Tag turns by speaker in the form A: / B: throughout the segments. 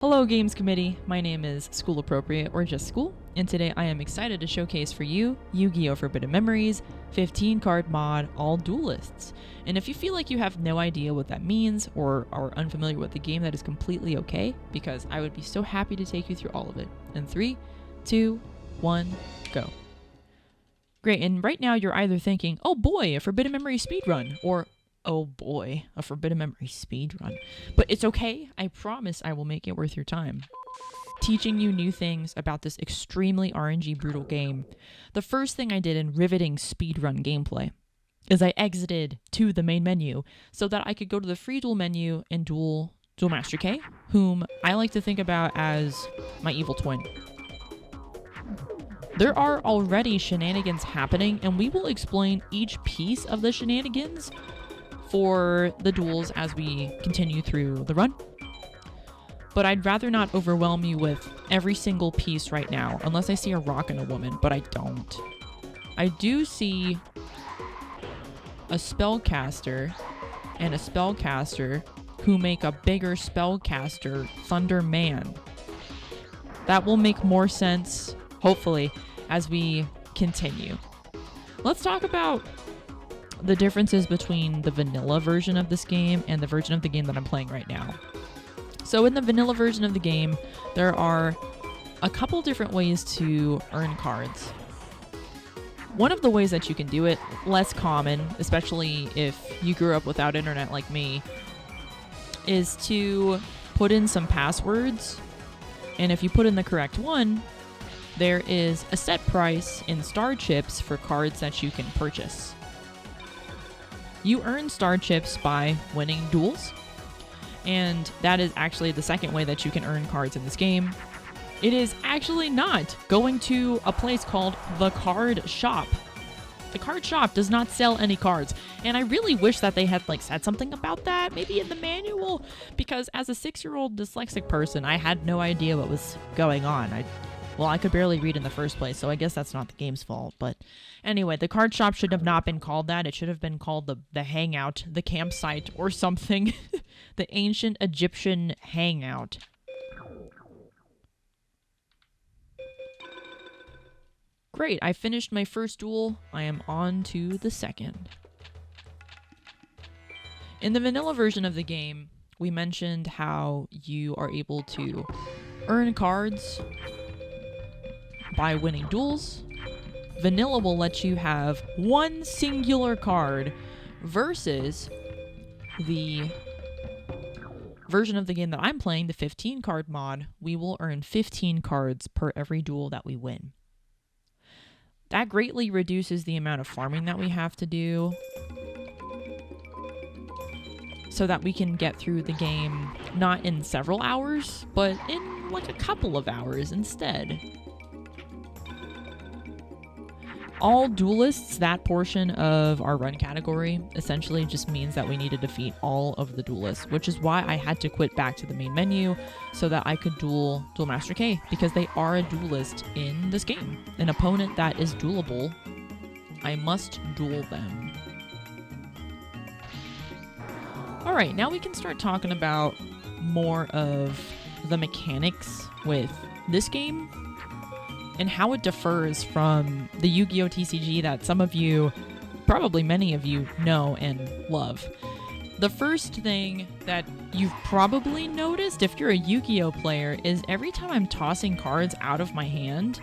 A: Hello Games Committee, my name is School Appropriate or just School, and today I am excited to showcase for you Yu-Gi-Oh! Forbidden Memories 15 card mod all duelists. And if you feel like you have no idea what that means or are unfamiliar with the game, that is completely okay, because I would be so happy to take you through all of it. In 3, 2, 1, go. Great, and right now you're either thinking, oh boy, a Forbidden Memory speedrun, or oh boy, a Forbidden Memory speedrun. But it's okay, I promise I will make it worth your time. Teaching you new things about this extremely RNG brutal game. The first thing I did in riveting speedrun gameplay is I exited to the main menu so that I could go to the free duel menu and duel Master K, whom I like to think about as my evil twin. There are already shenanigans happening, and we will explain each piece of the shenanigans for the duels as we continue through the run. But I'd rather not overwhelm you with every single piece right now, unless I see a rock and a woman, but I don't. I do see a spellcaster and a spellcaster who make a bigger spellcaster, Thunder Man. That will make more sense, hopefully, as we continue. Let's talk about the differences between the vanilla version of this game and the version of the game that I'm playing right now. So in the vanilla version of the game, there are a couple different ways to earn cards. One of the ways that you can do it, less common, especially if you grew up without internet like me, is to put in some passwords, and if you put in the correct one, there is a set price in star chips for cards that you can purchase. You earn star chips by winning duels, and that is actually the second way that you can earn cards in this game. It is actually not going to a place called the Card Shop. The Card Shop does not sell any cards, and I really wish that they had said something about that, maybe in the manual, because as a 6-year-old dyslexic person, I had no idea what was going on. I could barely read in the first place, so I guess that's not the game's fault. But anyway, the card shop should have not been called that. It should have been called the hangout, the campsite, or something. The ancient Egyptian hangout. Great, I finished my first duel. I am on to the second. In the vanilla version of the game, we mentioned how you are able to earn cards by winning duels. Vanilla will let you have one singular card versus the version of the game that I'm playing, the 15 card mod. We will earn 15 cards per every duel that we win. That greatly reduces the amount of farming that we have to do so that we can get through the game not in several hours, but in a couple of hours instead. All duelists, that portion of our run category, essentially just means that we need to defeat all of the duelists, which is why I had to quit back to the main menu so that I could duel Master K, because they are a duelist in this game. An opponent that is duelable, I must duel them. Alright, now we can start talking about more of the mechanics with this game and how it differs from the Yu-Gi-Oh! TCG that some of you, probably many of you, know and love. The first thing that you've probably noticed if you're a Yu-Gi-Oh! Player is every time I'm tossing cards out of my hand,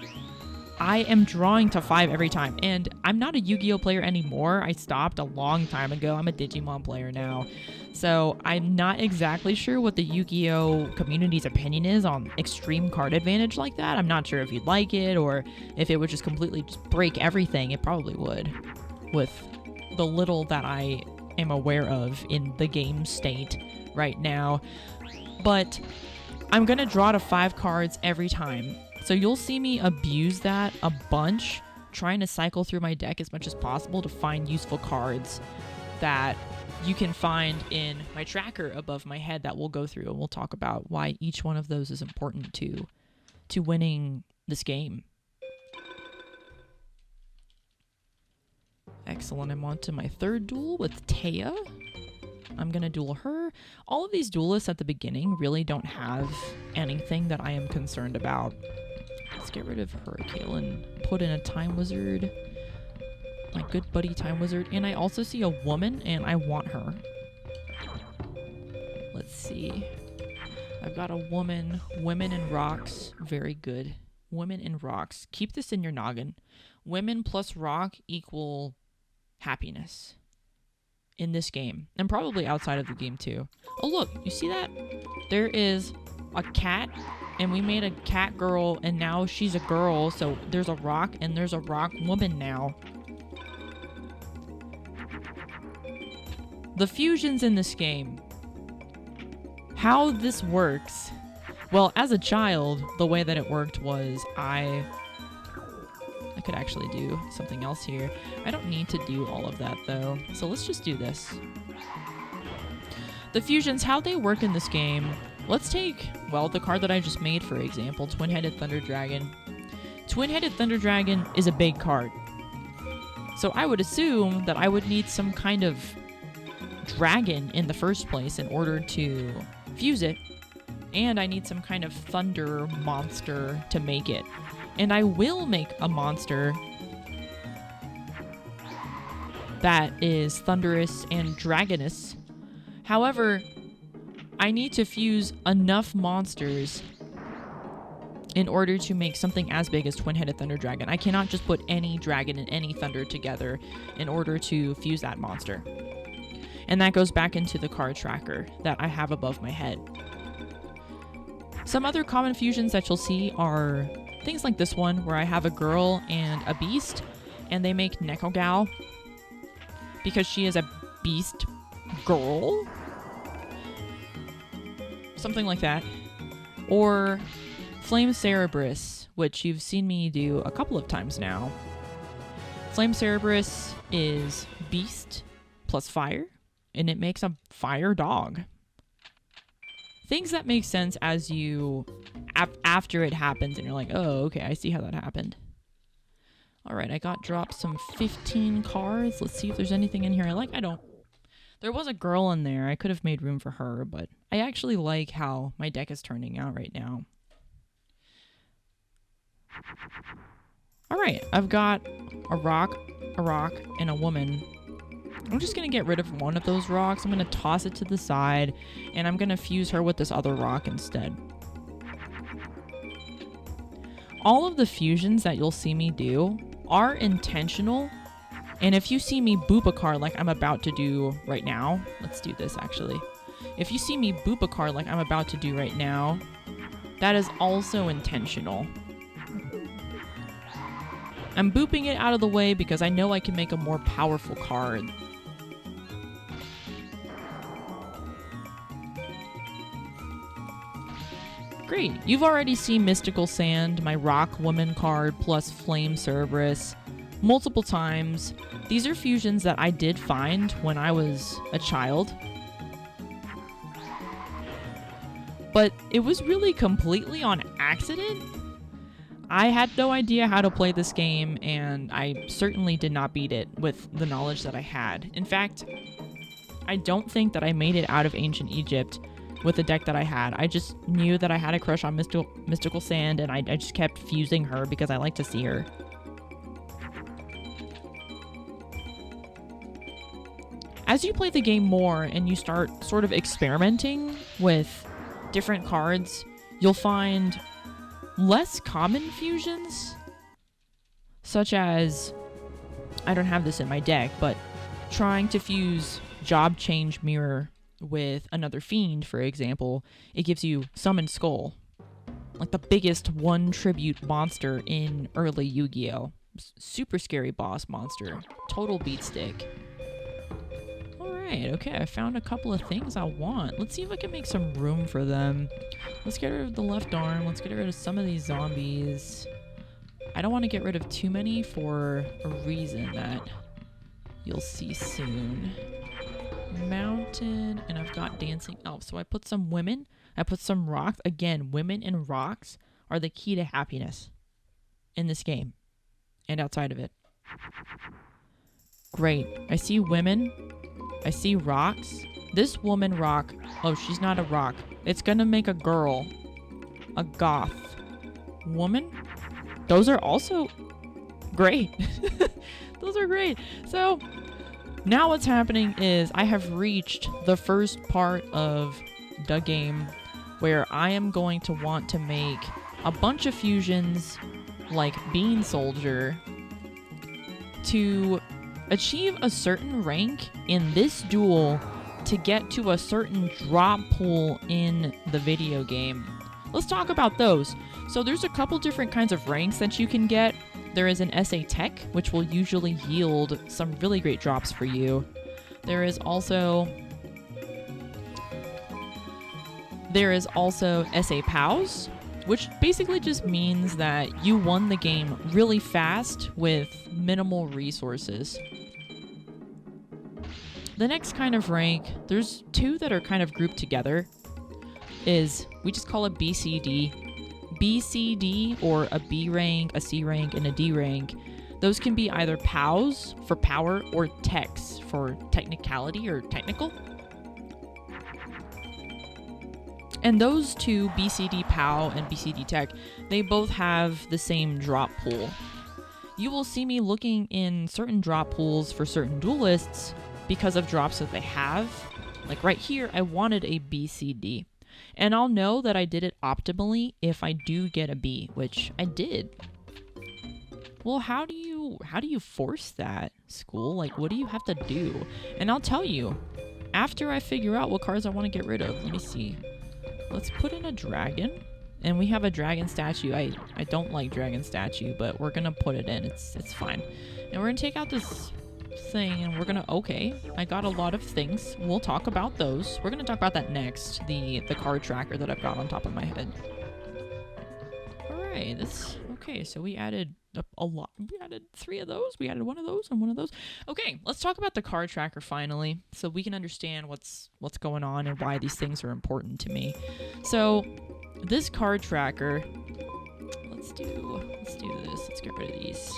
A: I am drawing to 5 every time. And I'm not a Yu-Gi-Oh! Player anymore. I stopped a long time ago. I'm a Digimon player now. So I'm not exactly sure what the Yu-Gi-Oh! Community's opinion is on extreme card advantage like that. I'm not sure if you'd like it or if it would just completely just break everything. It probably would, with the little that I am aware of in the game state right now. But I'm going to draw to 5 cards every time. So you'll see me abuse that a bunch, trying to cycle through my deck as much as possible to find useful cards that you can find in my tracker above my head that we'll go through, and we'll talk about why each one of those is important to winning this game. Excellent, I'm on to my third duel with Taya. I'm going to duel her. All of these duelists at the beginning really don't have anything that I am concerned about. Let's get rid of her, Kaylin. Put in a time wizard. My good buddy time wizard. And I also see a woman, and I want her. Let's see. I've got a woman. Women and rocks. Very good. Women and rocks. Keep this in your noggin. Women plus rock equal happiness in this game. And probably outside of the game too. Oh look, you see that? There is a cat, and we made a cat girl, and now she's a girl. So there's a rock, and there's a rock woman now. The fusions in this game. How this works. Well, as a child, the way that it worked was I could actually do something else here. I don't need to do all of that though. So let's just do this. The fusions, how they work in this game. Let's take, well, the card that I just made, for example, Twin-Headed Thunder Dragon. Twin-Headed Thunder Dragon is a big card. So I would assume that I would need some kind of dragon in the first place in order to fuse it. And I need some kind of thunder monster to make it. And I will make a monster that is thunderous and dragonous. However, I need to fuse enough monsters in order to make something as big as Twin-Headed Thunder Dragon. I cannot just put any dragon and any thunder together in order to fuse that monster. And that goes back into the card tracker that I have above my head. Some other common fusions that you'll see are things like this one, where I have a girl and a beast, and they make Neko Gal because she is a beast girl. Something like that. Or Flame Cerberus, which you've seen me do a couple of times now. Flame Cerberus is beast plus fire, and it makes a fire dog. Things that make sense as you after it happens, and you're like, oh, okay, I see how that happened. All right, I got dropped some 15 cards. Let's see if there's anything in here I like. I don't. There was a girl in there. I could have made room for her, but I actually like how my deck is turning out right now. All right, I've got a rock, and a woman. I'm just going to get rid of one of those rocks. I'm going to toss it to the side, and I'm going to fuse her with this other rock instead. All of the fusions that you'll see me do are intentional, and if you see me boop a card like I'm about to do right now, let's do this actually. If you see me boop a card like I'm about to do right now, that is also intentional. I'm booping it out of the way because I know I can make a more powerful card. Great. You've already seen Mystical Sand, my Rock Woman card, plus Flame Cerberus, multiple times. These are fusions that I did find when I was a child. But it was really completely on accident. I had no idea how to play this game, and I certainly did not beat it with the knowledge that I had. In fact, I don't think that I made it out of Ancient Egypt with the deck that I had. I just knew that I had a crush on Mystical Sand, and I just kept fusing her because I like to see her. As you play the game more and you start sort of experimenting with different cards, you'll find less common fusions, such as, I don't have this in my deck, but trying to fuse Job Change Mirror with another fiend, for example. It gives you Summon Skull, like the biggest one tribute monster in early Yu-Gi-Oh! Super scary boss monster, total beat stick. Alright, okay, I found a couple of things I want. Let's see if I can make some room for them. Let's get rid of the left arm. Let's get rid of some of these zombies. I don't want to get rid of too many for a reason that you'll see soon. Mountain, and I've got Dancing Elf. So I put some women, I put some rocks. Again, women and rocks are the key to happiness in this game and outside of it. Great. I see women. I see rocks. This woman rock. Oh, she's not a rock. It's gonna make a girl. A goth. Woman? Those are also great. Those are great. So now what's happening is I have reached the first part of the game where I am going to want to make a bunch of fusions like Bean Soldier to achieve a certain rank in this duel to get to a certain drop pool in the video game. Let's talk about those. So there's a couple different kinds of ranks that you can get. There is an SA Tech, which will usually yield some really great drops for you. There is also SA Pals, which basically just means that you won the game really fast with minimal resources. The next kind of rank, there's two that are kind of grouped together, is we just call it BCD. BCD, or a B rank, a C rank, and a D rank. Those can be either POWs for power or techs for technicality or technical. And those two, BCD POW and BCD Tech, they both have the same drop pool. You will see me looking in certain drop pools for certain duelists because of drops that they have. Like right here, I wanted a BCD. And I'll know that I did it optimally if I do get a B, which I did. Well, how do you force that, school? Like, what do you have to do? And I'll tell you, after I figure out what cards I want to get rid of. Let me see. Let's put in a dragon. And we have a dragon statue. I don't like dragon statue, but we're gonna put it in. It's fine. And we're gonna take out this thing, and we're gonna, okay, I got a lot of things. We'll talk about those. We're gonna talk about that next, the card tracker that I've got on top of my head. Alright, okay, so we added a lot. We added 3 of those. We added 1 of those and 1 of those. Okay, let's talk about the card tracker finally, so we can understand what's going on and why these things are important to me. So this card tracker, let's do this. Let's get rid of these.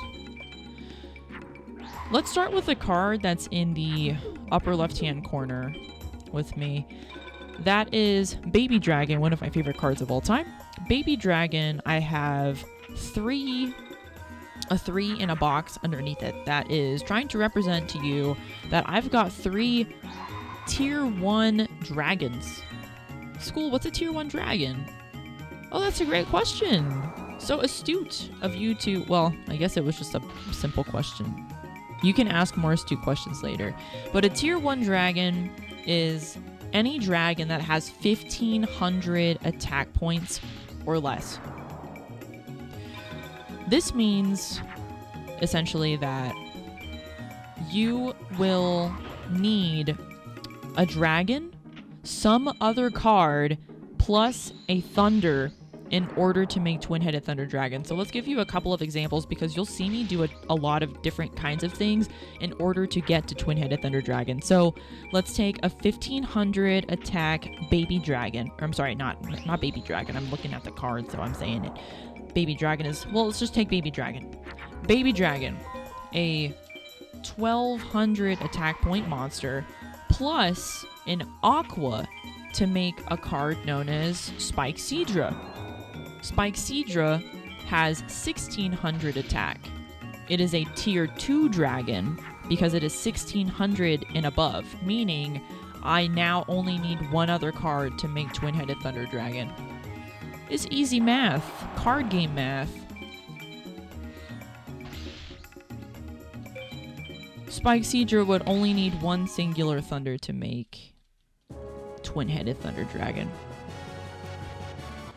A: Let's start with the card that's in the upper left-hand corner with me. That is Baby Dragon, one of my favorite cards of all time. Baby Dragon, I have a 3 in a box underneath it. That is trying to represent to you that I've got 3 tier 1 dragons. School, what's a tier 1 dragon? Oh, that's a great question. So astute of you to, well, I guess it was just a simple question. You can ask more astute questions later. But a tier 1 dragon is any dragon that has 1,500 attack points or less. This means essentially that you will need a dragon, some other card, plus a thunder in order to make twin-headed thunder dragon. So let's give you a couple of examples because you'll see me do a lot of different kinds of things in order to get to twin-headed thunder dragon. So let's take a 1,500 attack baby dragon. Or I'm sorry, not baby dragon. I'm looking at the card, so I'm saying it. Baby dragon is, well, let's just take baby dragon. Baby dragon, a 1,200 attack point monster plus an aqua to make a card known as Spike Seadra. Spike Seadra has 1,600 attack. It is a tier 2 dragon because it is 1,600 and above, meaning I now only need 1 other card to make twin-headed thunder dragon. It's easy math, card game math. Spike Seadra would only need 1 singular thunder to make twin-headed thunder dragon,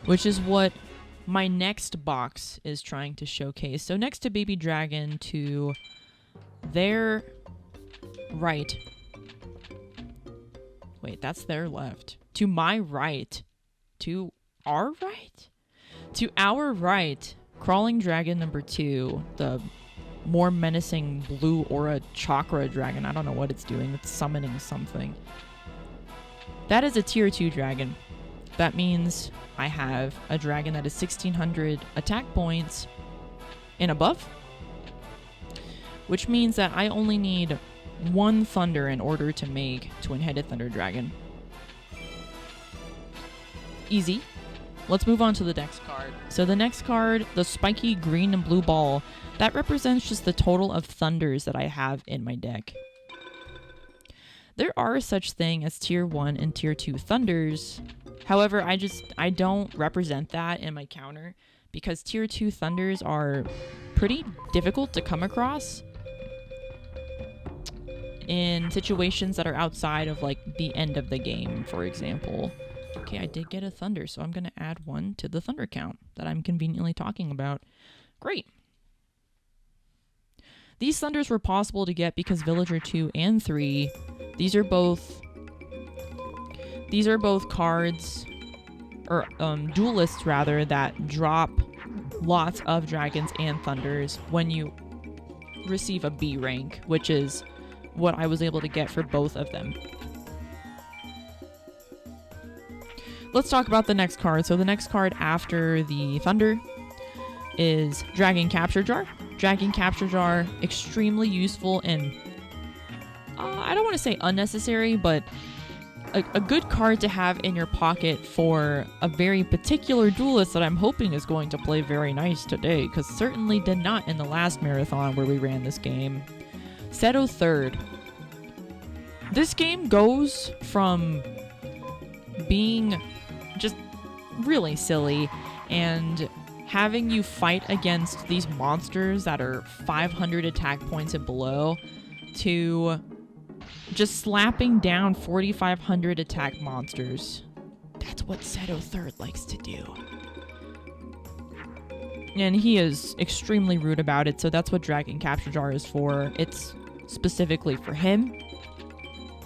A: which is what my next box is trying to showcase. So next to baby dragon, to their right, wait, that's their left, to my right, to our right, to our right, crawling dragon number 2, the more menacing blue aura chakra dragon. I don't know what it's doing. It's summoning something. That is a tier 2 dragon. That means I have a dragon that is 1,600 attack points and above, which means that I only need one Thunder in order to make Twin-Headed Thunder Dragon. Easy. Let's move on to the next card. So the next card, the spiky green and blue ball, that represents just the total of Thunders that I have in my deck. There are such thing as tier 1 and tier 2 Thunders. However, I don't represent that in my counter because tier 2 Thunders are pretty difficult to come across in situations that are outside of like the end of the game, for example. Okay, I did get a Thunder, so I'm going to add one to the Thunder count that I'm conveniently talking about. Great. These Thunders were possible to get because Villager 2 and 3, these are both cards, or duelists rather, that drop lots of dragons and Thunders when you receive a B rank, which is what I was able to get for both of them. Let's talk about the next card. So the next card after the Thunder is Dragon Capture Jar. Dragon Capture Jar, extremely useful and I don't want to say unnecessary, but a good card to have in your pocket for a very particular duelist that I'm hoping is going to play very nice today, because certainly did not in the last marathon where we ran this game. Seto third. This game goes from being just really silly and having you fight against these monsters that are 500 attack points and below to just slapping down 4,500 attack monsters. That's what Seto third likes to do. And he is extremely rude about it, so that's what Dragon Capture Jar is for. It's specifically for him.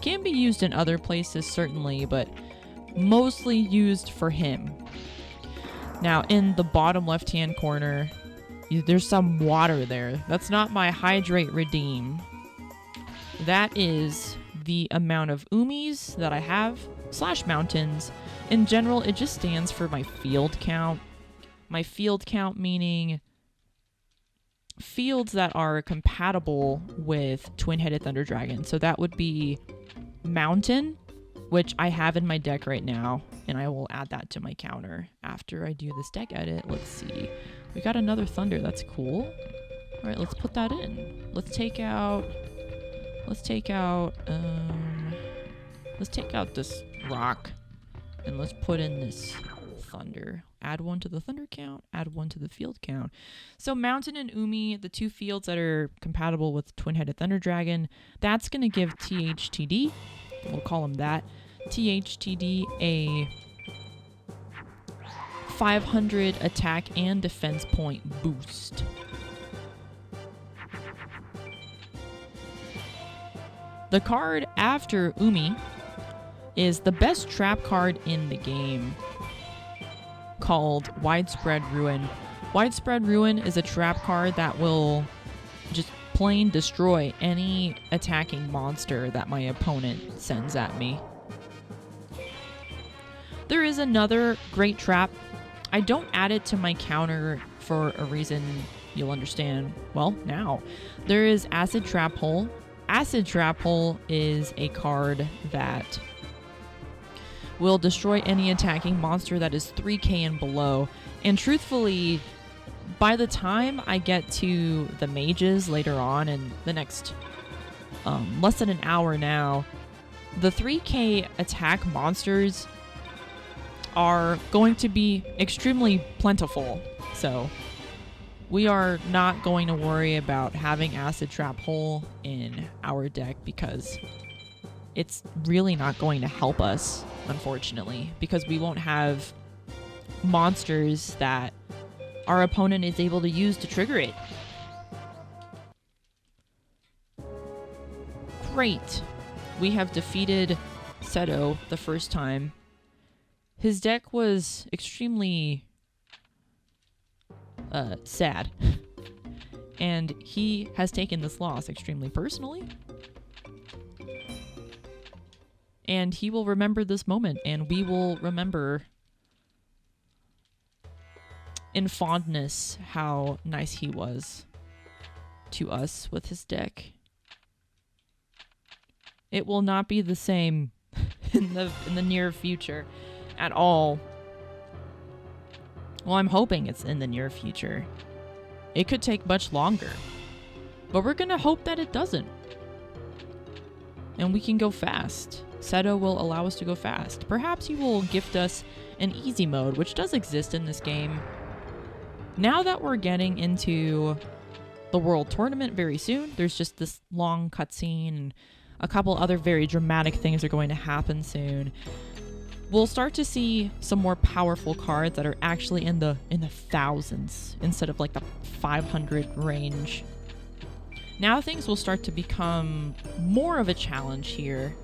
A: Can be used in other places, certainly, but mostly used for him. Now, in the bottom left-hand corner, there's some water there. That's not my Hydrate Redeem. That is the amount of umis that I have, / mountains. In general, it just stands for my field count. My field count meaning fields that are compatible with Twin-Headed Thunder Dragon. So that would be mountain, which I have in my deck right now, and I will add that to my counter after I do this deck edit. Let's see. We got another Thunder. That's cool. All right, let's put that in. Let's take out this rock, and let's put in this Thunder. Add one to the Thunder count, add one to the field count. So Mountain and Umi, the two fields that are compatible with Twin-Headed Thunder Dragon, that's going to give THTD, we'll call him that, THTD a 500 attack and defense point boost. The card after Umi is the best trap card in the game, called Widespread Ruin. Widespread Ruin is a trap card that will just plain destroy any attacking monster that my opponent sends at me. There is another great trap. I don't add it to my counter for a reason you'll understand well now. There is Acid Trap Hole. Acid Trap Hole is a card that will destroy any attacking monster that is 3k and below. And truthfully, by the time I get to the mages later on in the next less than an hour now, the 3k attack monsters are going to be extremely plentiful. So we are not going to worry about having Acid Trap Hole in our deck because it's really not going to help us, unfortunately, because we won't have monsters that our opponent is able to use to trigger it. Great. We have defeated Seto the first time. His deck was extremely sad. And he has taken this loss extremely personally. And he will remember this moment, and we will remember in fondness how nice he was to us with his deck. It will not be the same in the near future at all. Well, I'm hoping it's in the near future. It could take much longer, but we're gonna hope that it doesn't. And we can go fast. Seto will allow us to go fast. Perhaps he will gift us an easy mode, which does exist in this game. Now that we're getting into the World Tournament very soon, there's just this long cutscene and a couple other very dramatic things are going to happen soon. We'll start to see some more powerful cards that are actually in the thousands instead of like the 500 range. Now things will start to become more of a challenge here.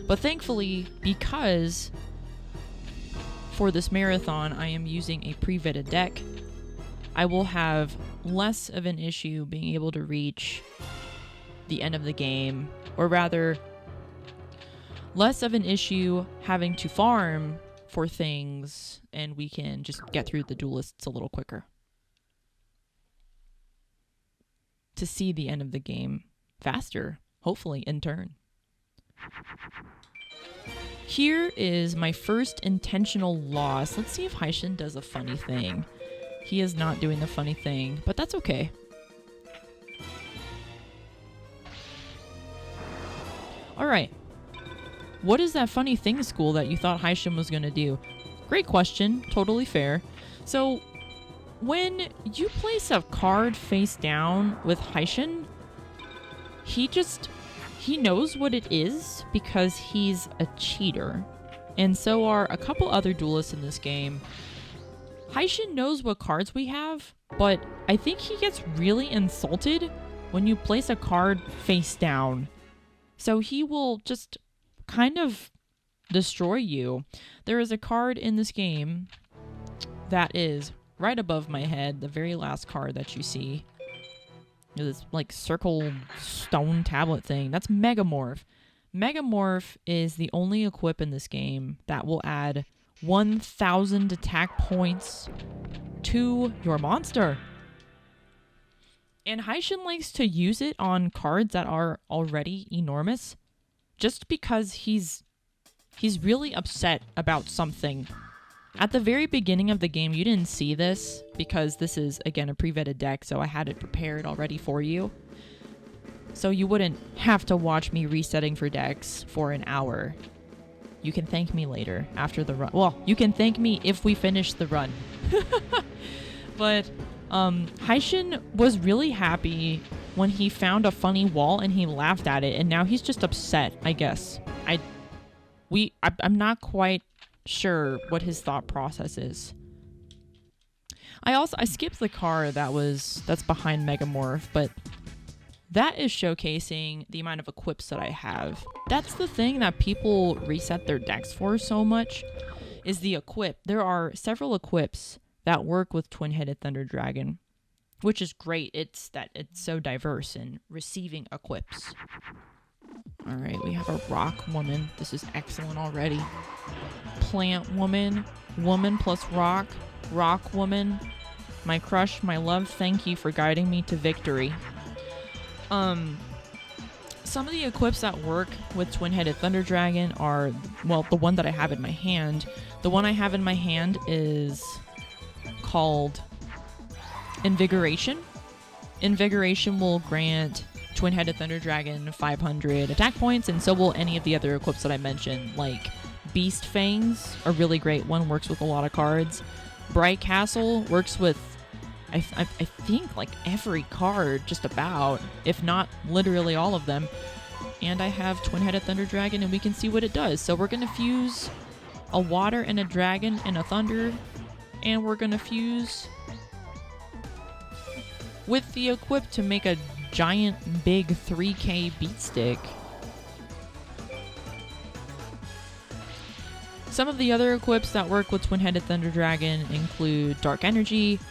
A: But thankfully, because for this marathon I am using a pre-vetted deck, I will have less of an issue being able to reach the end of the game, or rather, less of an issue having to farm for things, and we can just get through the duelists a little quicker. To see the end of the game faster, hopefully in turn. Here is my first intentional loss. Let's see if Haishin does a funny thing. He is not doing the funny thing, but that's okay. Alright. What is that funny thing, school, that you thought Haishin was going to do? Great question. Totally fair. So, when you place a card face down with Haishin, he knows what it is because he's a cheater. And so are a couple other duelists in this game. Haishin knows what cards we have, but I think he gets really insulted when you place a card face down. So he will just kind of destroy you. There is a card in this game that is right above my head, the very last card that you see. This like circle stone tablet thing. That's Megamorph. Megamorph is the only equip in this game that will add 1,000 attack points to your monster. And Haishin likes to use it on cards that are already enormous just because he's really upset about something. At the very beginning of the game, you didn't see this because this is, again, a pre-vetted deck, so I had it prepared already for you. So you wouldn't have to watch me resetting for decks for an hour. You can thank me later after the run. Well, you can thank me if we finish the run. But Haishin was really happy when he found a funny wall and he laughed at it, and now he's just upset, I guess. I'm not quite sure what his thought process is. I skipped the card that's behind Megamorph, but that is showcasing the amount of equips that I have. That's the thing that people reset their decks for so much, is the equip. There are several equips that work with Twin-Headed Thunder Dragon, which is great. It's so diverse in receiving equips. Alright, we have a rock woman. This is excellent already. Plant woman, woman plus rock, rock woman. My crush, my love, thank you for guiding me to victory. Some of the equips that work with Twin-Headed Thunder Dragon are, well, the one that I have in my hand. The one I have in my hand is called Invigoration. Invigoration will grant Twin-Headed Thunder Dragon 500 attack points, and so will any of the other equips that I mentioned, like Beast Fangs, a really great one, works with a lot of cards. Bright Castle works with I think like every card, just about, if not literally all of them. And I have Twin-Headed Thunder Dragon, and we can see what it does. So we're going to fuse a water and a dragon and a thunder, and we're going to fuse with the equip to make a giant big 3k beat stick. Some of the other equips that work with Twin-Headed Thunder Dragon include Dark Energy,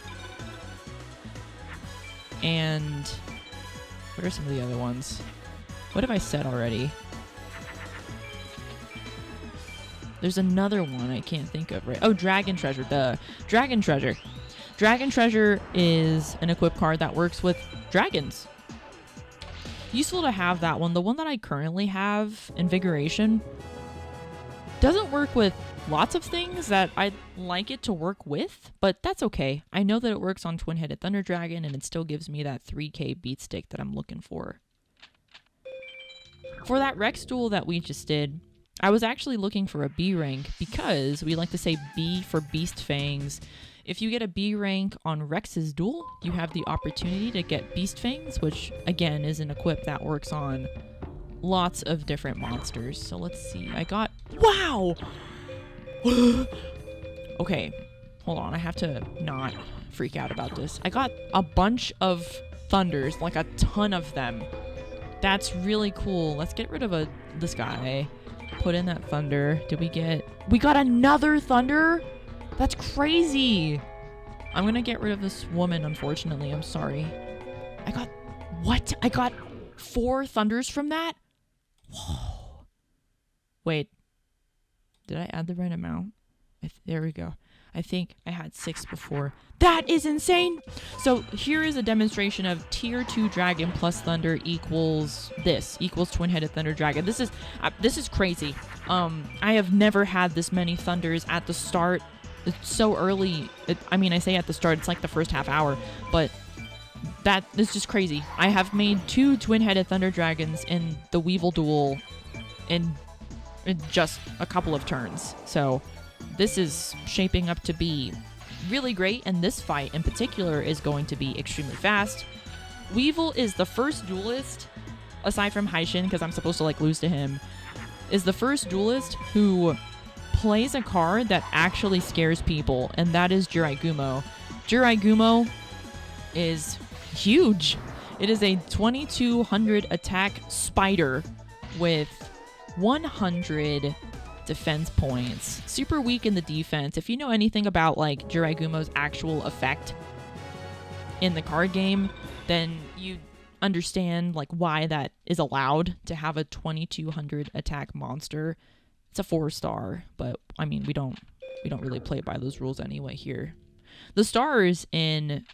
A: and what are some of the other ones? What have I said already? There's another one I can't think of, right? Oh, Dragon Treasure, duh. Dragon Treasure. Dragon Treasure is an equip card that works with dragons. useful to have that one. The one that I currently have, Invigoration, doesn't work with lots of things that I'd like it to work with, but that's okay. I know that it works on Twin-Headed Thunder Dragon, and it still gives me that 3k beat stick that I'm looking for. For that Rex duel that we just did, I was actually looking for a B rank because we like to say B for Beast Fangs. If you get a B rank on Rex's duel, you have the opportunity to get Beast Fangs, which again is an equip that works on lots of different monsters. So let's see. I got... Wow! Okay, hold on. I have to not freak out about this. I got a bunch of thunders, like a ton of them. That's really cool. Let's get rid of this guy. Put in that thunder. Did we get... We got another thunder? That's crazy. I'm gonna get rid of this woman, unfortunately. I'm sorry. I got... What? I got 4 thunders from that? Whoa. Wait. Did I add the right amount? There we go. I think I had 6 before. That is insane! So here is a demonstration of tier 2 dragon plus thunder equals this. Equals Twin-Headed Thunder Dragon. This is crazy. I have never had this many thunders at the start. It's so early. I mean, I say at the start, it's like the first half hour, but that is just crazy. I have made 2 Twin-Headed Thunder Dragons in the Weevil duel in just a couple of turns. So this is shaping up to be really great, and this fight in particular is going to be extremely fast. Weevil is the first duelist, aside from Haishin, because I'm supposed to like lose to him, is the first duelist who plays a card that actually scares people, and that is Jiraigumo. Jiraigumo is huge. It is a 2200 attack spider with 100 defense points. Super weak in the defense. If you know anything about like Jiraigumo's actual effect in the card game, then you understand like why that is allowed to have a 2200 attack monster. It's a 4-star, but I mean we don't really play by those rules anyway here. The stars in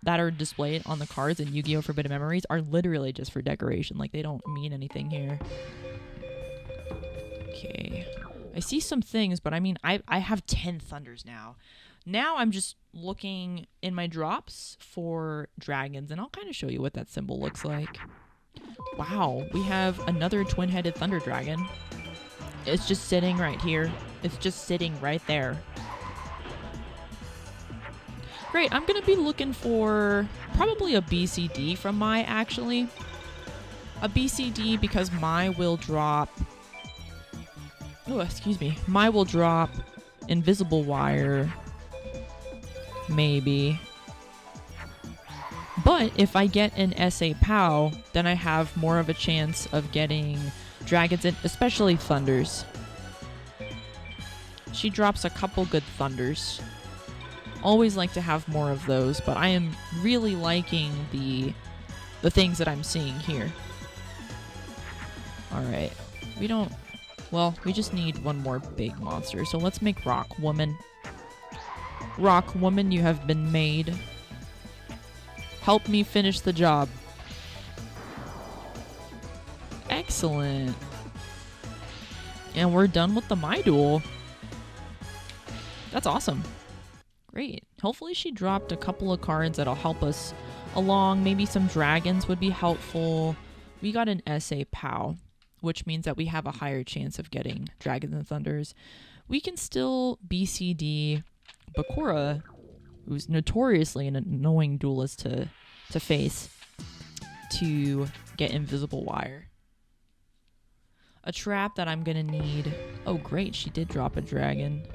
A: that are displayed on the cards in Yu-Gi-Oh! Forbidden Memories are literally just for decoration. Like they don't mean anything here. Okay, I see some things, but I mean, I have 10 thunders now. Now I'm just looking in my drops for dragons, and I'll kind of show you what that symbol looks like. Wow, we have another Twin-Headed Thunder Dragon. It's just sitting right here. It's just sitting right there. Great, I'm going to be looking for probably a BCD from Mai, actually. A BCD because Mai will drop... Oh, excuse me. Mai will drop Invisible Wire. Maybe. But if I get an SA POW, then I have more of a chance of getting dragons, and especially thunders. She drops a couple good thunders. Always like to have more of those, but I am really liking the things that I'm seeing here. Alright. We just need one more big monster, so let's make Rock Woman. Rock Woman, you have been made. Help me finish the job. Excellent. And we're done with the Mai duel. That's awesome. Great. Hopefully she dropped a couple of cards that'll help us along. Maybe some dragons would be helpful. We got an SA POW, which means that we have a higher chance of getting dragons and thunders. We can still BCD Bakura, who's notoriously an annoying duelist to face, to get Invisible Wire. A trap that I'm gonna need. Oh great, she did drop a dragon.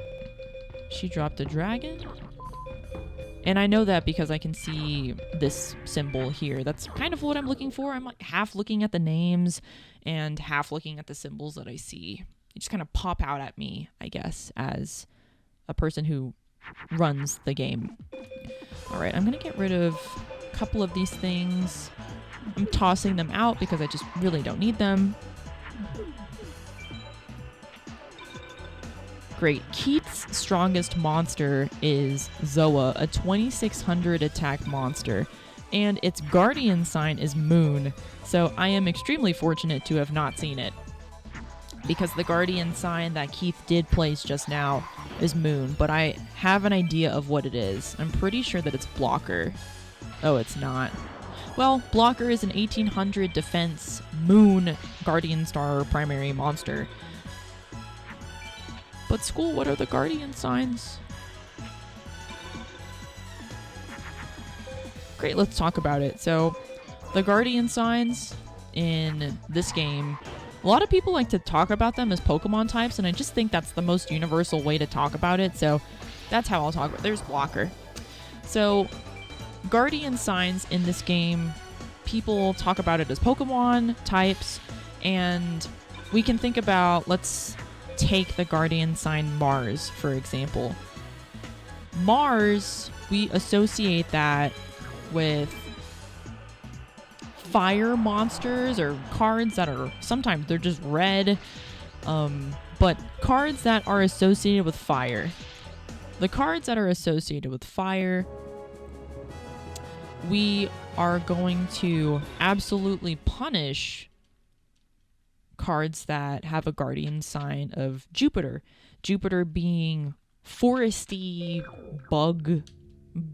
A: She dropped a dragon? And I know that because I can see this symbol here. That's kind of what I'm looking for. I'm like half looking at the names and half looking at the symbols that I see. They just kind of pop out at me, I guess, as a person who runs the game. Alright, I'm going to get rid of a couple of these things. I'm tossing them out because I just really don't need them. Great. Keith's strongest monster is Zoa, a 2600 attack monster. and its guardian sign is Moon. So I am extremely fortunate to have not seen it, because the guardian sign that Keith did place just now is Moon, but I have an idea of what it is. I'm pretty sure that it's Blocker. Oh, it's not. Well, Blocker is an 1800 defense Moon Guardian Star primary monster. But school, what are the guardian signs? Great, let's talk about it. So, the guardian signs in this game, a lot of people like to talk about them as Pokemon types, and I just think that's the most universal way to talk about it, so that's how I'll talk about it. There's Blocker. So, guardian signs in this game, people talk about it as Pokemon types, and we can think about, let's take the guardian sign Mars, for example. Mars, we associate that with fire monsters or cards that are, sometimes they're just red, but cards that are associated with fire. The cards that are associated with fire, we are going to absolutely punish cards that have a guardian sign of Jupiter. Jupiter being foresty, bug,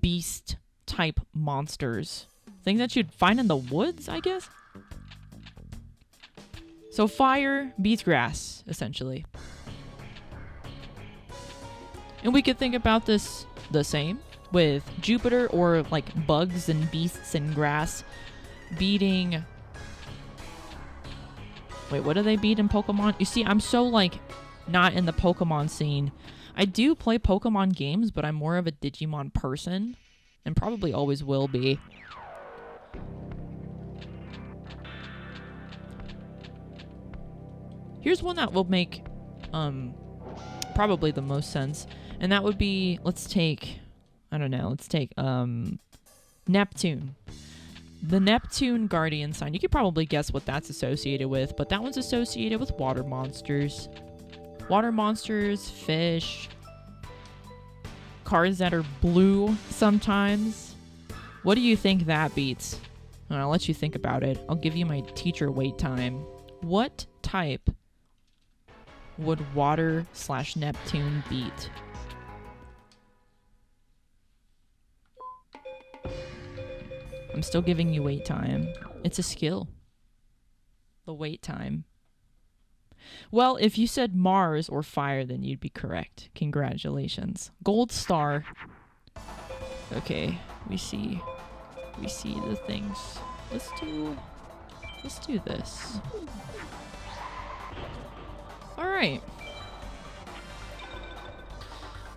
A: beast type monsters. Things that you'd find in the woods, I guess? So fire beats grass, essentially. And we could think about this the same with Jupiter, or like bugs and beasts and grass beating... Wait, what do they beat in Pokemon? You see, I'm so like not in the Pokemon scene. I do play Pokemon games, but I'm more of a Digimon person, and probably always will be. Here's one that will make probably the most sense, and that would be, let's take Neptune. The Neptune guardian sign, you could probably guess what that's associated with, but that one's associated with water monsters. Water monsters, fish, cards that are blue sometimes. What do you think that beats? I'll let you think about it. I'll give you my teacher wait time. What type would water/Neptune beat? I'm still giving you wait time. It's a skill. The wait time. Well, if you said Mars or fire, then you'd be correct. Congratulations. Gold star. Okay, we see the things. Let's do this. All right.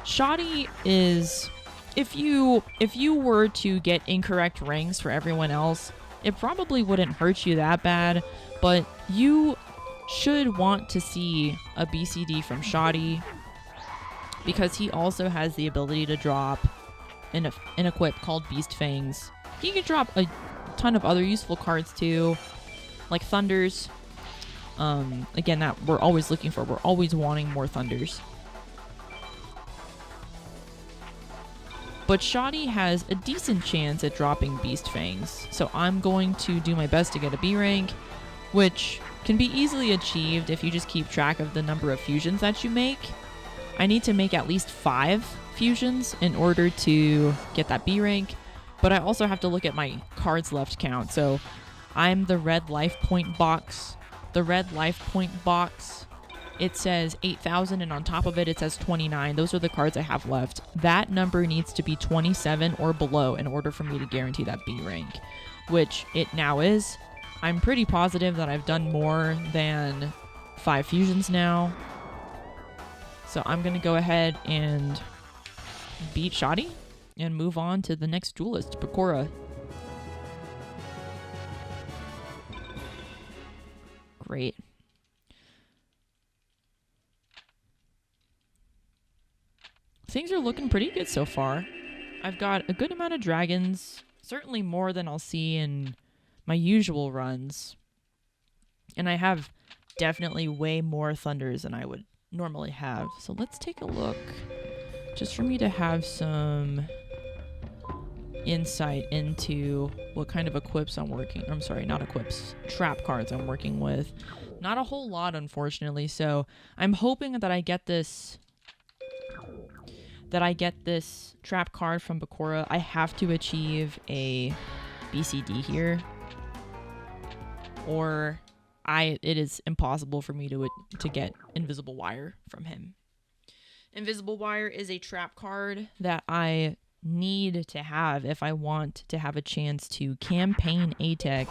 A: Shoddy is, if you were to get incorrect ranks for everyone else, it probably wouldn't hurt you that bad, but you should want to see a BCD from Shoddy, because he also has the ability to drop an equip called Beast Fangs. He can drop a ton of other useful cards too, like Thunders. Again, that we're always looking for. We're always wanting more Thunders. But Shoddy has a decent chance at dropping Beast Fangs, so I'm going to do my best to get a B rank, which can be easily achieved if you just keep track of the number of fusions that you make. I need to make at least 5 fusions in order to get that B rank, but I also have to look at my cards left count. So I'm the red life point box. The red life point box, it says 8,000, and on top of it, it says 29. Those are the cards I have left. That number needs to be 27 or below in order for me to guarantee that B rank, which it now is. I'm pretty positive that I've done more than 5 fusions now. So I'm going to go ahead and beat Shoddy and move on to the next duelist, Bakura. Great. Things are looking pretty good so far. I've got a good amount of dragons, certainly more than I'll see in my usual runs. And I have definitely way more Thunders than I would normally have. So let's take a look, just for me to have some insight into what kind of equips I'm working. I'm sorry, not equips, trap cards I'm working with. Not a whole lot, unfortunately. So I'm hoping that I get this trap card from Bakura. I have to achieve a BCD here, or it is impossible for me to get Invisible Wire from him. Invisible Wire is a trap card that I need to have if I want to have a chance to campaign A-Tech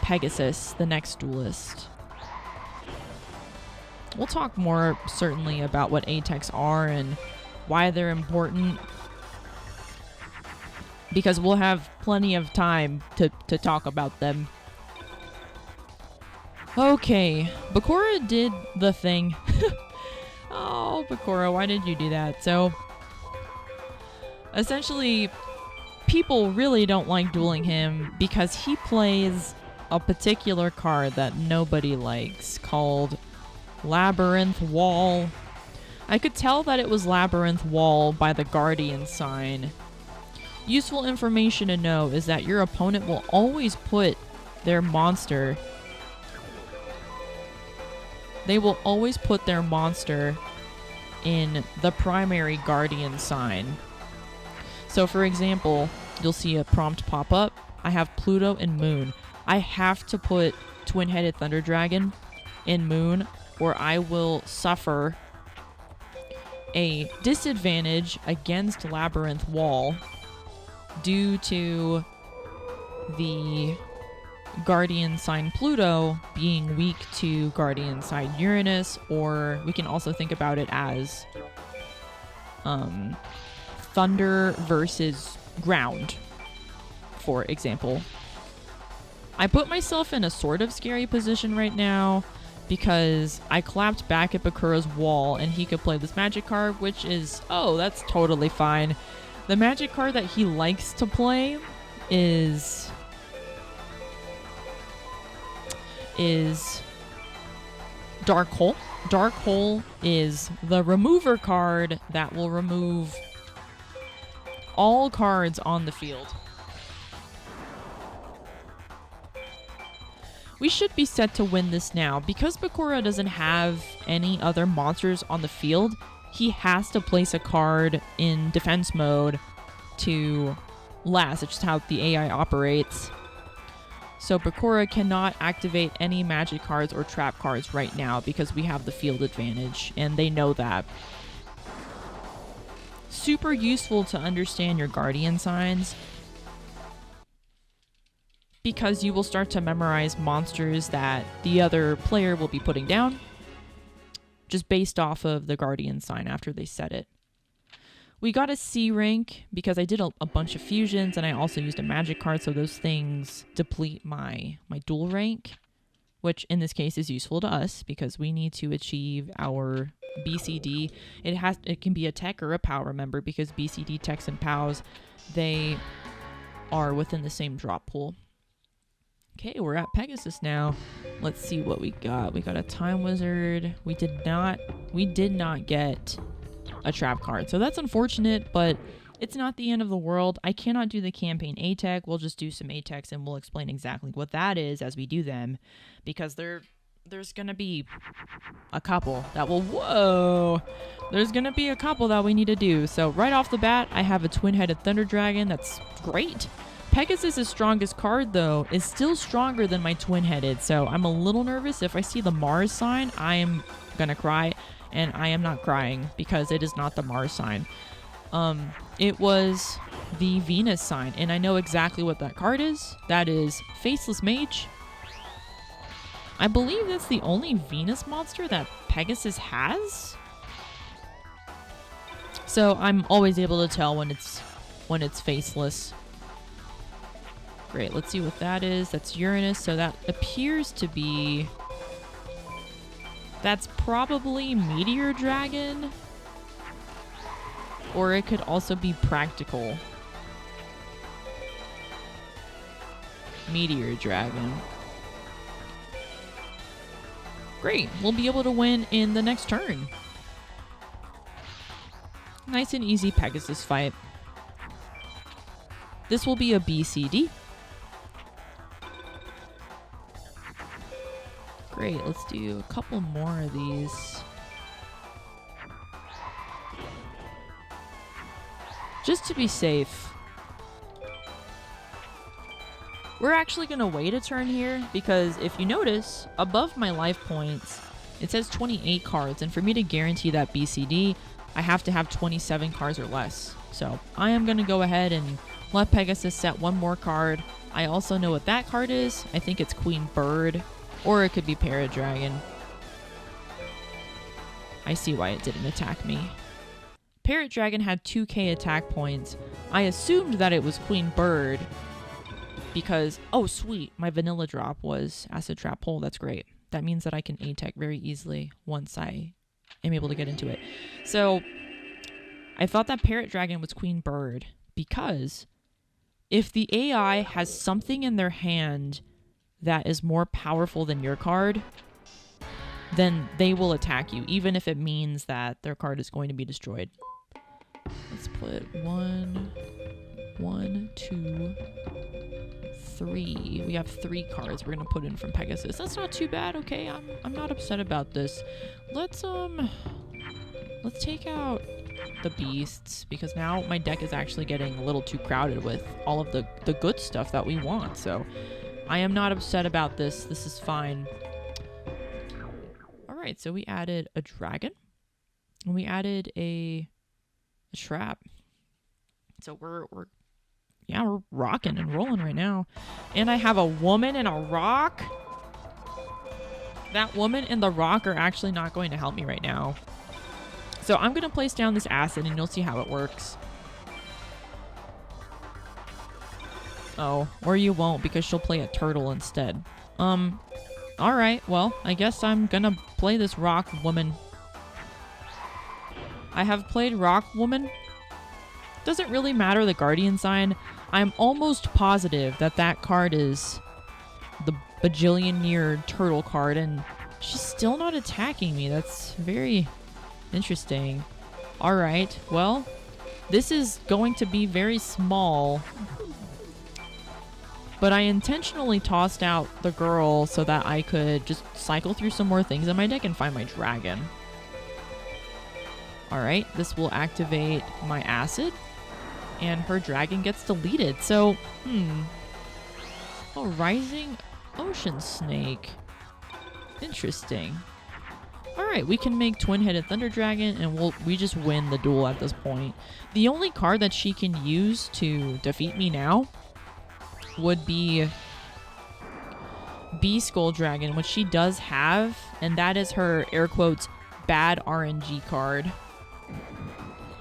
A: Pegasus, the next duelist. We'll talk more certainly about what A-Techs are and why they're important, because we'll have plenty of time to talk about them. Okay, Bakura did the thing. Oh, Bakura, why did you do that? So, essentially, people really don't like dueling him because he plays a particular card that nobody likes called Labyrinth Wall. I could tell that it was Labyrinth Wall by the Guardian sign. Useful information to know is that your opponent will always put their monster... They will always put their monster in the primary Guardian sign. So, for example, you'll see a prompt pop up. I have Pluto and Moon. I have to put Twin-Headed Thunder Dragon in Moon, or I will suffer a disadvantage against Labyrinth Wall due to the Guardian sign Pluto being weak to Guardian sign Uranus, or we can also think about it as thunder versus ground, for example. I put myself in a sort of scary position right now because I clapped back at Bakura's wall and he could play this magic card, which is, oh, that's totally fine. The magic card that he likes to play is Dark Hole. Dark Hole is the remover card that will remove all cards on the field. We should be set to win this now. Because Bakura doesn't have any other monsters on the field, he has to place a card in defense mode to last. It's just how the AI operates. So Bakura cannot activate any magic cards or trap cards right now because we have the field advantage, and they know that. Super useful to understand your Guardian signs, because you will start to memorize monsters that the other player will be putting down just based off of the Guardian sign after they set it. We got a C rank because I did a bunch of fusions, and I also used a magic card, so those things deplete my dual rank, which in this case is useful to us because we need to achieve our BCD. It can be a tech or a POW, remember, because BCD techs and POWs, they are within the same drop pool. Okay, we're at Pegasus now. Let's see what we got. We got a Time Wizard. We did not get a trap card, so that's unfortunate, but it's not the end of the world. I cannot do the campaign A-Tech. We'll just do some A-Techs and we'll explain exactly what that is as we do them, because there's gonna be a couple that there's gonna be a couple that we need to do. So right off the bat, I have a Twin-Headed Thunder Dragon. That's great. Pegasus' strongest card, though, is still stronger than my Twin-Headed, so I'm a little nervous. If I see the Mars sign, I'm gonna cry, and I am not crying because it is not the Mars sign. It was the Venus sign, and I know exactly what that card is. That is Faceless Mage. I believe that's the only Venus monster that Pegasus has. So I'm always able to tell when it's faceless. Great, let's see what that is. That's Uranus, so that appears to be... That's probably Meteor Dragon. Or it could also be Practical. Meteor Dragon. Great, we'll be able to win in the next turn. Nice and easy Pegasus fight. This will be a BCD. Great, let's do a couple more of these. Just to be safe. We're actually going to wait a turn here because if you notice, above my life points, it says 28 cards. And for me to guarantee that BCD, I have to have 27 cards or less. So I am going to go ahead and let Pegasus set one more card. I also know what that card is. I think it's Queen Bird, or it could be Parrot Dragon. I see why it didn't attack me. Parrot Dragon had 2k attack points. I assumed that it was Queen Bird because, oh sweet, my vanilla drop was Acid Trap Hole. That's great. That means that I can A-Tech very easily once I am able to get into it. So I thought that Parrot Dragon was Queen Bird because if the AI has something in their hand that is more powerful than your card, then they will attack you, even if it means that their card is going to be destroyed. Let's put 1, 2, 3. We have 3 cards we're gonna put in from Pegasus. That's not too bad. Okay, I'm not upset about this. Let's take out the beasts because now my deck is actually getting a little too crowded with all of the good stuff that we want. So I am not upset about this. This is fine. All right, so we added a dragon and we added a trap. So we're rocking and rolling right now. And I have a woman and a rock. That woman and the rock are actually not going to help me right now. So I'm going to place down this acid and you'll see how it works. Oh, or you won't because she'll play a turtle instead. Alright, well, I guess I'm going to play this rock woman. I have played rock woman. Doesn't really matter the guardian sign. I'm almost positive that that card is the bajillionaire turtle card and she's still not attacking me. That's very interesting. Alright, well, this is going to be very small. But I intentionally tossed out the girl so that I could just cycle through some more things in my deck and find my dragon. Alright, this will activate my acid. And her dragon gets deleted. So, oh, Rising Ocean Snake. Interesting. Alright, we can make Twin-Headed Thunder Dragon and we just win the duel at this point. The only card that she can use to defeat me now would be Skull Dragon, which she does have, and that is her, air quotes, bad RNG card.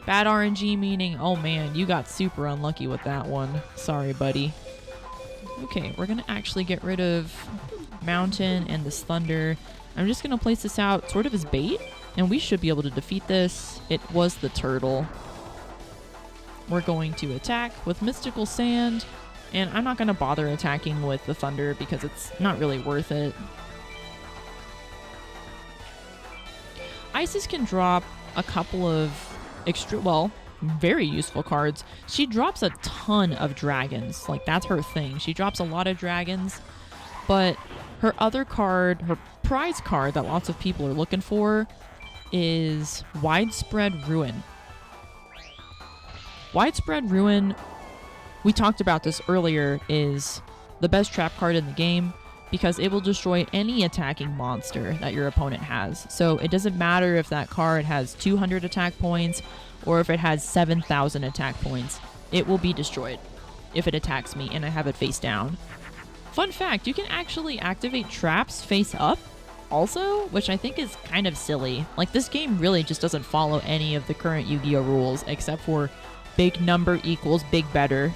A: Bad RNG meaning, oh man, you got super unlucky with that one. Sorry, buddy. Okay, we're gonna actually get rid of Mountain and this Thunder. I'm just gonna place this out sort of as bait, and we should be able to defeat this. It was the turtle. We're going to attack with Mystical Sand, and I'm not gonna bother attacking with the Thunder because it's not really worth it. Isis can drop a couple of very useful cards. She drops a ton of dragons. Like, that's her thing. She drops a lot of dragons, but her other card, her prize card that lots of people are looking for is Widespread Ruin. Widespread Ruin, we talked about this earlier, is the best trap card in the game because it will destroy any attacking monster that your opponent has. So it doesn't matter if that card has 200 attack points or if it has 7,000 attack points. It will be destroyed if it attacks me and I have it face down. Fun fact, you can actually activate traps face up also, which I think is kind of silly. Like, this game really just doesn't follow any of the current Yu-Gi-Oh rules except for big number equals big better.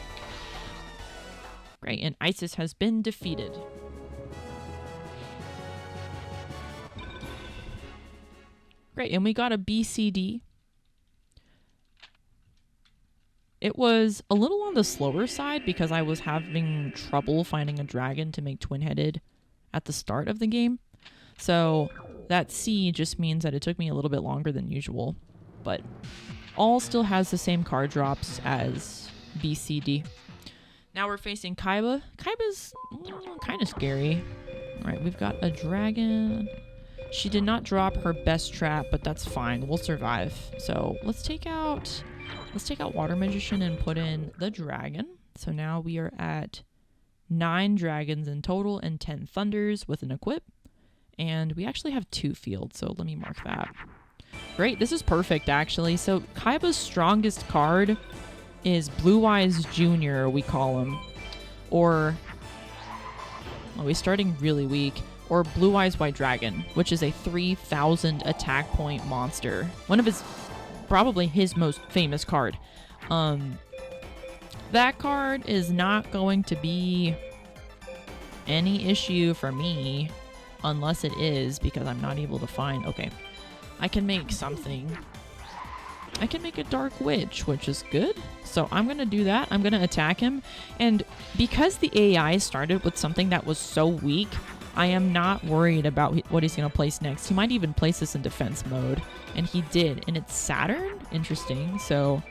A: Great, and Isis has been defeated. Great, and we got a BCD. It was a little on the slower side because I was having trouble finding a dragon to make twin-headed at the start of the game. So that C just means that it took me a little bit longer than usual. But all still has the same card drops as BCD. Now we're facing Kaiba. Kaiba's kind of scary. All right, we've got a dragon. She did not drop her best trap, but that's fine. We'll survive. So let's take out Water Magician and put in the dragon. So now we are at 9 dragons in total and 10 thunders with an equip. And we actually have 2 fields, so let me mark that. Great, this is perfect actually. So Kaiba's strongest card is Blue Eyes Jr., we call him. Or, oh, he's starting really weak. Or Blue Eyes White Dragon, which is a 3,000 attack point monster. One of probably his most famous card. That card is not going to be any issue for me, unless it is, because I'm not able to find... Okay, I can make something. I can make a Dark Witch, which is good. So I'm going to do that. I'm going to attack him. And because the AI started with something that was so weak, I am not worried about what he's going to place next. He might even place this in defense mode. And he did. And it's Saturn? Interesting. So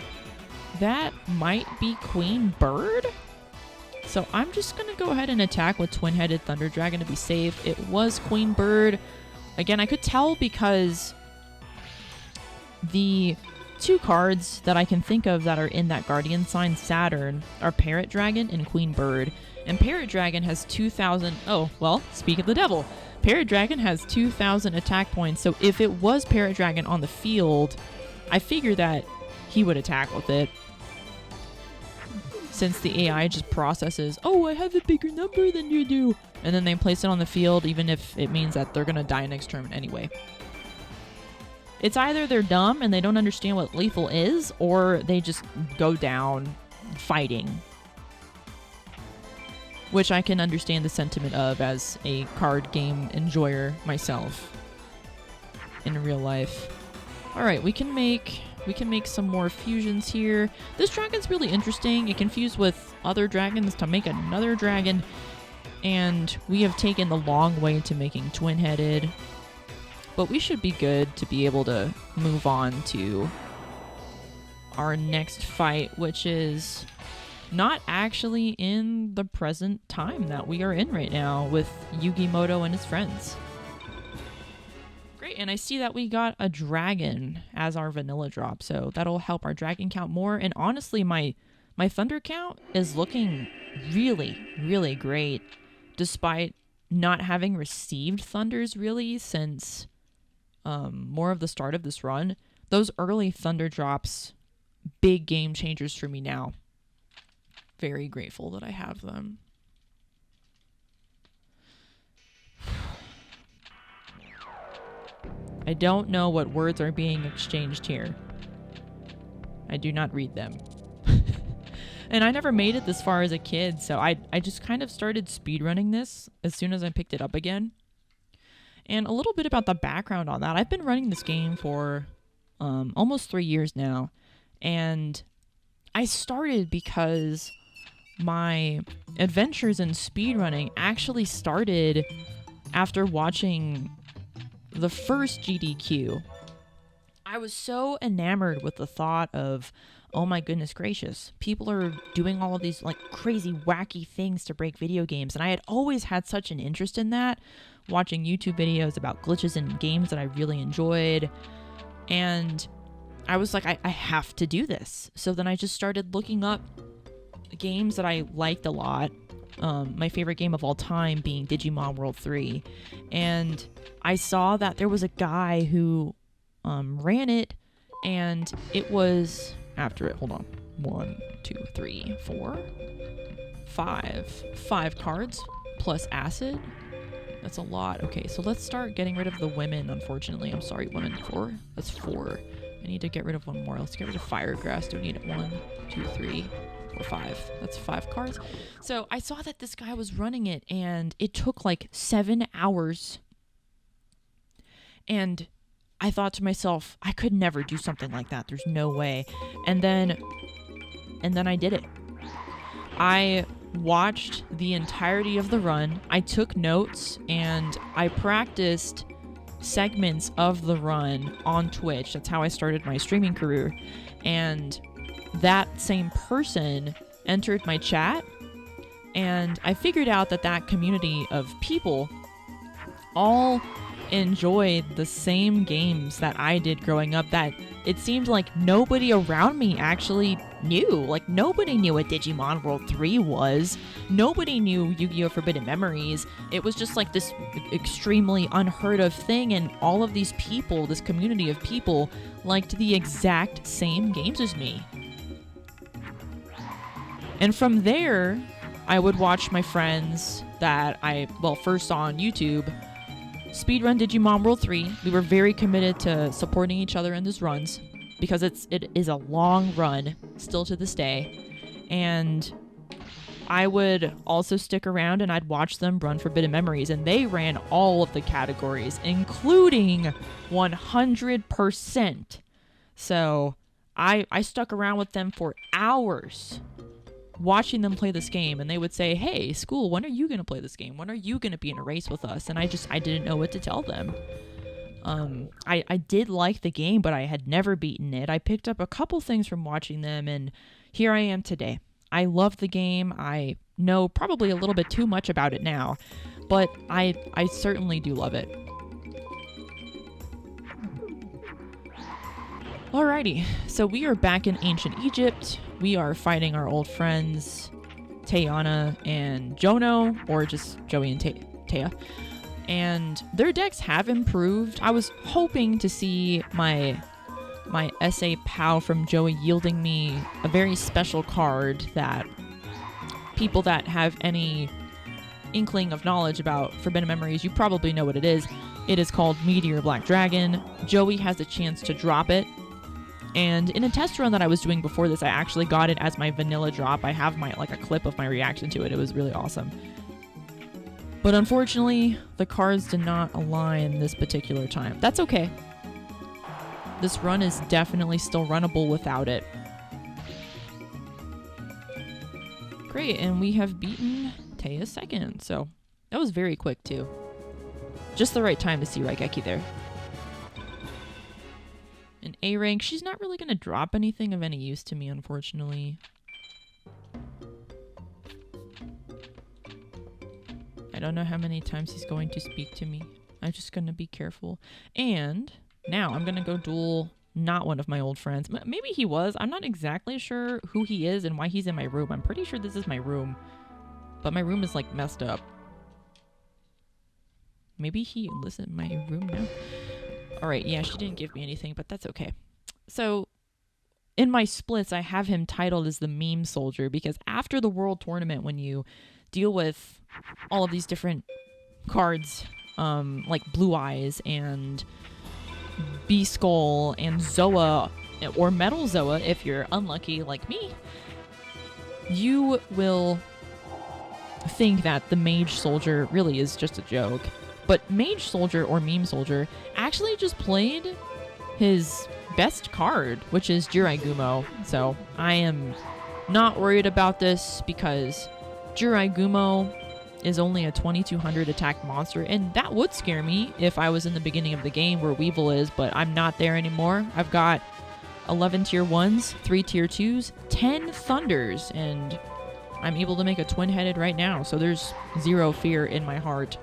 A: that might be Queen Bird? So I'm just going to go ahead and attack with Twin-Headed Thunder Dragon to be safe. It was Queen Bird. Again, I could tell because the 2 cards that I can think of that are in that Guardian sign Saturn are Parrot Dragon and Queen Bird. And Parrot Dragon has 2,000... Oh, well, speak of the devil. Parrot Dragon has 2,000 attack points. So if it was Parrot Dragon on the field, I figure that he would attack with it. Since the AI just processes, oh, I have a bigger number than you do. And then they place it on the field, even if it means that they're going to die next turn anyway. It's either they're dumb and they don't understand what lethal is, or they just go down fighting. Which I can understand the sentiment of as a card game enjoyer myself in real life. Alright, we can make some more fusions here. This dragon's really interesting. It can fuse with other dragons to make another dragon. And we have taken the long way to making twin-headed. But we should be good to be able to move on to our next fight, which is not actually in the present time that we are in right now with Yugimoto and his friends. Great, and I see that we got a dragon as our vanilla drop, so that'll help our dragon count more. And honestly, my thunder count is looking really, really great, despite not having received thunders really since more of the start of this run. Those early thunder drops, big game changers for me now. Very grateful that I have them. I don't know what words are being exchanged here. I do not read them. And I never made it this far as a kid, so I just kind of started speedrunning this as soon as I picked it up again. And a little bit about the background on that. I've been running this game for almost 3 years now. And I started because my adventures in speedrunning actually started after watching the first GDQ. I was so enamored with the thought of, oh my goodness gracious, people are doing all of these like crazy wacky things to break video games. And I had always had such an interest in that, watching YouTube videos about glitches in games that I really enjoyed. And I was like, I have to do this. So then I just started looking up games that I liked a lot. My favorite game of all time being Digimon World 3. And I saw that there was a guy who ran it, and it was after it. Hold on. 1, 2, 3, 4, 5 cards plus acid. That's a lot. Okay, so let's start getting rid of the women, unfortunately. I'm sorry, women. 4. That's 4. I need to get rid of one more. Let's get rid of Firegrass. Do we need it? 1, 2, 3, 4, 5. That's 5 cards. So I saw that this guy was running it, and it took like 7 hours. And I thought to myself, I could never do something like that. There's no way. And then I did it. I watched the entirety of the run. I took notes, and I practiced segments of the run on Twitch. That's how I started my streaming career. And that same person entered my chat, and I figured out that that community of people all enjoyed the same games that I did growing up, that it seemed like nobody around me actually knew. Like, nobody knew what Digimon World 3 was. Nobody knew Yu-Gi-Oh! Forbidden Memories. It was just like this extremely unheard of thing, and all of these people, this community of people, liked the exact same games as me. And from there, I would watch my friends that I, first saw on YouTube speedrun Digimon World 3. We were very committed to supporting each other in these runs because it is a long run still to this day. And I would also stick around and I'd watch them run Forbidden Memories, and they ran all of the categories, including 100%. So I stuck around with them for hours watching them play this game, and they would say, "Hey, school, when are you going to play this game? When are you going to be in a race with us?" And I didn't know what to tell them. I did like the game, but I had never beaten it. I picked up a couple things from watching them, and here I am today. I love the game. I know probably a little bit too much about it now, but I certainly do love it. Alrighty, so we are back in ancient Egypt. We are fighting our old friends, Tayana and Jono, or just Joey and Taya. And their decks have improved. I was hoping to see my SA POW from Joey yielding me a very special card that people that have any inkling of knowledge about Forbidden Memories, you probably know what it is. It is called Meteor Black Dragon. Joey has a chance to drop it. And in a test run that I was doing before this, I actually got it as my vanilla drop. I have a clip of my reaction to it. It was really awesome. But unfortunately, the cards did not align this particular time. That's okay. This run is definitely still runnable without it. Great, and we have beaten Taya second. So that was very quick too. Just the right time to see Raigeki there. An A rank. She's not really going to drop anything of any use to me, unfortunately. I don't know how many times he's going to speak to me. I'm just going to be careful. And now I'm going to go duel not one of my old friends. Maybe he was. I'm not exactly sure who he is and why he's in my room. I'm pretty sure this is my room. But my room is like messed up. Maybe he lives in my room now. Alright, yeah, she didn't give me anything, but that's okay. So, in my splits, I have him titled as the meme soldier, because after the world tournament, when you deal with all of these different cards, like Blue Eyes and B-Skull and Zoa, or Metal Zoa, if you're unlucky like me, you will think that the Mage Soldier really is just a joke. But Mage Soldier, or Meme Soldier, actually just played his best card, which is Jiraigumo. So I am not worried about this because Jiraigumo is only a 2200 attack monster, and that would scare me if I was in the beginning of the game where Weevil is, but I'm not there anymore. I've got 11 tier 1s, 3 tier 2s, 10 Thunders, and I'm able to make a twin-headed right now, so there's zero fear in my heart.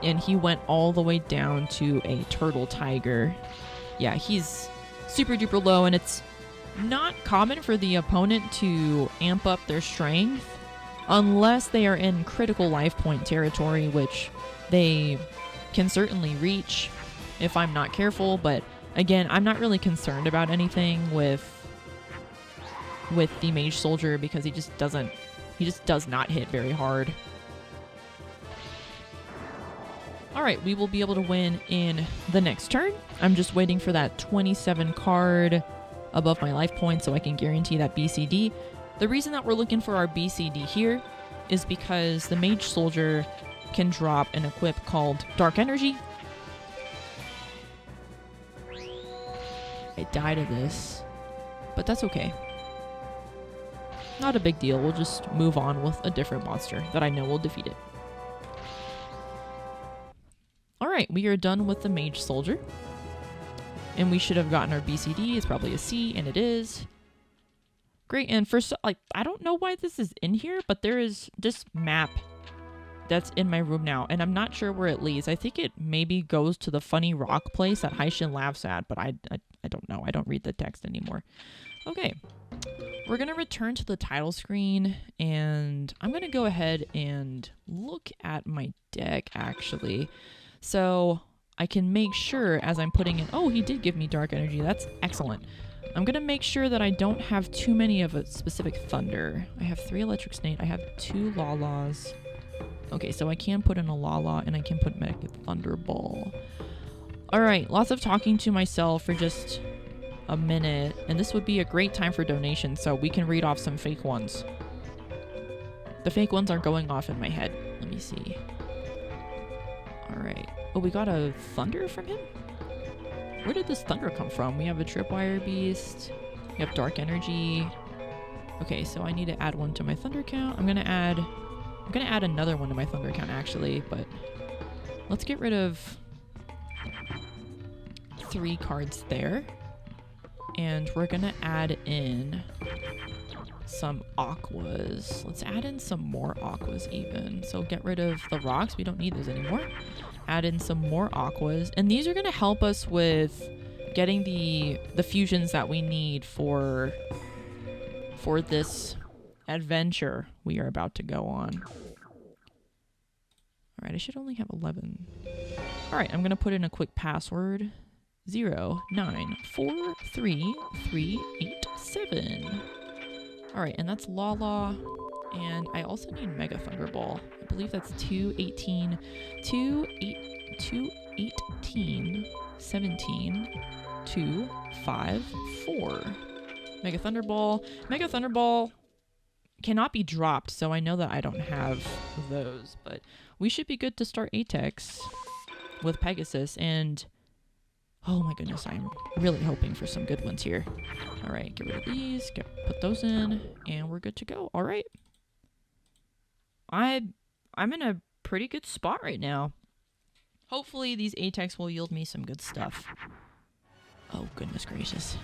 A: And he went all the way down to a Turtle Tiger. Yeah, he's super duper low, and it's not common for the opponent to amp up their strength unless they are in critical life point territory, which they can certainly reach if I'm not careful. But again, I'm not really concerned about anything with the Mage Soldier because he just does not hit very hard. Alright, we will be able to win in the next turn. I'm just waiting for that 27 card above my life point so I can guarantee that BCD. The reason that we're looking for our BCD here is because the Mage Soldier can drop an equip called Dark Energy. I died of this, but that's okay. Not a big deal. We'll just move on with a different monster that I know will defeat it. Alright. right, we are done with the Mage Soldier. And we should have gotten our BCD. It's probably a C, and it is. Great, and for, like, I don't know why this is in here, but there is this map that's in my room now, and I'm not sure where it leads. I think it maybe goes to the funny rock place that Haishin laughs at, but I don't know. I don't read the text anymore. Okay, we're going to return to the title screen, and I'm going to go ahead and look at my deck, actually. So I can make sure as I'm putting in... Oh, he did give me Dark Energy. That's excellent. I'm going to make sure that I don't have too many of a specific Thunder. I have 3 Electric Snake. I have 2 Lalas. Okay, so I can put in a Lala, and I can put Mega Thunderball. Alright, lots of talking to myself for just a minute. And this would be a great time for donations, so we can read off some fake ones. The fake ones are going off in my head. Let me see. Alright. Oh, we got a Thunder from him? Where did this Thunder come from? We have a Tripwire Beast. We have Dark Energy. Okay, so I need to add one to my Thunder count. I'm gonna add another one to my Thunder count, actually, but let's get rid of 3 cards there. And we're gonna add in some Aquas. Let's add in some more Aquas even. So get rid of the rocks. We don't need those anymore. Add in some more Aquas. And these are gonna help us with getting the fusions that we need for this adventure we are about to go on. Alright, I should only have 11. Alright, I'm gonna put in a quick password. 0943387. Alright, and that's Lala. And I also need Mega Thunderball. I believe that's 218, 17, 254. Mega Thunderball. Mega Thunderball cannot be dropped, so I know that I don't have those, but we should be good to start Atex with Pegasus, and oh my goodness, I'm really hoping for some good ones here. All right, get rid of these, put those in, and we're good to go. All right. I'm in a pretty good spot right now. Hopefully these Atex will yield me some good stuff. Oh, goodness gracious.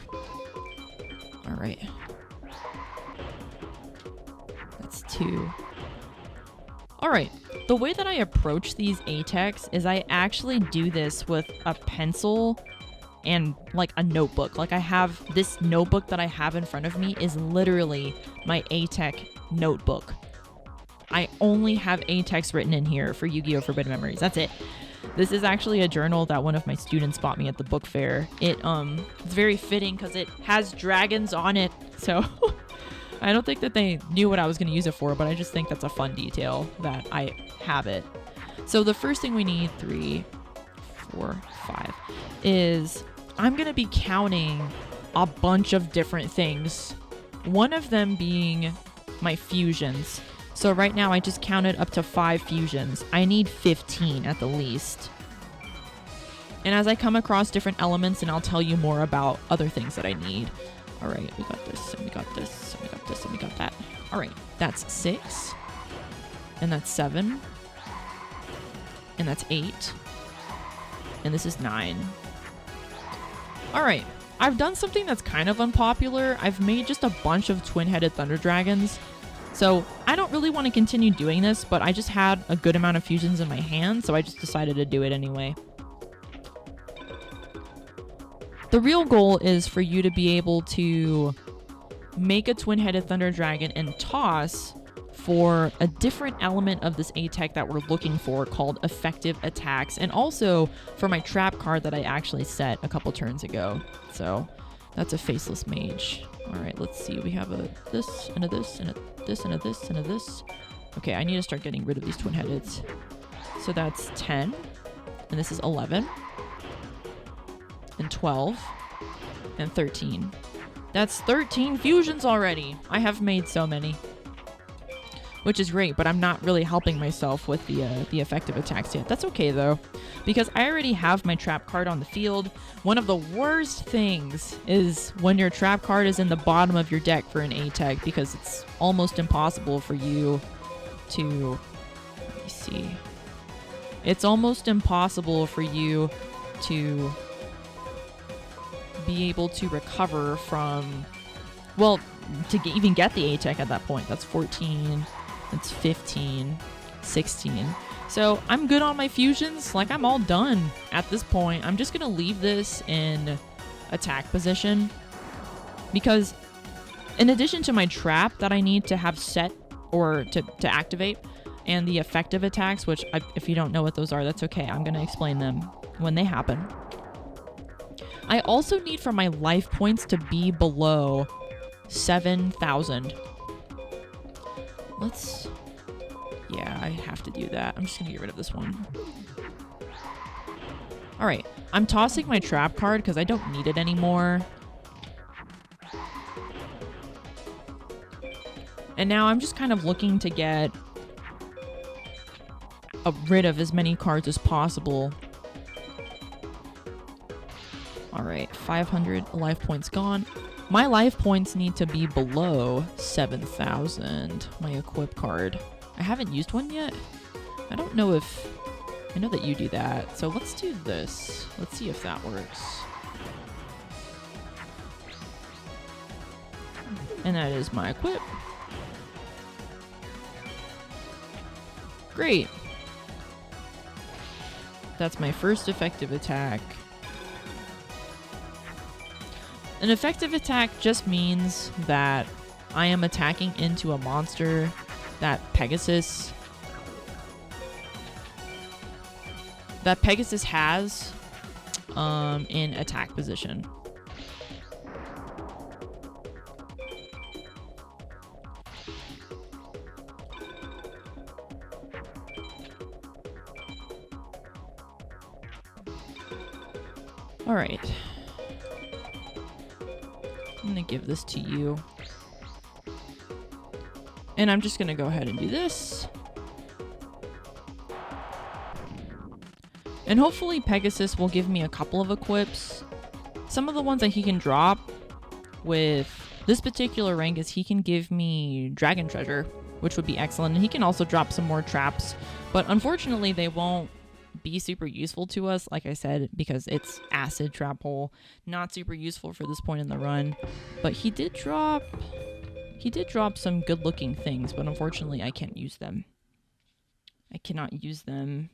A: All right. That's 2. All right. The way that I approach these Atex is I actually do this with a pencil and like a notebook. Like I have this notebook that I have in front of me is literally my Atex notebook. I only have Atex written in here for Yu-Gi-Oh! Forbidden Memories. That's it. This is actually a journal that one of my students bought me at the book fair. It's very fitting because it has dragons on it. So I don't think that they knew what I was going to use it for, but I just think that's a fun detail that I have it. So the first thing we need, 3, 4, 5, is I'm going to be counting a bunch of different things. One of them being my fusions. So right now I just counted up to 5 fusions. I need 15 at the least. And as I come across different elements, and I'll tell you more about other things that I need. All right, we got this, and we got this, and we got this, and we got that. All right, that's 6, and that's 7, and that's 8, and this is 9. All right, I've done something that's kind of unpopular. I've made just a bunch of twin-headed Thunder Dragons. So I don't really want to continue doing this, but I just had a good amount of fusions in my hand, so I just decided to do it anyway. The real goal is for you to be able to make a twin-headed Thunder Dragon and toss for a different element of this A-Tech that we're looking for called effective attacks, and also for my trap card that I actually set a couple turns ago. So that's a Faceless Mage. All right, let's see. We have a this and a this and a this and a this and a this. Okay, I need to start getting rid of these twin-headeds. So that's 10, and this is 11, and 12, and 13. That's 13 fusions already. I have made so many, which is great, but I'm not really helping myself with the effective attacks yet. That's okay though, because I already have my trap card on the field. One of the worst things is when your trap card is in the bottom of your deck for an A-Tech, because it's almost impossible for you to, let me see. It's almost impossible for you to be able to recover from, well, to even get the A-Tech at that point. That's 14, that's 15, 16. So I'm good on my fusions. Like, I'm all done at this point. I'm just going to leave this in attack position because in addition to my trap that I need to have set or to activate and the effective attacks, which if you don't know what those are, that's okay. I'm going to explain them when they happen. I also need for my life points to be below 7,000. Yeah, I have to do that. I'm just going to get rid of this one. All right, I'm tossing my trap card because I don't need it anymore. And now I'm just kind of looking to get rid of as many cards as possible. All right, 500 life points gone. My life points need to be below 7,000. My equip card. I haven't used one yet. I don't know if... I know that you do that. So let's do this. Let's see if that works. And that is my equip. Great. That's my first effective attack. An effective attack just means that I am attacking into a monster that Pegasus has in attack position. All right. I'm gonna give this to you. And I'm just gonna go ahead and do this. And hopefully Pegasus will give me a couple of equips. Some of the ones that he can drop with this particular rank is he can give me Dragon Treasure, which would be excellent. And he can also drop some more traps. But unfortunately, they won't be super useful to us, like I said, because it's acid trap hole. Not super useful for this point in the run. But he did drop some good looking things, but unfortunately I can't use them. I cannot use them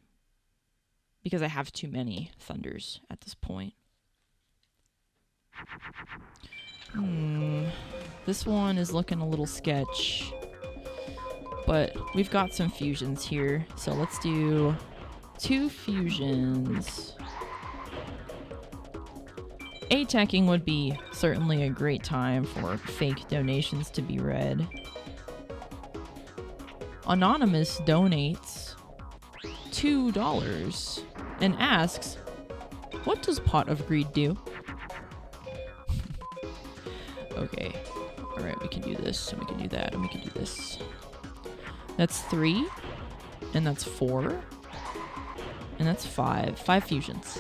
A: because I have too many thunders at this point. This one is looking a little sketch, but we've got some fusions here, so let's do 2 fusions. A-teching would be certainly a great time for fake donations to be read. Anonymous donates $2 and asks, "What does Pot of Greed do?" Okay. Alright, we can do this, and we can do that, and we can do this. That's 3, and that's 4, and that's 5. 5 fusions.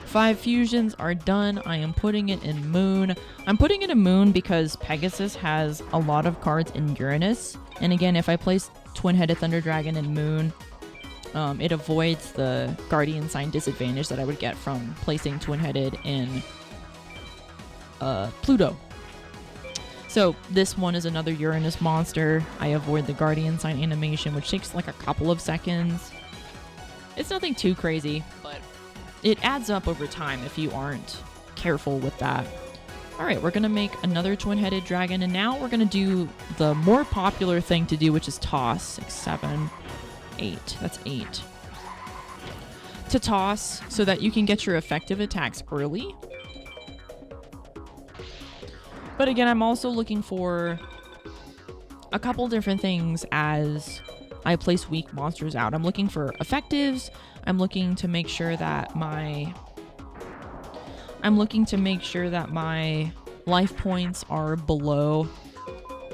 A: 5 fusions are done. I am putting it in Moon. I'm putting it in Moon because Pegasus has a lot of cards in Uranus. And again, if I place Twin-Headed Thunder Dragon in Moon, it avoids the Guardian Sign disadvantage that I would get from placing Twin-Headed in Pluto. So this one is another Uranus monster. I avoid the Guardian Sign animation, which takes like a couple of seconds. It's nothing too crazy, but it adds up over time if you aren't careful with that. Alright, we're going to make another Twin-Headed Dragon, and now we're going to do the more popular thing to do, which is toss. 6, 7, 8. That's 8. To toss so that you can get your effective attacks early. But again, I'm also looking for a couple different things as I place weak monsters out. I'm looking for effectives. I'm looking to make sure that my life points are below.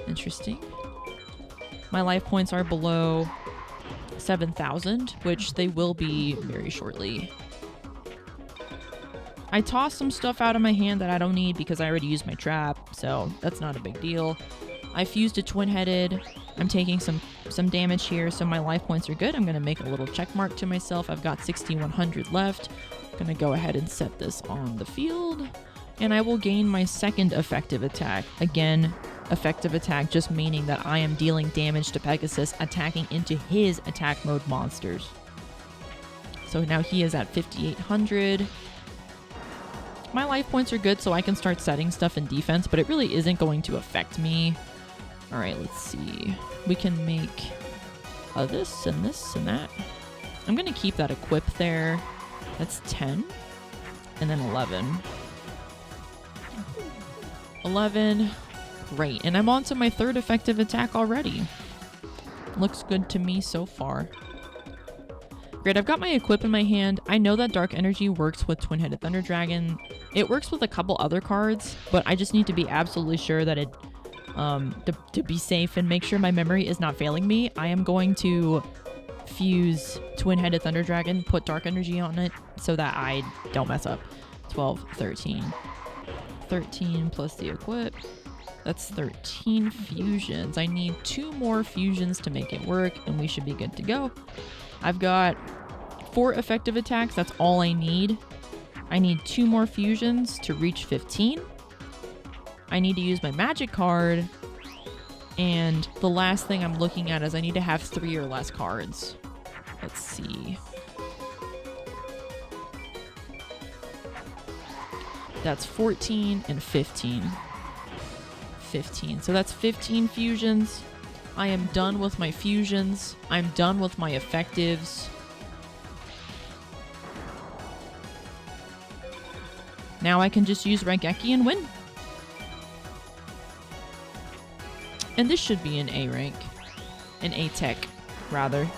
A: Interesting. My life points are below 7,000, which they will be very shortly. I tossed some stuff out of my hand that I don't need because I already used my trap, so that's not a big deal. I fused a twin-headed. I'm taking some damage here, so my life points are good. I'm going to make a little check mark to myself. I've got 6,100 left. I'm going to go ahead and set this on the field. And I will gain my second effective attack. Again, effective attack just meaning that I am dealing damage to Pegasus, attacking into his attack mode monsters. So now he is at 5,800. My life points are good, so I can start setting stuff in defense, but it really isn't going to affect me. All right, let's see. We can make this and this and that. I'm going to keep that equip there. That's 10. And then 11. 11. Great. And I'm on to my third effective attack already. Looks good to me so far. Great, I've got my equip in my hand. I know that Dark Energy works with Twin-Headed Thunder Dragon. It works with a couple other cards, but I just need to be absolutely sure that it, to be safe and make sure my memory is not failing me, I am going to fuse Twin-Headed Thunder Dragon, put Dark Energy on it so that I don't mess up. 12, 13. 13 plus the equip. That's 13 fusions. I need 2 more fusions to make it work, and we should be good to go. I've got 4 effective attacks. That's all I need. I need 2 more fusions to reach 15. I need to use my magic card. And the last thing I'm looking at is I need to have 3 or less cards. Let's see. That's 14 and 15. 15. So that's 15 fusions. I am done with my fusions. I'm done with my effectives. Now I can just use Raigeki and win. And this should be an A rank. An A tech, rather.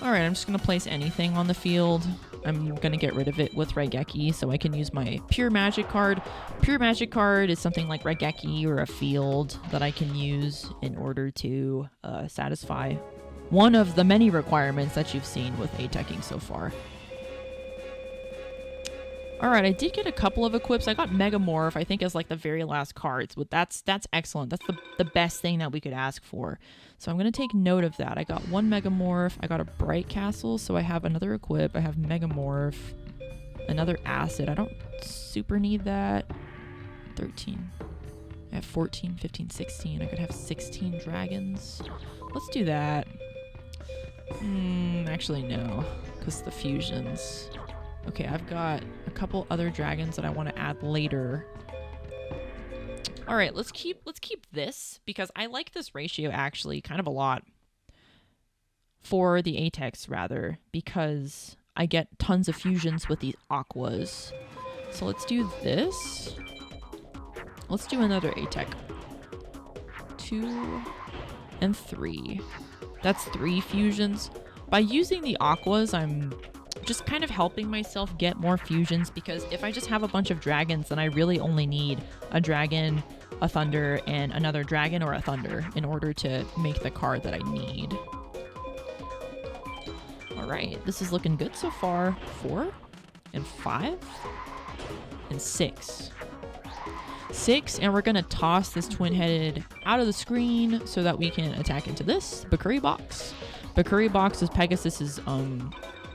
A: Alright, I'm just going to place anything on the field. I'm going to get rid of it with Raigeki so I can use my Pure Magic card. Pure Magic card is something like Raigeki or a field that I can use in order to satisfy one of the many requirements that you've seen with A-teching so far. Alright, I did get a couple of equips. I got Megamorph, I think, as like the very last cards. But that's excellent. That's the best thing that we could ask for. So I'm going to take note of that. I got 1 Megamorph. I got a Bright Castle, so I have another equip. I have Megamorph. Another Acid. I don't super need that. 13. I have 14, 15, 16. I could have 16 dragons. Let's do that. Actually, no. Because the fusions. Okay, I've got a couple other dragons that I want to add later. All right, let's keep this because I like this ratio actually kind of a lot for the Atex rather because I get tons of fusions with these aquas. So let's do this. Let's do another Atec. 2 and 3. That's 3 fusions. By using the aquas, I'm just kind of helping myself get more fusions because if I just have a bunch of dragons, then I really only need a dragon, a thunder, and another dragon or a thunder in order to make the card that I need. All right, this is looking good so far. 4 and 5 and 6. 6, and we're gonna toss this twin-headed out of the screen so that we can attack into this Bakuri box. Bakuri box is Pegasus's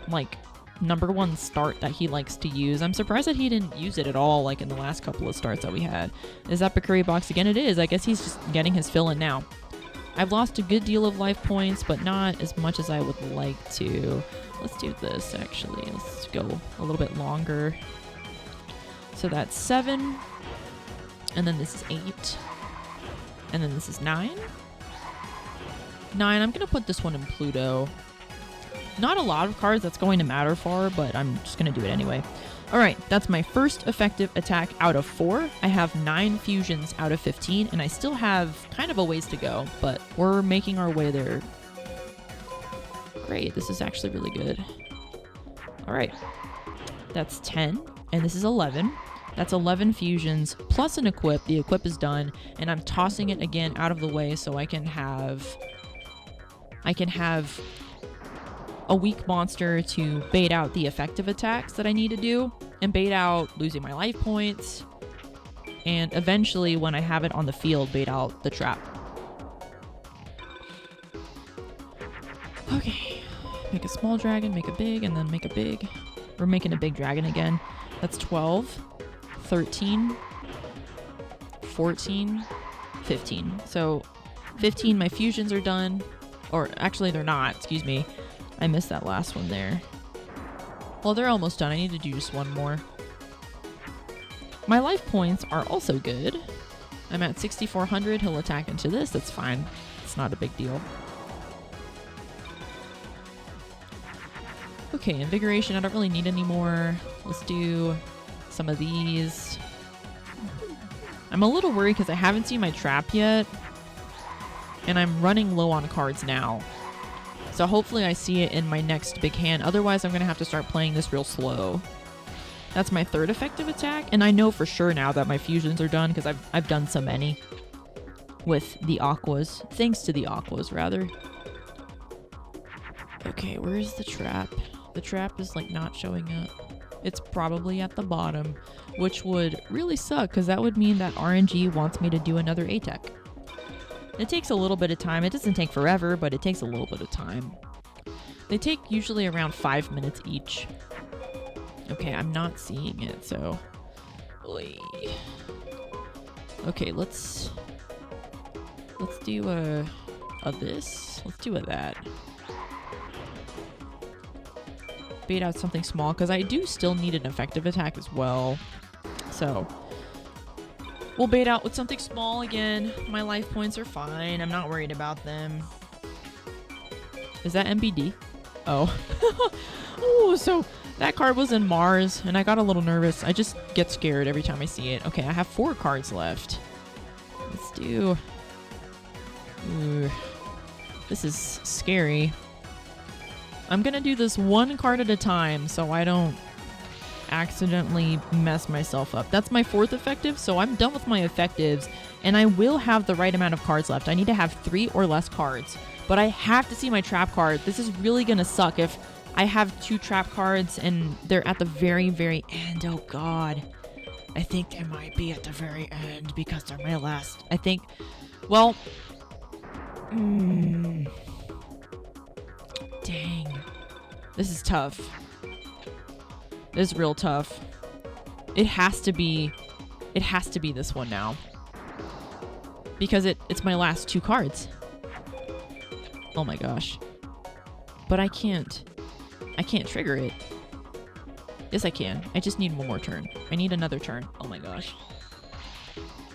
A: like #1 start that he likes to use. I'm surprised that he didn't use it at all like in the last couple of starts that we had. Is that Bakuri box again? It is. I guess he's just getting his fill in now. I've lost a good deal of life points, but not as much as I would like to. Let's do this actually. Let's go a little bit longer. So that's 7. And then this is 8. And then this is 9. 9. I'm going to put this one in Pluto. Not a lot of cards that's going to matter for, but I'm just going to do it anyway. Alright, that's my first effective attack out of 4. I have 9 fusions out of 15, and I still have kind of a ways to go, but we're making our way there. Great, this is actually really good. Alright, that's 10, and this is 11. That's 11 fusions plus an equip. The equip is done, and I'm tossing it again out of the way so I can have a weak monster to bait out the effective attacks that I need to do. and bait out losing my life points. And eventually, when I have it on the field, bait out the trap. Okay. Make a small dragon, make a big, and then make a big. We're making a big dragon again. That's 12, 13, 14, 15. So 15, my fusions are done. Or actually, they're not. Excuse me. I missed that last one there. Well, they're almost done. I need to do just one more. My life points are also good. I'm at 6,400. He'll attack into this. That's fine. It's not a big deal. Okay, invigoration. I don't really need any more. Let's do some of these. I'm a little worried because I haven't seen my trap yet. And I'm running low on cards now. So hopefully I see it in my next big hand. Otherwise, I'm going to have to start playing this real slow. That's my third effective attack. And I know for sure now that my fusions are done because I've done so many with the aquas. Thanks to the aquas, rather. Okay, where is the trap? The trap is like not showing up. It's probably at the bottom, which would really suck because that would mean that RNG wants me to do another A-Tech. It takes a little bit of time. It doesn't take forever, but it takes a little bit of time. They take usually around 5 minutes each. Okay, I'm not seeing it, so... Oy. Okay, let's do a this. Let's do a that. Bait out something small, because I do still need an effective attack as well. So... we'll bait out with something small again. My life points are fine. I'm not worried about them. Is that MBD? Oh. Ooh, so that card was in Mars, and I got a little nervous. I just get scared every time I see it. Okay, I have 4 cards left. Let's do... Ooh. This is scary. I'm gonna do this one card at a time, so I don't accidentally mess myself up. That's my 4th effective, so I'm done with my effectives, and I will have the right amount of cards left. I need to have 3 or less cards, but I have to see my trap card. This is really gonna suck if I have 2 trap cards and they're at the very, very end. Oh god. I think they might be at the very end because they're my last. I think, well, dang. This is tough. This is real tough. It has to be this one now. Because it's my last 2 cards. Oh my gosh. But I can't trigger it. Yes, I can. I just need one more turn. I need another turn. Oh my gosh.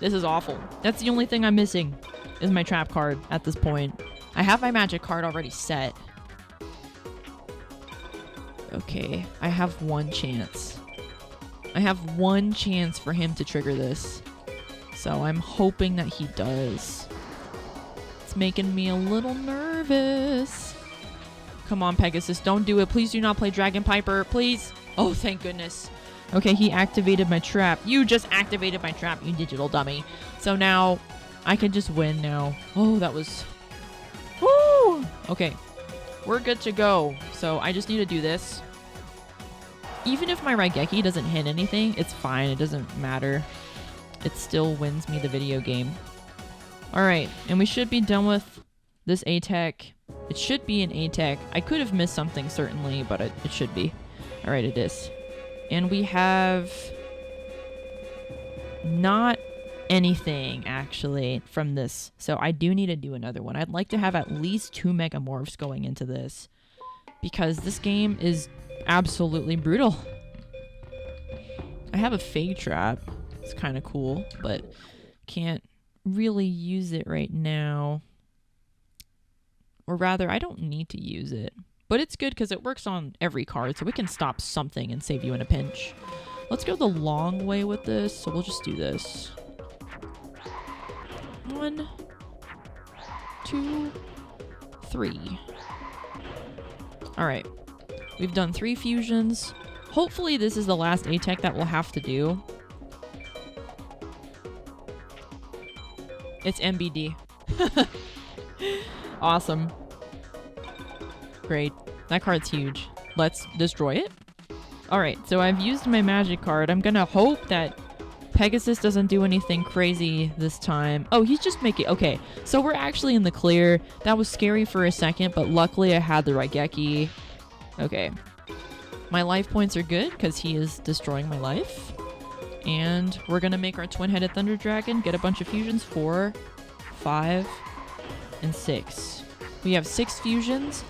A: This is awful. That's the only thing I'm missing is my trap card at this point. I have my magic card already set. Okay, I have 1 chance. I have 1 chance for him to trigger this. So I'm hoping that he does. It's making me a little nervous. Come on, Pegasus, don't do it. Please do not play Dragon Piper, please. Oh, thank goodness. Okay, he activated my trap. You just activated my trap, you digital dummy. So now I can just win now. Oh, that was... Woo! Okay, we're good to go. So I just need to do this. Even if my Raigeki doesn't hit anything, it's fine. It doesn't matter. It still wins me the video game. Alright, and we should be done with this A-Tech. It should be an A-Tech. I could have missed something, certainly, but it should be. Alright, it is. And we have... not anything, actually, from this. So I do need to do another one. I'd like to have at least 2 Megamorphs going into this. Because this game is absolutely brutal. I have a Fade Trap. It's kind of cool, but can't really use it right now. Or rather, I don't need to use it. But it's good because it works on every card, so we can stop something and save you in a pinch. Let's go the long way with this, so we'll just do this. 1, 2, 3. Alright. We've done 3 fusions. Hopefully this is the last A-Tech that we'll have to do. It's MBD. Awesome. Great. That card's huge. Let's destroy it. Alright, so I've used my magic card. I'm gonna hope that Pegasus doesn't do anything crazy this time. Oh, he's just making... Okay, so we're actually in the clear. That was scary for a second, but luckily I had the Raigeki. Okay. My life points are good because he is destroying my life. And we're gonna make our twin-headed Thunder Dragon, get a bunch of fusions. 4, 5, and 6. We have 6 fusions.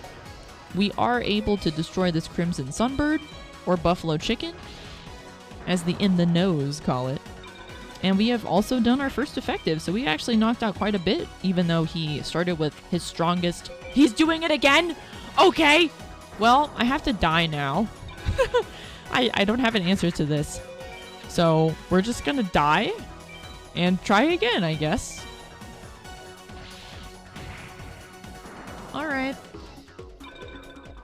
A: We are able to destroy this Crimson Sunbird, or Buffalo Chicken, as the in-the-nose call it. And we have also done our first effective, so we actually knocked out quite a bit, even though he started with his strongest... He's doing it again? Okay! Well, I have to die now. I don't have an answer to this. So, we're just gonna die and try again, I guess. Alright.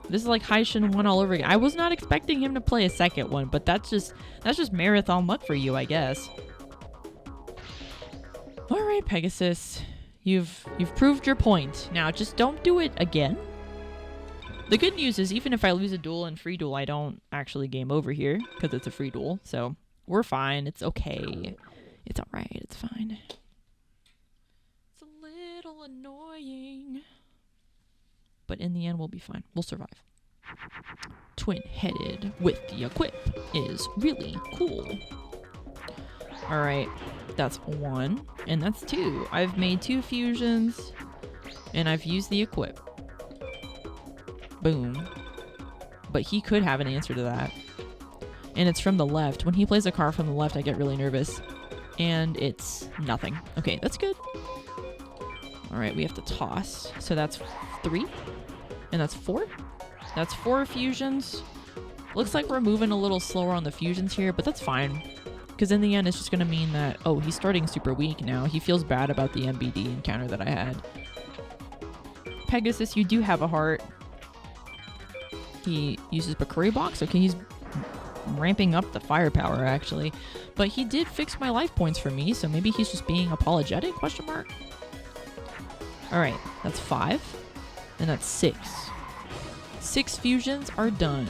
A: This is like Haishin 1 all over again. I was not expecting him to play a second one, but that's just marathon luck for you, I guess. Alright, Pegasus. You've proved your point. Now, just don't do it again. The good news is, even if I lose a duel in free duel, I don't actually game over here, because it's a free duel, so we're fine. It's okay. It's alright. It's fine. It's a little annoying. But in the end, we'll be fine. We'll survive. Twin-headed with the equip is really cool. Alright, that's 1, and that's 2. I've made 2 fusions, and I've used the equip. Boom. But he could have an answer to that. And it's from the left. When he plays a card from the left, I get really nervous. And it's nothing. Okay, that's good. Alright, we have to toss. So that's 3. And that's 4. That's 4 fusions. Looks like we're moving a little slower on the fusions here, but that's fine. Because in the end, it's just going to mean that... Oh, he's starting super weak now. He feels bad about the MBD encounter that I had. Pegasus, you do have a heart. He uses Bakuri Box. Okay, he's ramping up the firepower, actually. But he did fix my life points for me, so maybe he's just being apologetic, question mark? Alright, that's 5. And that's 6. 6 fusions are done.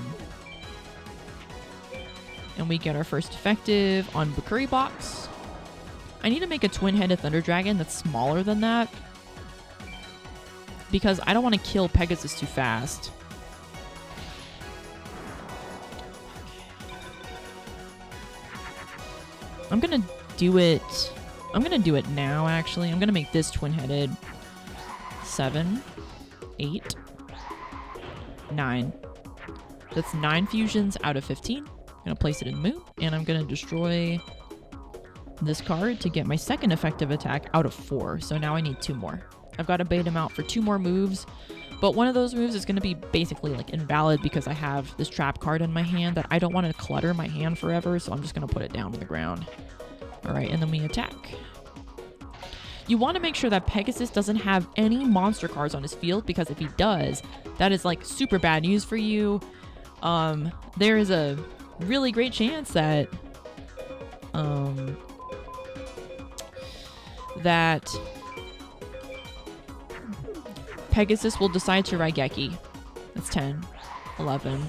A: And we get our first effective on Bakuri Box. I need to make a twin-headed Thunder Dragon that's smaller than that, because I don't want to kill Pegasus too fast. I'm gonna do it now, actually. I'm gonna make this twin-headed. 7, 8, 9. That's 9 fusions out of 15. I'm gonna place it in Moon, and I'm gonna destroy this card to get my second effective attack out of 4. So now I need 2 more. I've got to bait him out for 2 more moves, but one of those moves is gonna be basically like invalid because I have this trap card in my hand that I don't want to clutter my hand forever, so I'm just gonna put it down on the ground. Alright, and then we attack. You want to make sure that Pegasus doesn't have any monster cards on his field, because if he does, that is like super bad news for you. There is a really great chance that that Pegasus will decide to Raigeki. That's 10, 11,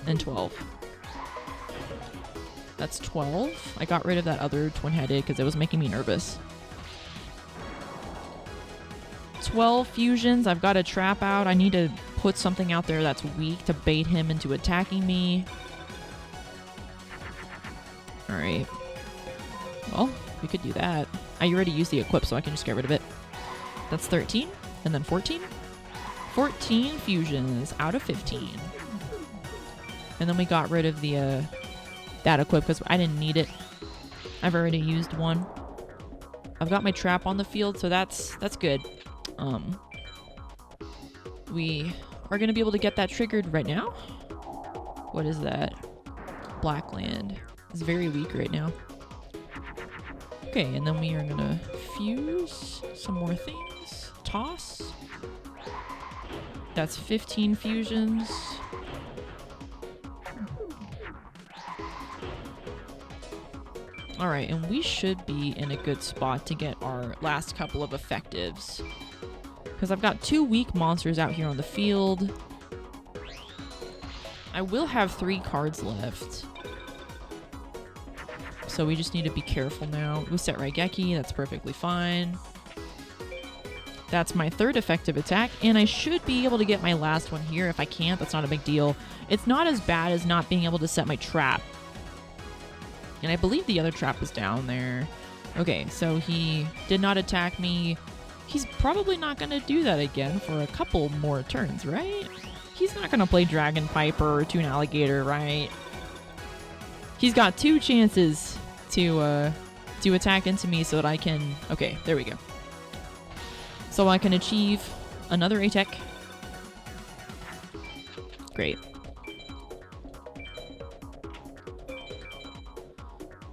A: and 12. That's 12. I got rid of that other twin-headed because it was making me nervous. 12 fusions. I've got a trap out. I need to put something out there that's weak to bait him into attacking me. Alright. Well, we could do that. I already used the equip, so I can just get rid of it. That's 13. And then 14. 14 fusions out of 15. And then we got rid of the that equip because I didn't need it. I've already used one. I've got my trap on the field, so that's good. We are going to be able to get that triggered right now. What is that? Blackland. It's very weak right now. Okay, and then we are going to fuse some more things. Toss. That's 15 fusions. Alright, and we should be in a good spot to get our last couple of effectives. Because I've got 2 weak monsters out here on the field. I will have 3 cards left. So we just need to be careful now. We set Raigeki, that's perfectly fine. That's my 3rd effective attack, and I should be able to get my last one here. If I can't, that's not a big deal. It's not as bad as not being able to set my trap. And I believe the other trap was down there. Okay, so he did not attack me. He's probably not going to do that again for a couple more turns, right? He's not going to play Dragon Piper or Toon Alligator, right? He's got 2 chances to attack into me so that I can... Okay, there we go. So I can achieve another A-Tech. Great.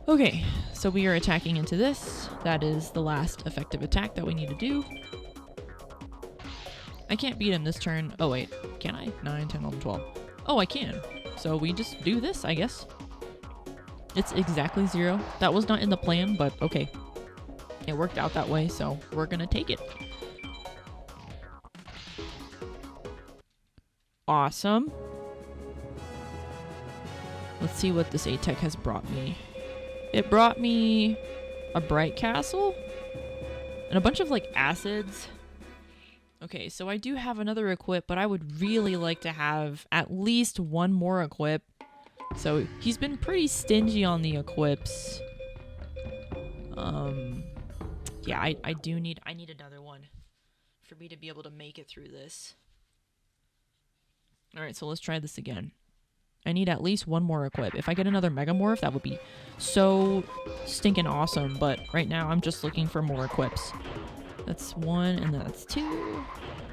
A: Okay, so we are attacking into this. That is the last effective attack that we need to do. I can't beat him this turn. Oh wait, can I? 9, 10, 11, 12. Oh, I can. So we just do this, I guess. It's exactly 0. That was not in the plan, but okay. It worked out that way, so we're gonna take it. Awesome. Let's see what this A-Tech has brought me. It brought me a Bright Castle and a bunch of like acids. Okay, so I do have another equip, but I would really like to have at least one more equip. So he's been pretty stingy on the equips. Yeah, I need another one for me to be able to make it through this. All right, so let's try this again. I need at least one more equip. If I get another Megamorph, that would be so stinking awesome. But right now, I'm just looking for more equips. That's 1, and that's 2.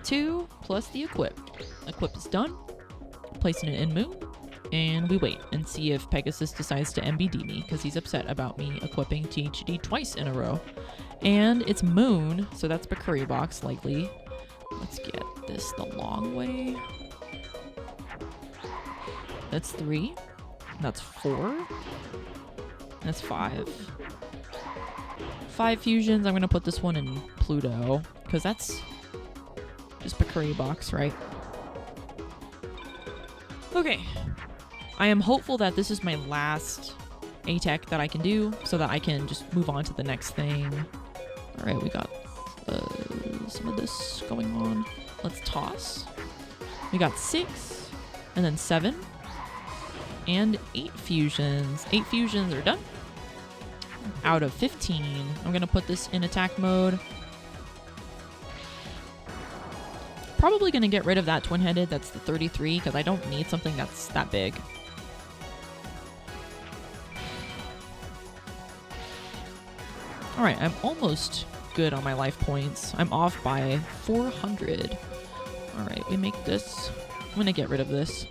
A: 2 plus the equip. Equip is done. Placing it in Moon. And we wait and see if Pegasus decides to MBD me, because he's upset about me equipping THD twice in a row. And it's Moon, so that's Bakuri Box, likely. Let's get this the long way. That's 3. That's 4. That's 5. 5 fusions. I'm going to put this one in Pluto, because that's just Bakuri Box, right? Okay. I am hopeful that this is my last A-Tech that I can do, so that I can just move on to the next thing. Alright, we got some of this going on. Let's toss. We got 6, and then 7. And 8 fusions. 8 fusions are done. Out of 15. I'm going to put this in attack mode. Probably going to get rid of that twin-headed. That's the 33, because I don't need something that's that big. Alright, I'm almost good on my life points. I'm off by 400. Alright, we make this. I'm going to get rid of this.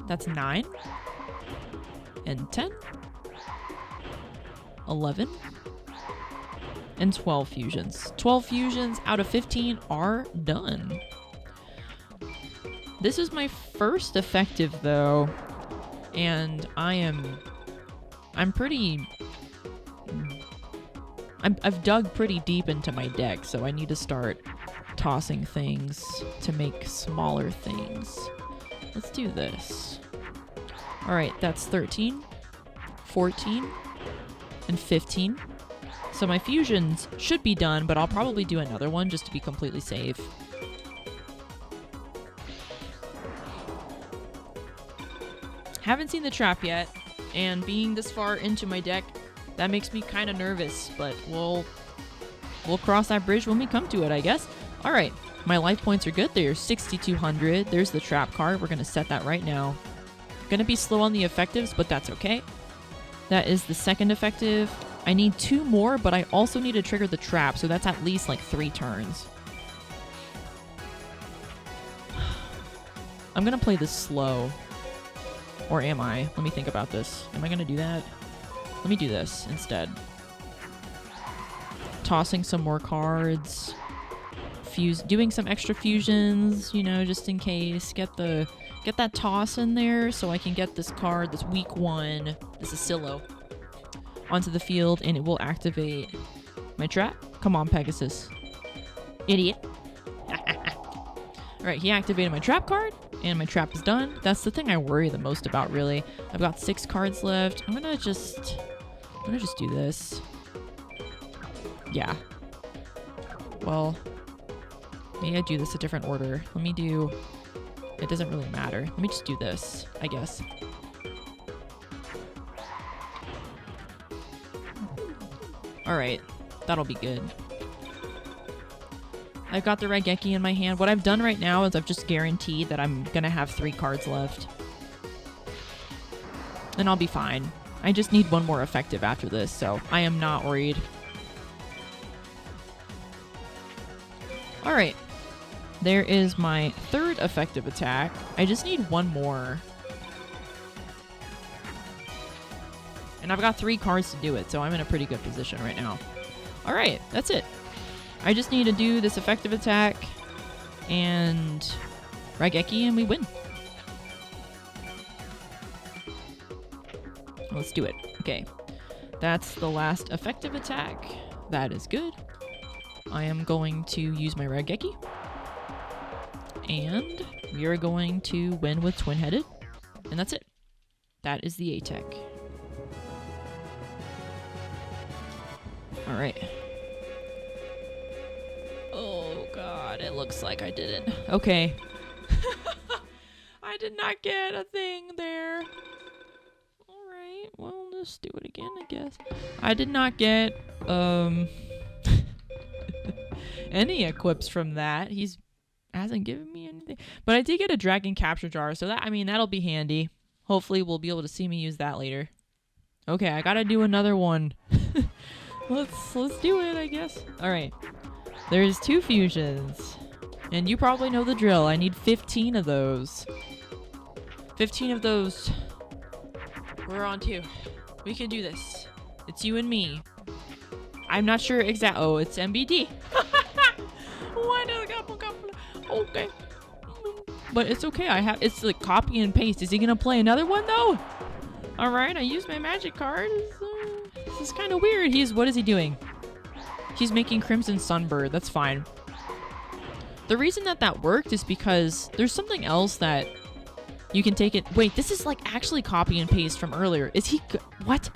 A: That's 9. And 10. 11. And 12 fusions. 12 fusions out of 15 are done. This is my first effective, though. And I'm pretty... I've dug pretty deep into my deck, so I need to start tossing things to make smaller things. Let's do this. Alright, that's 13, 14, and 15. So my fusions should be done, but I'll probably do another one just to be completely safe. Haven't seen the trap yet, and being this far into my deck, that makes me kind of nervous, but we'll cross that bridge when we come to it, I guess. Alright, my life points are good. They're 6,200. There's the trap card. We're going to set that right now. Going to be slow on the effectives, but that's okay. That is the second effective. I need 2 more, but I also need to trigger the trap, so that's at least like 3 turns. I'm going to play this slow. Or am I? Let me think about this. Am I going to do that? Let me do this instead. Tossing some more cards. Doing some extra fusions, you know, just in case. Get that toss in there so I can get this card, this weak one, this is Silo, onto the field, and it will activate my trap. Come on, Pegasus. Idiot. Alright, he activated my trap card. And my trap is done. That's the thing I worry the most about, really. I've got 6 cards left. I'm gonna just do this. Yeah. Well, maybe I do this a different order. Let me do... It doesn't really matter. Let me just do this, I guess. Alright. That'll be good. I've got the Raigeki in my hand. What I've done right now is I've just guaranteed that I'm gonna have 3 cards left. And I'll be fine. I just need one more effective after this, so I am not worried. Alright. There is my 3rd effective attack. I just need one more. And I've got 3 cards to do it, so I'm in a pretty good position right now. Alright, that's it. I just need to do this effective attack and Raigeki and we win. Let's do it. Okay. That's the last effective attack. That is good. I am going to use my Raigeki. And we are going to win with twin-headed. And that's it. That is the A-Tech. Alright. Oh god, it looks like I didn't. Okay. I did not get a thing there. Alright, well, let's do it again, I guess. I did not get, any equips from that. He's hasn't given me anything. But I did get a dragon capture jar, so that, I mean, that'll be handy. Hopefully we'll be able to see me use that later. Okay, I gotta do another one. Let's do it, I guess. Alright. There's 2 fusions. And you probably know the drill. I need 15 of those. 15 of those. We're on 2. We can do this. It's you and me. I'm not sure exact. Oh, it's MBD. Okay. But it's okay. It's like copy and paste. Is he gonna play another one though? All right. I used my magic card. This is kind of weird. What is he doing? He's making Crimson Sunbird. That's fine. The reason that worked is because there's something else that you can take it. Wait, this is like actually copy and paste from earlier. Is he what?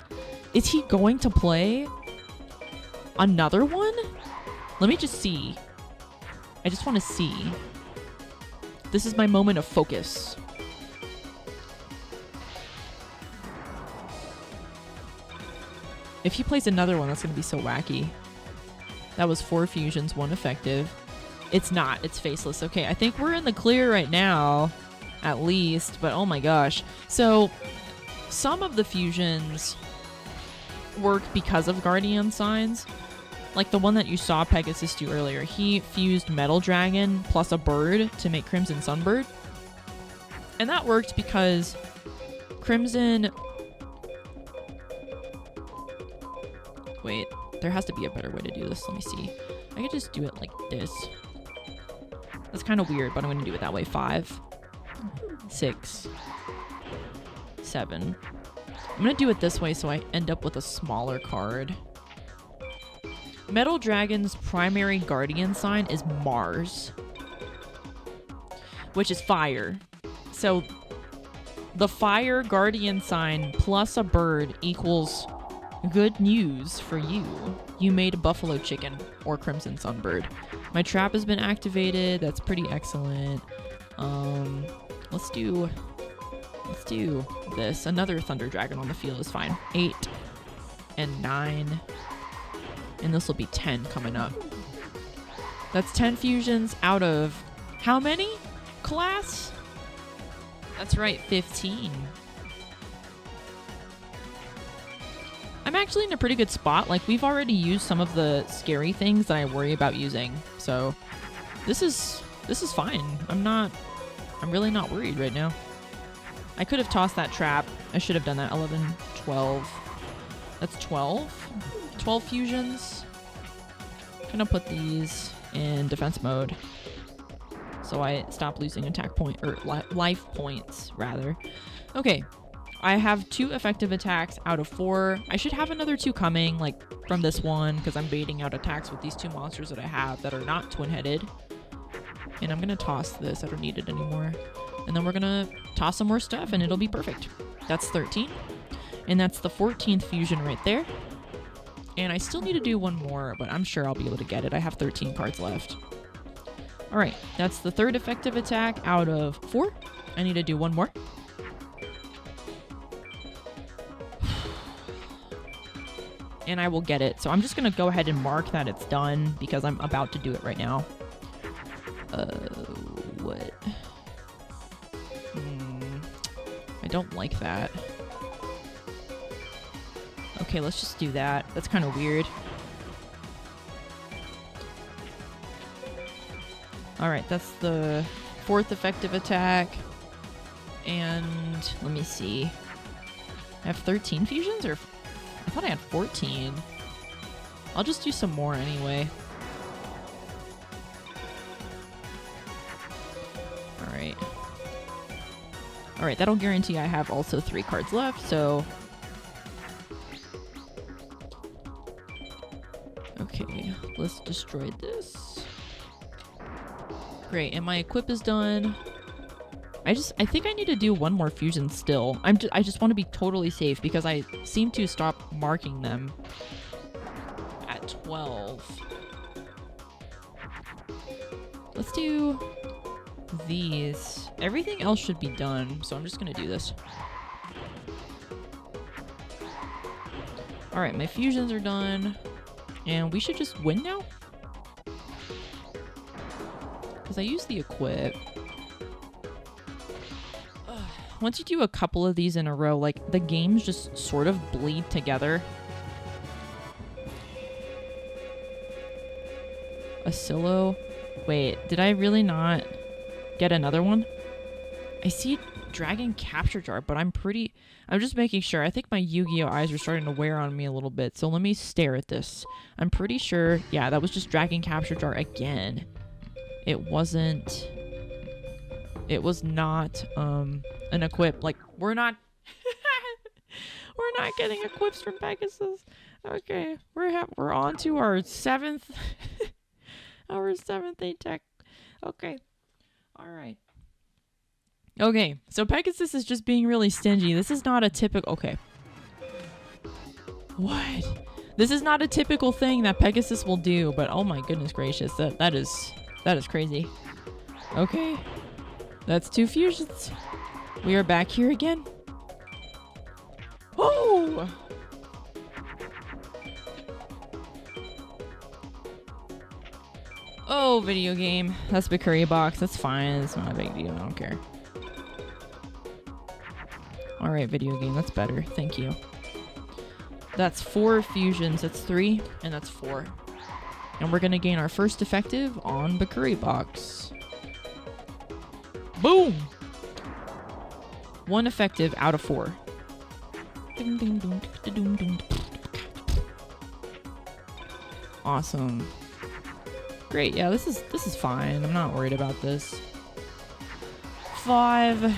A: Is he going to play another one? Let me just see. I just want to see. This is my moment of focus. If he plays another one, that's going to be so wacky. That was 4 fusions, 1 effective. It's not. It's faceless. Okay, I think we're in the clear right now, at least. But oh my gosh. So, some of the fusions work because of Guardian Signs. Like the one that you saw Pegasus do earlier. He fused Metal Dragon plus a bird to make Crimson Sunbird. And that worked because Crimson... Wait, there has to be a better way to do this. Let me see. I could just do it like this. That's kind of weird, but I'm going to do it that way. 5, 6, 7. I'm going to do it this way so I end up with a smaller card. Metal Dragon's primary guardian sign is Mars, which is fire. So the fire guardian sign plus a bird equals good news for you. You made a buffalo chicken or Crimson Sunbird. My trap has been activated. That's pretty excellent. Let's do this. Another Thunder Dragon on the field is fine. 8 and 9. And this will be 10 coming up. That's 10 fusions out of how many? Class? That's right, 15. I'm actually in a pretty good spot. Like, we've already used some of the scary things that I worry about using. So, this is fine. I'm really not worried right now. I could have tossed that trap. I should have done that. 11, 12. That's 12. 12 fusions. I'm gonna put these in defense mode so I stop losing attack point or life points rather. Okay, I have 2 effective attacks out of 4. I should have another 2 coming, like from this one, because I'm baiting out attacks with these 2 monsters that I have that are not twin-headed. And I'm gonna toss this. I don't need it anymore. And then we're gonna toss some more stuff and it'll be perfect. That's 13. And that's the 14th fusion right there. And I still need to do one more, but I'm sure I'll be able to get it. I have 13 cards left. All right, that's the third effective attack out of 4. I need to do one more. And I will get it. So I'm just going to go ahead and mark that it's done because I'm about to do it right now. What? I don't like that. Okay, let's just do that. That's kind of weird. Alright, that's the 4th effective attack. And let me see. I have 13 fusions, or I thought I had 14. I'll just do some more anyway. Alright. Alright, that'll guarantee I have also 3 cards left, so... Okay, let's destroy this. Great, and my equip is done. I think I need to do one more fusion still. I just want to be totally safe because I seem to stop marking them at 12. Let's do these. Everything else should be done, so I'm just gonna do this. Alright, my fusions are done. And we should just win now? Because I used the equip. Once you do a couple of these in a row, like, the games just sort of bleed together. A silo? Wait, did I really not get another one? I see Dragon Capture Jar, but I'm just making sure. I think my Yu-Gi-Oh eyes are starting to wear on me a little bit, so let me stare at this. I'm pretty sure, yeah, that was just Dragon Capture Jar again. It was not, an equip. Like, we're not getting equips from Pegasus. Okay, we're on to our 7th, our 7th attack. Okay, all right. Okay, so Pegasus is just being really stingy. This is not a typical... Okay. What? This is not a typical thing that Pegasus will do, but oh my goodness gracious, that is crazy. Okay. That's 2 fusions. We are back here again. Oh! Oh, video game. That's Bakuri box. That's fine. It's not a big deal. I don't care. Alright, video game. That's better. Thank you. That's 4 fusions. That's 3, and that's 4. And we're going to gain our first effective on Bakuri box. Boom! 1 effective out of 4. Ding, ding, ding, ding, ding. Awesome. Great. Yeah, this is fine. I'm not worried about this. 5,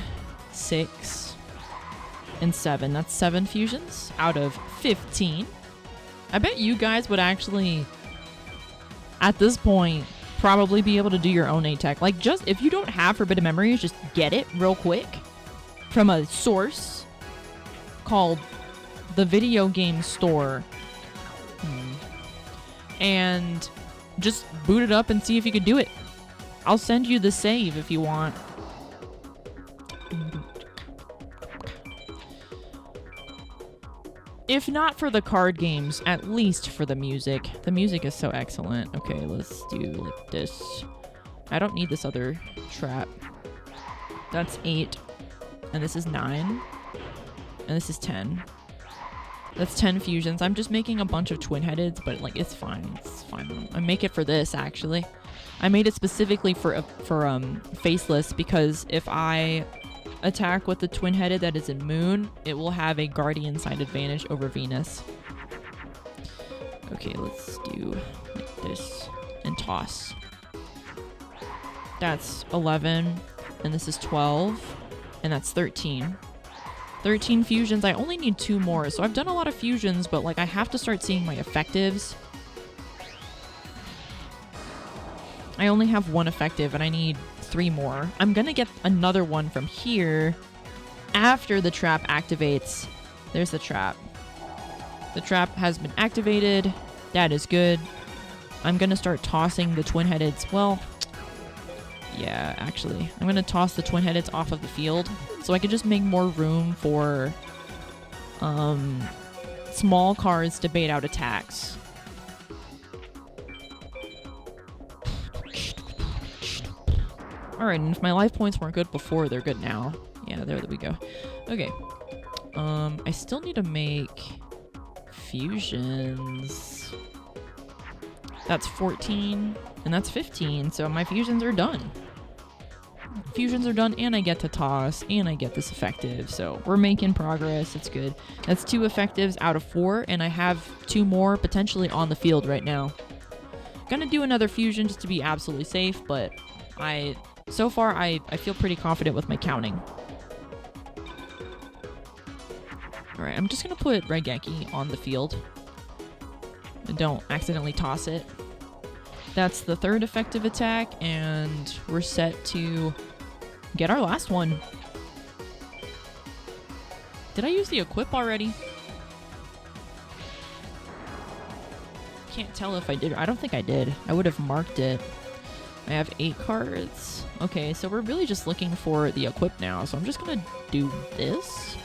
A: 6, and 7. That's 7 fusions out of 15. I bet you guys would actually, at this point, probably be able to do your own attack. Like, just if you don't have Forbidden Memories, just get it real quick from a source called the Video Game Store. And just boot it up and see if you could do it. I'll send you the save if you want. If not for the card games, at least for the music. The music is so excellent. Okay, let's do like this. I don't need this other trap. That's 8. And this is 9. And this is 10. That's 10 fusions. I'm just making a bunch of twin-headeds, but like it's fine. It's fine. I make it for this actually. I made it specifically for faceless because if I attack with the twin-headed that is in Moon, it will have a guardian side advantage over Venus. Okay, let's do like this and toss. That's 11, and this is 12, and that's 13. 13 fusions. I only need 2 more, so I've done a lot of fusions, but like I have to start seeing my effectives. I only have 1 effective, and I need 3 more. I'm gonna get another one from here after the trap activates. There's the trap. The trap has been activated. That is good. I'm gonna start tossing the twin-headeds. Well, yeah, actually. I'm gonna toss the twin-headeds off of the field so I can just make more room for small cards to bait out attacks. Alright, and if my life points weren't good before, they're good now. Yeah, there we go. Okay. I still need to make fusions. That's 14, and that's 15, so my fusions are done. Fusions are done, and I get to toss, and I get this effective, so we're making progress. It's good. That's 2 effectives out of 4, and I have 2 more potentially on the field right now. Gonna do another fusion just to be absolutely safe, but so far I feel pretty confident with my counting. Alright, I'm just gonna put Raigeki on the field. And don't accidentally toss it. That's the 3rd effective attack, and we're set to get our last one. Did I use the equip already? Can't tell if I did. I don't think I did. I would have marked it. I have 8 cards. Okay, so we're really just looking for the equip now, so I'm just gonna do this.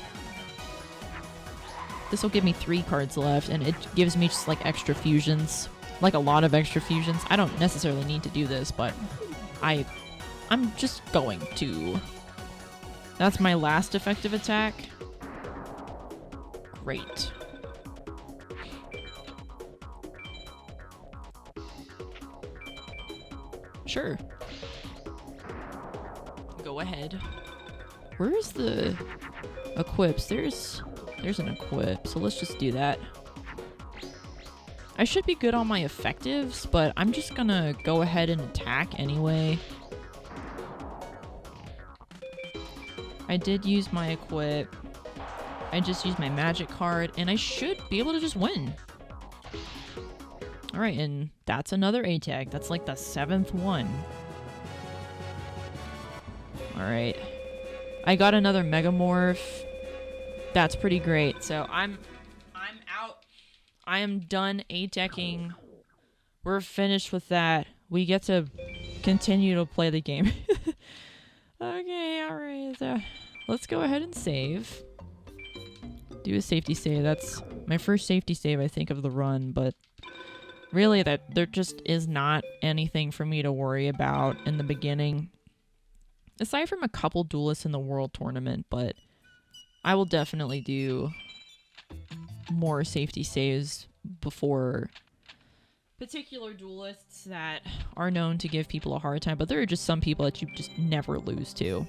A: This will give me 3 cards left, and it gives me just like extra fusions. Like a lot of extra fusions. I don't necessarily need to do this, but I'm just going to. That's my last effective attack. Great. Sure. Go ahead. Where is the equips? There's an equip, so let's just do that. I should be good on my effectives, but I'm just gonna go ahead and attack anyway. I did use my equip. I just used my magic card, and I should be able to just win. Alright, and that's another A-tag. That's like the 7th one. Alright. I got another Megamorph. That's pretty great. So I'm out. I am done A-teching. We're finished with that. We get to continue to play the game. Okay, alright. So let's go ahead and save. Do a safety save. That's my first safety save, I think, of the run, but really there just is not anything for me to worry about in the beginning. Aside from a couple duelists in the World Tournament, but I will definitely do more safety saves before particular duelists that are known to give people a hard time, but there are just some people that you just never lose to.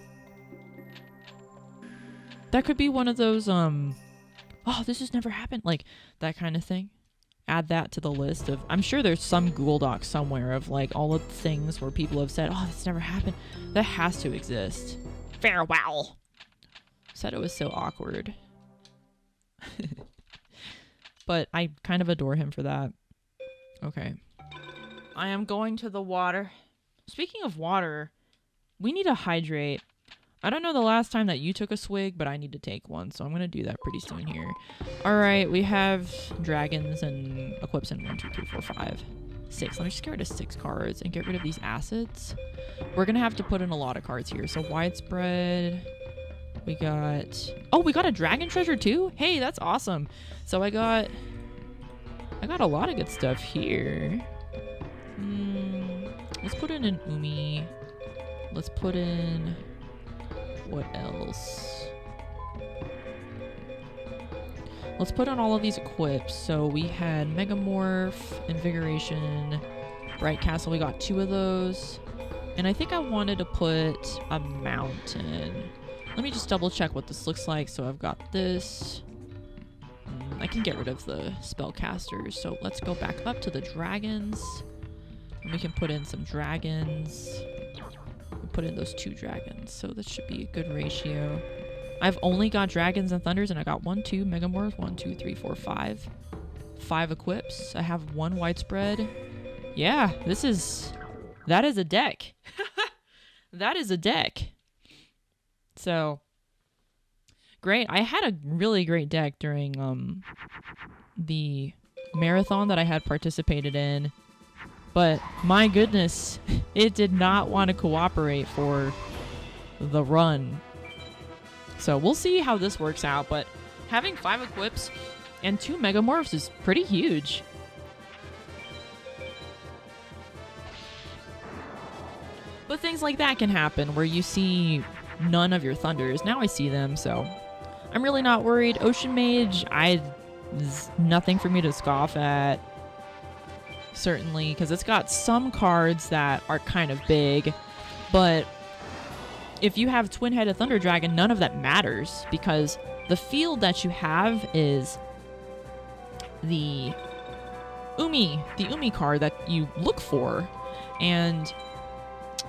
A: That could be one of those, oh, this has never happened, like that kind of thing. Add that to the list of, I'm sure there's some Google Doc somewhere of like all of the things where people have said, oh, this never happened. That has to exist. Farewell. Said it was so awkward. But I kind of adore him for that. Okay. I am going to the water. Speaking of water, we need to hydrate. I don't know the last time that you took a swig, but I need to take one, so I'm going to do that pretty soon here. Alright, we have dragons and equips in 1, 2, 3, 4, 5, 6. Let me just get rid of 6 cards and get rid of these acids. We're going to have to put in a lot of cards here. So widespread. We got... Oh, we got a dragon treasure too? Hey, that's awesome. So I got a lot of good stuff here. Let's put in an Umi. Let's put in... What else? Let's put on all of these equips. So we had Megamorph, Invigoration, Bright Castle. We got 2 of those. And I think I wanted to put a mountain. Let me just double check what this looks like. So I've got this. I can get rid of the spellcasters. So let's go back up to the dragons. And we can put in some dragons. Put in those 2 dragons, so this should be a good ratio. I've only got dragons and thunders, and I got 1, 2 Megamorphs, 1, 2, 3, 4, 5. 5 equips. I have 1 widespread. Yeah, that is a deck. That is a deck. So, great. I had a really great deck during the marathon that I had participated in. But my goodness, it did not want to cooperate for the run. So we'll see how this works out, but having 5 equips and 2 megamorphs is pretty huge. But things like that can happen where you see none of your thunders. Now I see them, so I'm really not worried. Ocean Mage, there's nothing for me to scoff at. Certainly, because it's got some cards that are kind of big, but if you have Twin-Headed Thunder Dragon, none of that matters, because the field that you have is the Umi card that you look for, and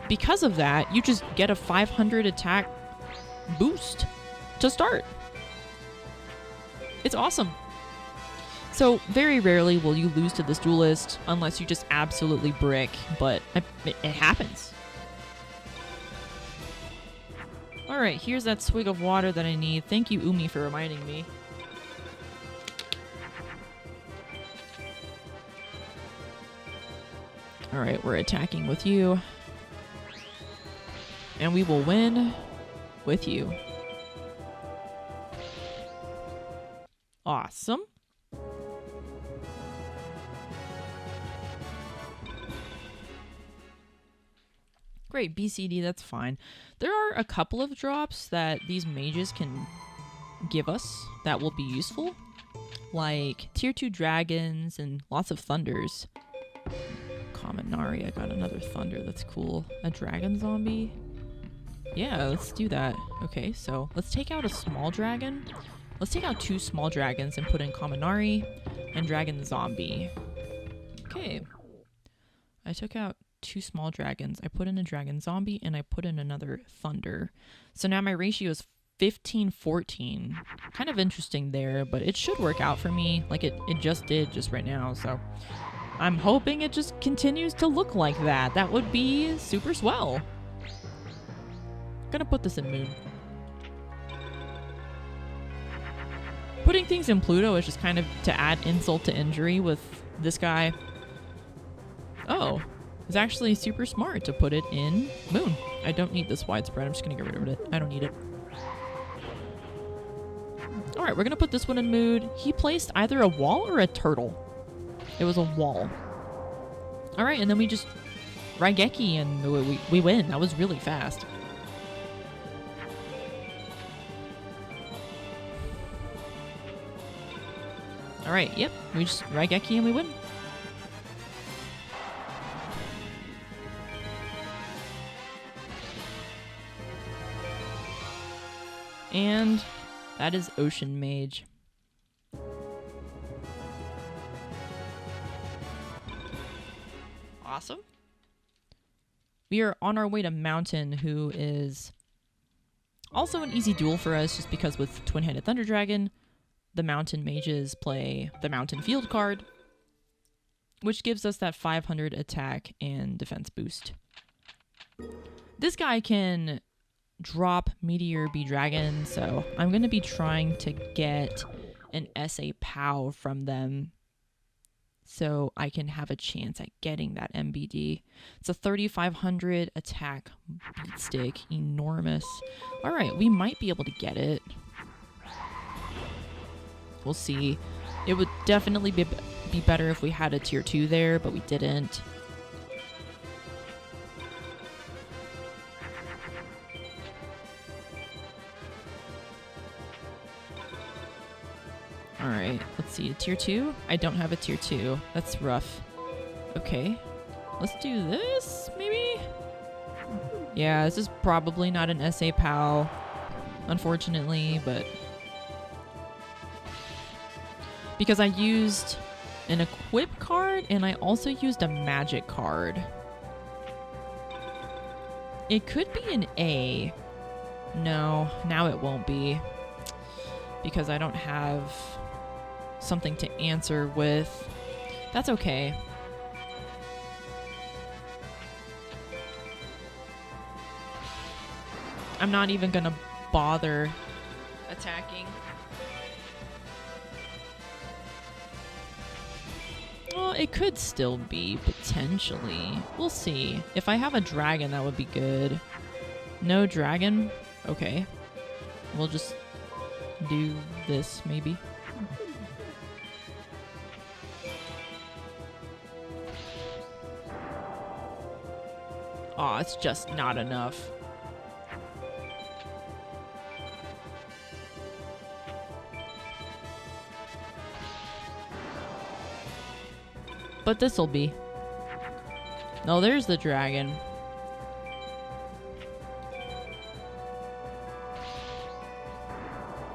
A: because of that, you just get a 500 attack boost to start. It's awesome. So very rarely will you lose to this Duelist unless you just absolutely brick, but it happens. Alright, here's that swig of water that I need. Thank you, Umi, for reminding me. Alright, we're attacking with you. And we will win with you. Awesome. Great, BCD, that's fine. There are a couple of drops that these mages can give us that will be useful. Like tier 2 dragons and lots of thunders. Kaminari, I got another thunder, that's cool. A dragon zombie? Yeah, let's do that. Okay, so let's take out a small dragon. Let's take out 2 small dragons and put in Kaminari and dragon zombie. Okay. I took out 2 small dragons. I put in a dragon zombie and I put in another thunder. So now my ratio is 15-14. Kind of interesting there, but it should work out for me like it just did just right now. So I'm hoping it just continues to look like that. That would be super swell. Gonna put this in Moon. Putting things in Pluto is just kind of to add insult to injury with this guy. Oh, it's actually super smart to put it in Moon. I don't need this widespread. I'm just gonna get rid of it. I don't need it. Alright, we're gonna put this one in Mood. He placed either a wall or a turtle. It was a wall. Alright, and then we just Raigeki and we win. That was really fast. Alright, yep. We just Raigeki and we win. And that is Ocean Mage. Awesome. We are on our way to Mountain, who is also an easy duel for us just because with Twin-Headed Thunder Dragon, the Mountain Mages play the Mountain Field card, which gives us that 500 attack and defense boost. This guy can drop Meteor B Dragon, so I'm going to be trying to get an SA POW from them so I can have a chance at getting that MBD. It's a 3,500 attack beat stick, enormous. Alright, we might be able to get it. We'll see. It would definitely be better if we had a tier 2 there, but we didn't. Alright, let's see. Tier 2? I don't have a tier 2. That's rough. Okay. Let's do this, maybe? Yeah, this is probably not an SA POW, unfortunately, but because I used an equip card and I also used a magic card. It could be an A. No, now it won't be, because I don't have something to answer with. That's okay. I'm not even gonna bother attacking. Well, it could still be, potentially. We'll see. If I have a dragon, that would be good. No dragon? Okay. We'll just do this, maybe. Aw, it's just not enough. But this'll be. No, there's the dragon.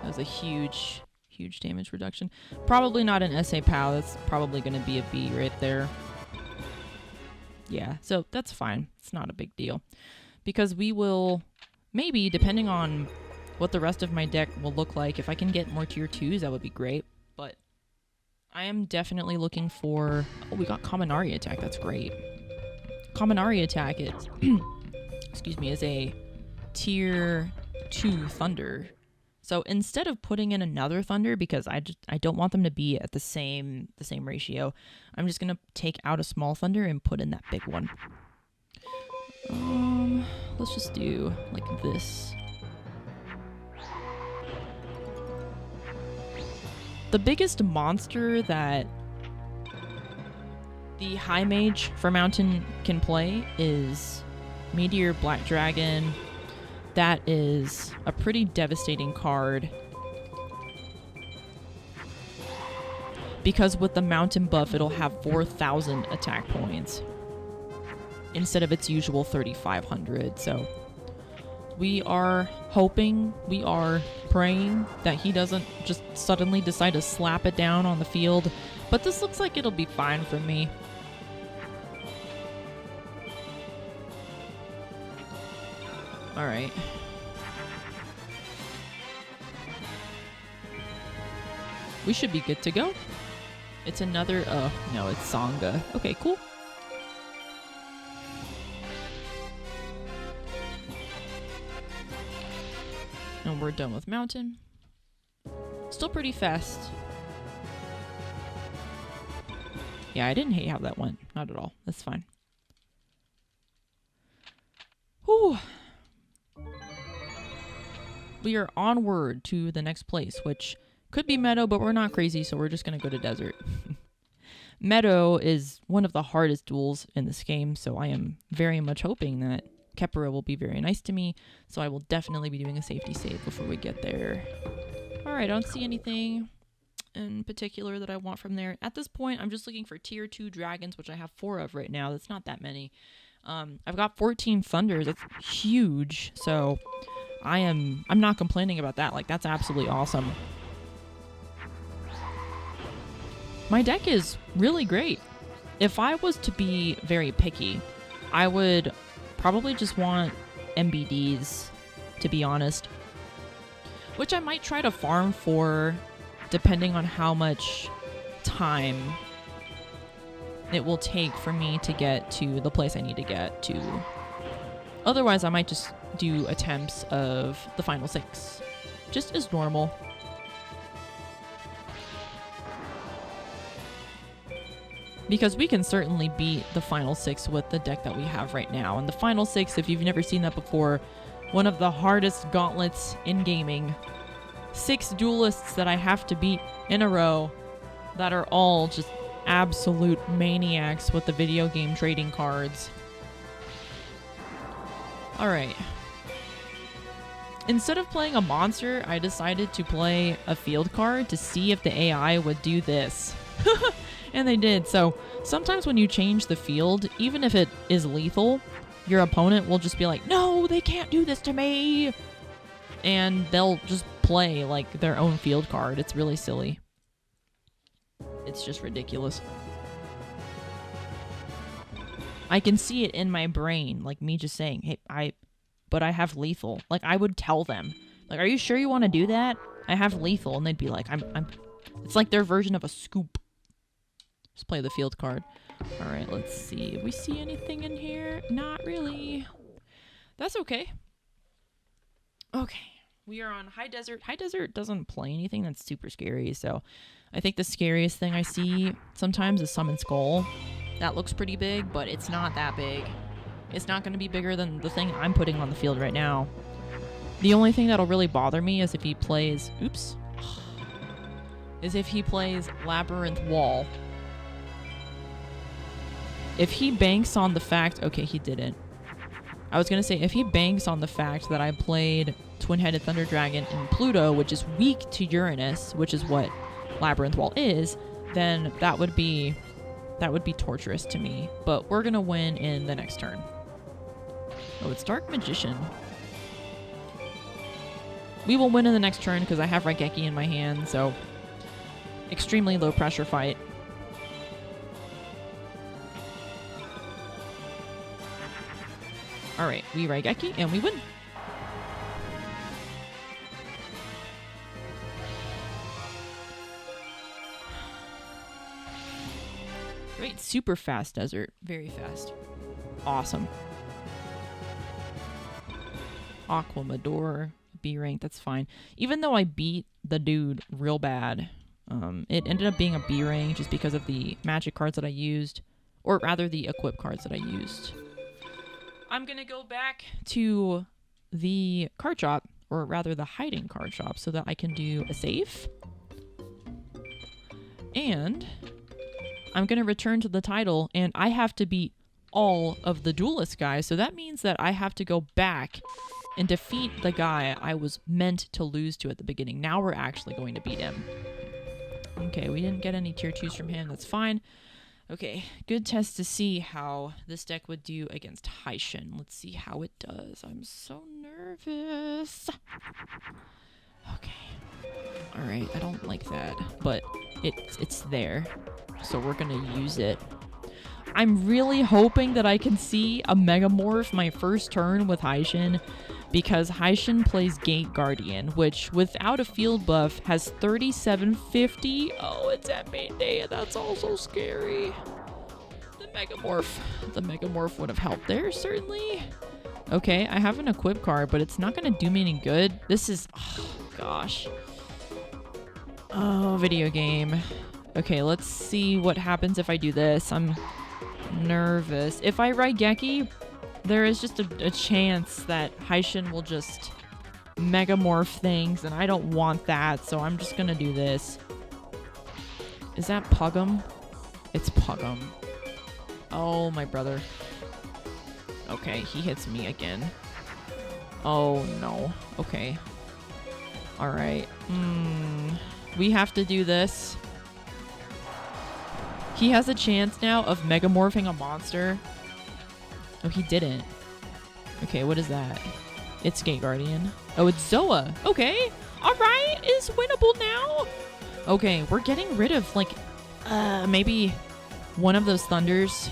A: That was a huge damage reduction. Probably not an SA POW. That's probably going to be a B right there. Yeah, so that's fine. It's not a big deal. Because we will, maybe, depending on what the rest of my deck will look like, if I can get more tier 2s, that would be great. But I am definitely looking for... Oh, we got Kaminari attack. That's great. Kaminari attack is... excuse me, is a tier 2 thunder. So instead of putting in another thunder, because I don't want them to be at the same ratio, I'm just gonna take out a small thunder and put in that big one. Let's just do like this. The biggest monster that the High Mage for Mountain can play is Meteor Black Dragon. That is a pretty devastating card. Because with the Mountain buff, it'll have 4,000 attack points instead of its usual 3,500. So we are hoping, we are praying that he doesn't just suddenly decide to slap it down on the field. But this looks like it'll be fine for me. Alright. We should be good to go. It's another... Oh, no, it's Sangha. Okay, cool. And we're done with Mountain. Still pretty fast. Yeah, I didn't hate how that went. Not at all. That's fine. Whew. We are onward to the next place, which could be Meadow, but we're not crazy, so we're just going to go to Desert. Meadow is one of the hardest duels in this game, so I am very much hoping that Khepera will be very nice to me, so I will definitely be doing a safety save before we get there. Alright, I don't see anything in particular that I want from there. At this point, I'm just looking for tier 2 dragons, which I have 4 of right now. That's not that many. I've got 14 thunders. That's huge, so... I'm not complaining about that. Like, that's absolutely awesome. My deck is really great. If I was to be very picky, I would probably just want MBDs, to be honest. Which I might try to farm for, depending on how much time it will take for me to get to the place I need to get to. Otherwise, I might just do attempts of the final 6, just as normal. Because we can certainly beat the final 6 with the deck that we have right now. And the final 6, if you've never seen that before, one of the hardest gauntlets in gaming. 6 duelists that I have to beat in a row that are all just absolute maniacs with the video game trading cards. Alright. Instead of playing a monster, I decided to play a field card to see if the AI would do this. And they did. So sometimes when you change the field, even if it is lethal, your opponent will just be like, no, they can't do this to me. And they'll just play like their own field card. It's really silly. It's just ridiculous. I can see it in my brain, like me just saying, hey, but I have lethal. Like, I would tell them, like, are you sure you want to do that? I have lethal. And they'd be like, it's like their version of a scoop. Just play the field card. All right, let's see. If we see anything in here? Not really. That's okay. Okay. We are on High Desert. High Desert doesn't play anything that's super scary, so I think the scariest thing I see sometimes is Summon Skull. That looks pretty big, but it's not that big. It's not going to be bigger than the thing I'm putting on the field right now. The only thing that'll really bother me is if he plays... Oops. Is if he plays Labyrinth Wall. If he banks on the fact... Okay, he didn't. I was going to say, if he banks on the fact that I played Twin-Headed Thunder Dragon in Pluto, which is weak to Uranus, which is what Labyrinth Wall is, then that would be torturous to me. But we're going to win in the next turn. Oh, it's Dark Magician. We will win in the next turn because I have Raigeki in my hand, so extremely low pressure fight. Alright, we Raigeki and we win. Great, super fast desert. Very fast. Awesome. Aquamador, B rank, that's fine. Even though I beat the dude real bad, it ended up being a B rank just because of the magic cards that I used. Or rather, the equip cards that I used. I'm going to go back to the card shop, or rather the hiding card shop, so that I can do a save. And I'm going to return to the title, and I have to beat all of the Duelist guys, so that means that I have to go back and defeat the guy I was meant to lose to at the beginning. Now we're actually going to beat him. Okay, we didn't get any tier 2s from him, that's fine. Okay, good test to see how this deck would do against Hyshin. Let's see how it does. I'm so nervous. Okay. Alright, I don't like that, but it's there. So we're gonna use it. I'm really hoping that I can see a Megamorph my first turn with Hyshin, because Hyshin plays Gate Guardian, which without a field buff has 3750. Oh, it's at main day, and that's also scary. The Megamorph would have helped there, certainly. Okay, I have an equip card, but it's not going to do me any good. This is... Oh, gosh. Oh, video game. Okay, let's see what happens if I do this. I'm nervous. If I Raigeki, there is just a chance that Hyshin will just Megamorph things, and I don't want that, so I'm just going to do this. Is that Pugum? It's Pugum. Oh, my brother. Okay, he hits me again. Oh, no. Okay. Alright. We have to do this. He has a chance now of Megamorphing a monster. Oh, he didn't. Okay, what is that? It's Gate Guardian. Oh, it's Zoa. Okay. Alright, it's winnable now. Okay, we're getting rid of, like, maybe one of those thunders.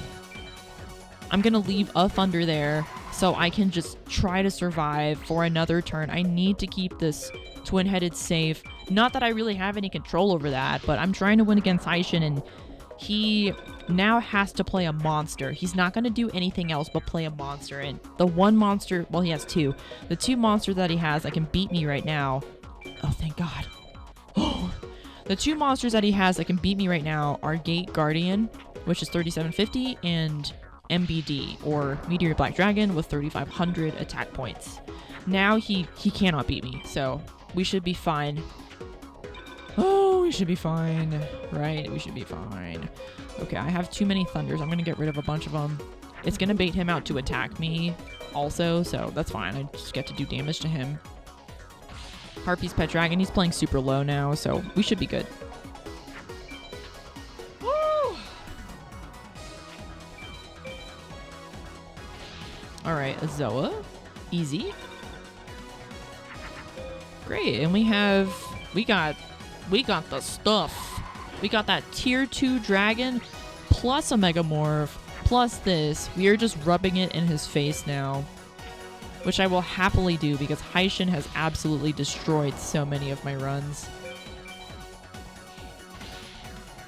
A: I'm gonna leave a thunder there so I can just try to survive for another turn. I need to keep this twin-headed safe. Not that I really have any control over that, but I'm trying to win against Hyshin, and he now has to play a monster. He's not going to do anything else but play a monster. And the one monster, well, he has two. The two monsters that he has that can beat me right now. Oh, thank God. Oh, the two monsters that he has that can beat me right now are Gate Guardian, which is 3750, and MBD, or Meteor Black Dragon, with 3500 attack points. Now he cannot beat me, so we should be fine. Oh, we should be fine. Right, we should be fine. Okay, I have too many thunders. I'm going to get rid of a bunch of them. It's going to bait him out to attack me also, so that's fine. I just get to do damage to him. Harpy's Pet Dragon, he's playing super low now, so we should be good. Woo! Alright, a Zoa. Easy. Great, and we got the stuff. We got that tier 2 dragon plus a Megamorph plus this. We are just rubbing it in his face now, which I will happily do because Hyshin has absolutely destroyed so many of my runs.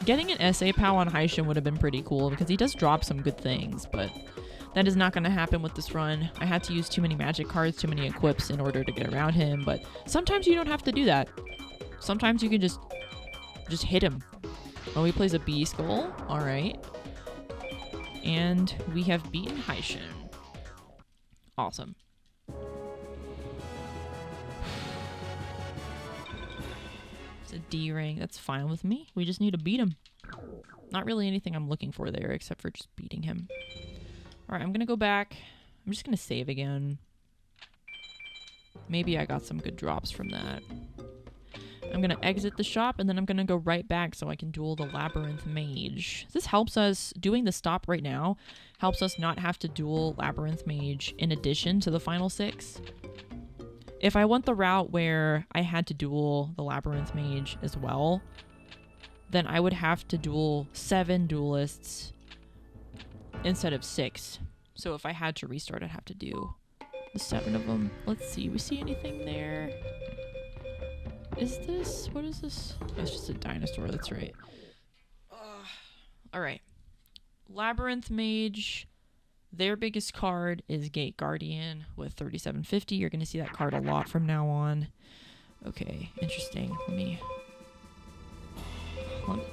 A: Getting an SA POW on Hyshin would have been pretty cool because he does drop some good things, but That is not going to happen with this run. I had to use too many magic cards, too many equips in order to get around him, but sometimes you don't have to do that. Sometimes you can just hit him. Oh, he plays a B skull. All right. And we have beaten Haishin. Awesome. It's a D ring. That's fine with me. We just need to beat him. Not really anything I'm looking for there except for just beating him. All right, I'm going to go back. I'm just going to save again. Maybe I got some good drops from that. I'm going to exit the shop, and then I'm going to go right back so I can duel the Labyrinth Mage. This helps us, doing the stop right now, helps us not have to duel Labyrinth Mage in addition to the final 6. If I went the route where I had to duel the Labyrinth Mage as well, then I would have to duel 7 duelists instead of 6. So if I had to restart, I'd have to do the 7 of them. Let's see. We see anything there? Is this... What is this? Oh, it's just a dinosaur. That's right. Alright. Labyrinth Mage. Their biggest card is Gate Guardian with 3750. You're going to see that card a lot from now on. Okay. Interesting.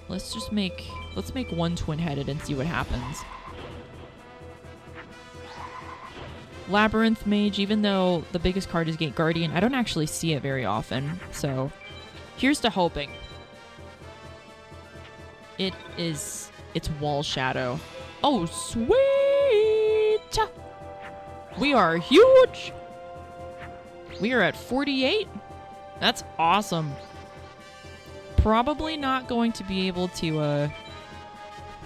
A: Let's just make... Let's make one twin-headed and see what happens. Labyrinth Mage, even though the biggest card is Gate Guardian, I don't actually see it very often, so here's to hoping. It's Wall Shadow. Oh, sweet! We are huge! We are at 48? That's awesome. Probably not going to be able to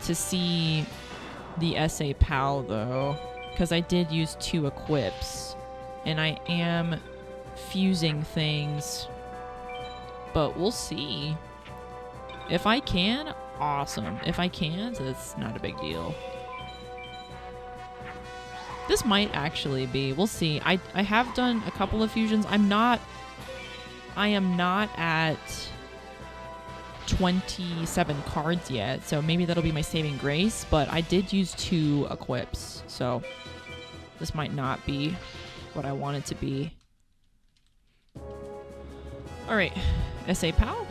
A: see the SA PAL, though. Because I did use 2 equips, and I am fusing things, but we'll see. If I can, awesome. If I can't, it's not a big deal. This might actually be. We'll see. I have done a couple of fusions. I am not at 27 cards yet, so maybe that'll be my saving grace, but I did use 2 equips, so this might not be what I want it to be. Alright, SA PAL.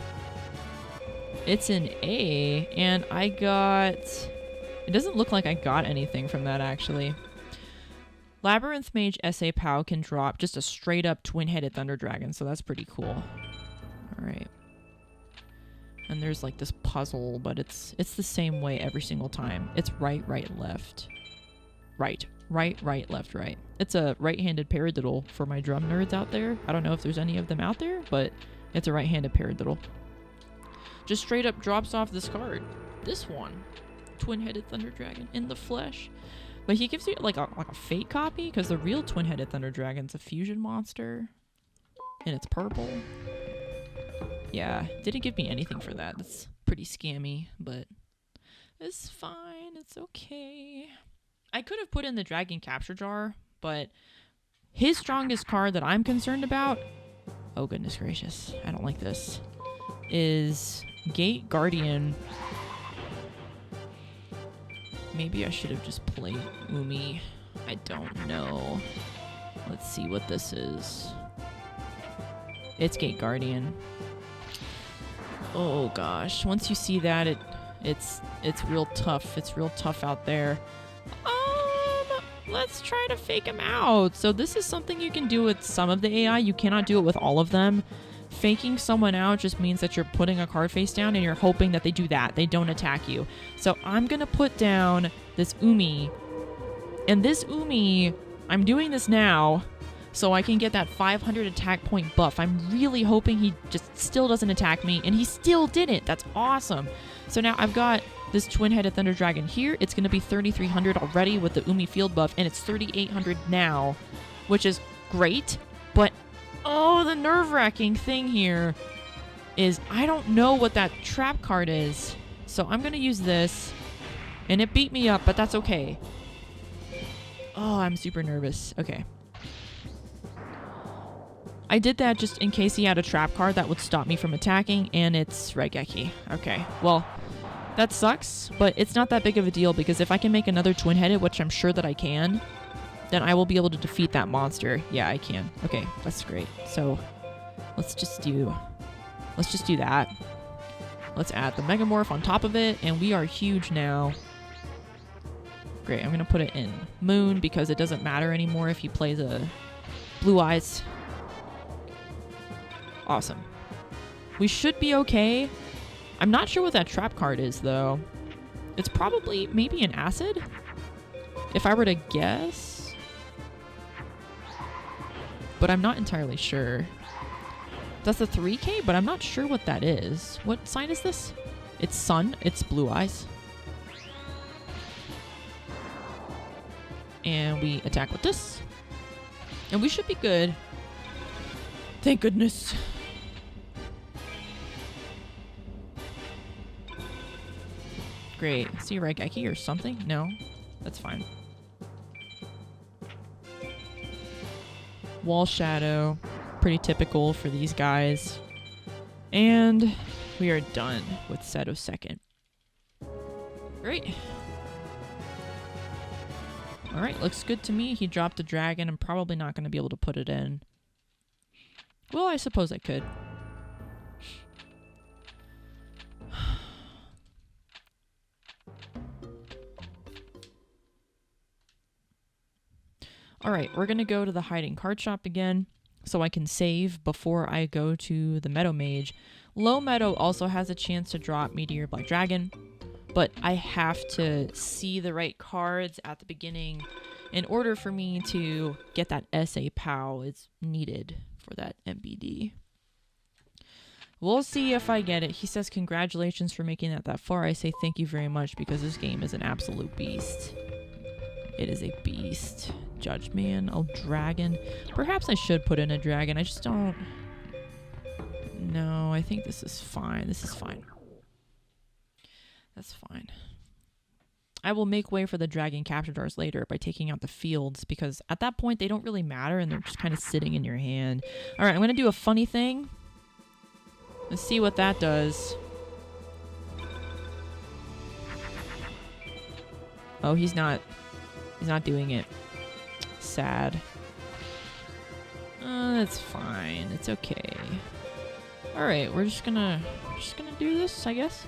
A: It's an A, and I got... It doesn't look like I got anything from that, actually. Labyrinth Mage SA PAL can drop just a straight-up twin-headed Thunder Dragon, so that's pretty cool. Alright. And there's like this puzzle, but it's the same way every single time. It's right, right, left. Right, left, right. It's a right-handed paradiddle for my drum nerds out there. I don't know if there's any of them out there, but it's a right-handed paradiddle. Just straight up drops off this card. This one. Twin-headed Thunder Dragon in the flesh. But he gives you like a fake copy, because the real twin-headed Thunder Dragon's a fusion monster. And it's purple. Yeah, didn't give me anything for that. That's pretty scammy, but it's fine. It's okay. I could have put in the Dragon Capture Jar, but his strongest card that I'm concerned about, oh goodness gracious, I don't like this, is Gate Guardian. Maybe I should have just played Umi. I don't know. Let's see what this is. It's Gate Guardian. Oh gosh, once you see that, it's real tough. It's real tough out there. Let's try to fake him out. So this is something you can do with some of the AI. You cannot do it with all of them. Faking someone out just means that you're putting a card face down and you're hoping that they do that. They don't attack you. So I'm gonna put down this Umi. And this Umi, I'm doing this now so I can get that 500 attack point buff. I'm really hoping he just still doesn't attack me, and he still didn't. That's awesome. So now I've got this twin-headed Thunder Dragon here. It's going to be 3,300 already with the Umi field buff, and it's 3,800 now, which is great. But, oh, the nerve-wracking thing here is I don't know what that trap card is. So I'm going to use this, and it beat me up, but that's okay. Oh, I'm super nervous. Okay. I did that just in case he had a trap card that would stop me from attacking, and it's Regeki. Okay, well, That sucks, but it's not that big of a deal because if I can make another twin-headed, which I'm sure that I can, then I will be able to defeat that monster. Yeah, I can. Okay, that's great. So let's just do that. Let's add the Megamorph on top of it, and we are huge now. Great, I'm gonna put it in Moon because it doesn't matter anymore if he plays a Blue Eyes. Awesome. We should be okay. I'm not sure what that trap card is, though. It's probably maybe an acid, if I were to guess. But I'm not entirely sure. That's a 3K, but I'm not sure what that is. What sign is this? It's Sun. It's Blue Eyes. And we attack with this. And we should be good. Thank goodness. Great. See Raigeki or something? No? That's fine. Wall Shadow. Pretty typical for these guys. And we are done with Seto second. Great. Alright, looks good to me. He dropped a dragon. I'm probably not going to be able to put it in. Well, I suppose I could. Alright, we're going to go to the hiding card shop again so I can save before I go to the Meadow Mage. Low Meadow also has a chance to drop Meteor Black Dragon, but I have to see the right cards at the beginning in order for me to get that SA POW it's needed for that MBD. We'll see if I get it. He says congratulations for making that far. I say thank you very much because this game is an absolute beast. It is a beast. Judge Man. Oh, dragon. Perhaps I should put in a dragon. I just don't... No, I think this is fine. This is fine. That's fine. I will make way for the dragon captors later by taking out the fields because at that point they don't really matter and they're just kind of sitting in your hand. Alright, I'm going to do a funny thing. Let's see what that does. Oh, he's not doing it. Sad. It's fine. It's okay. Alright, we're just gonna do this, I guess.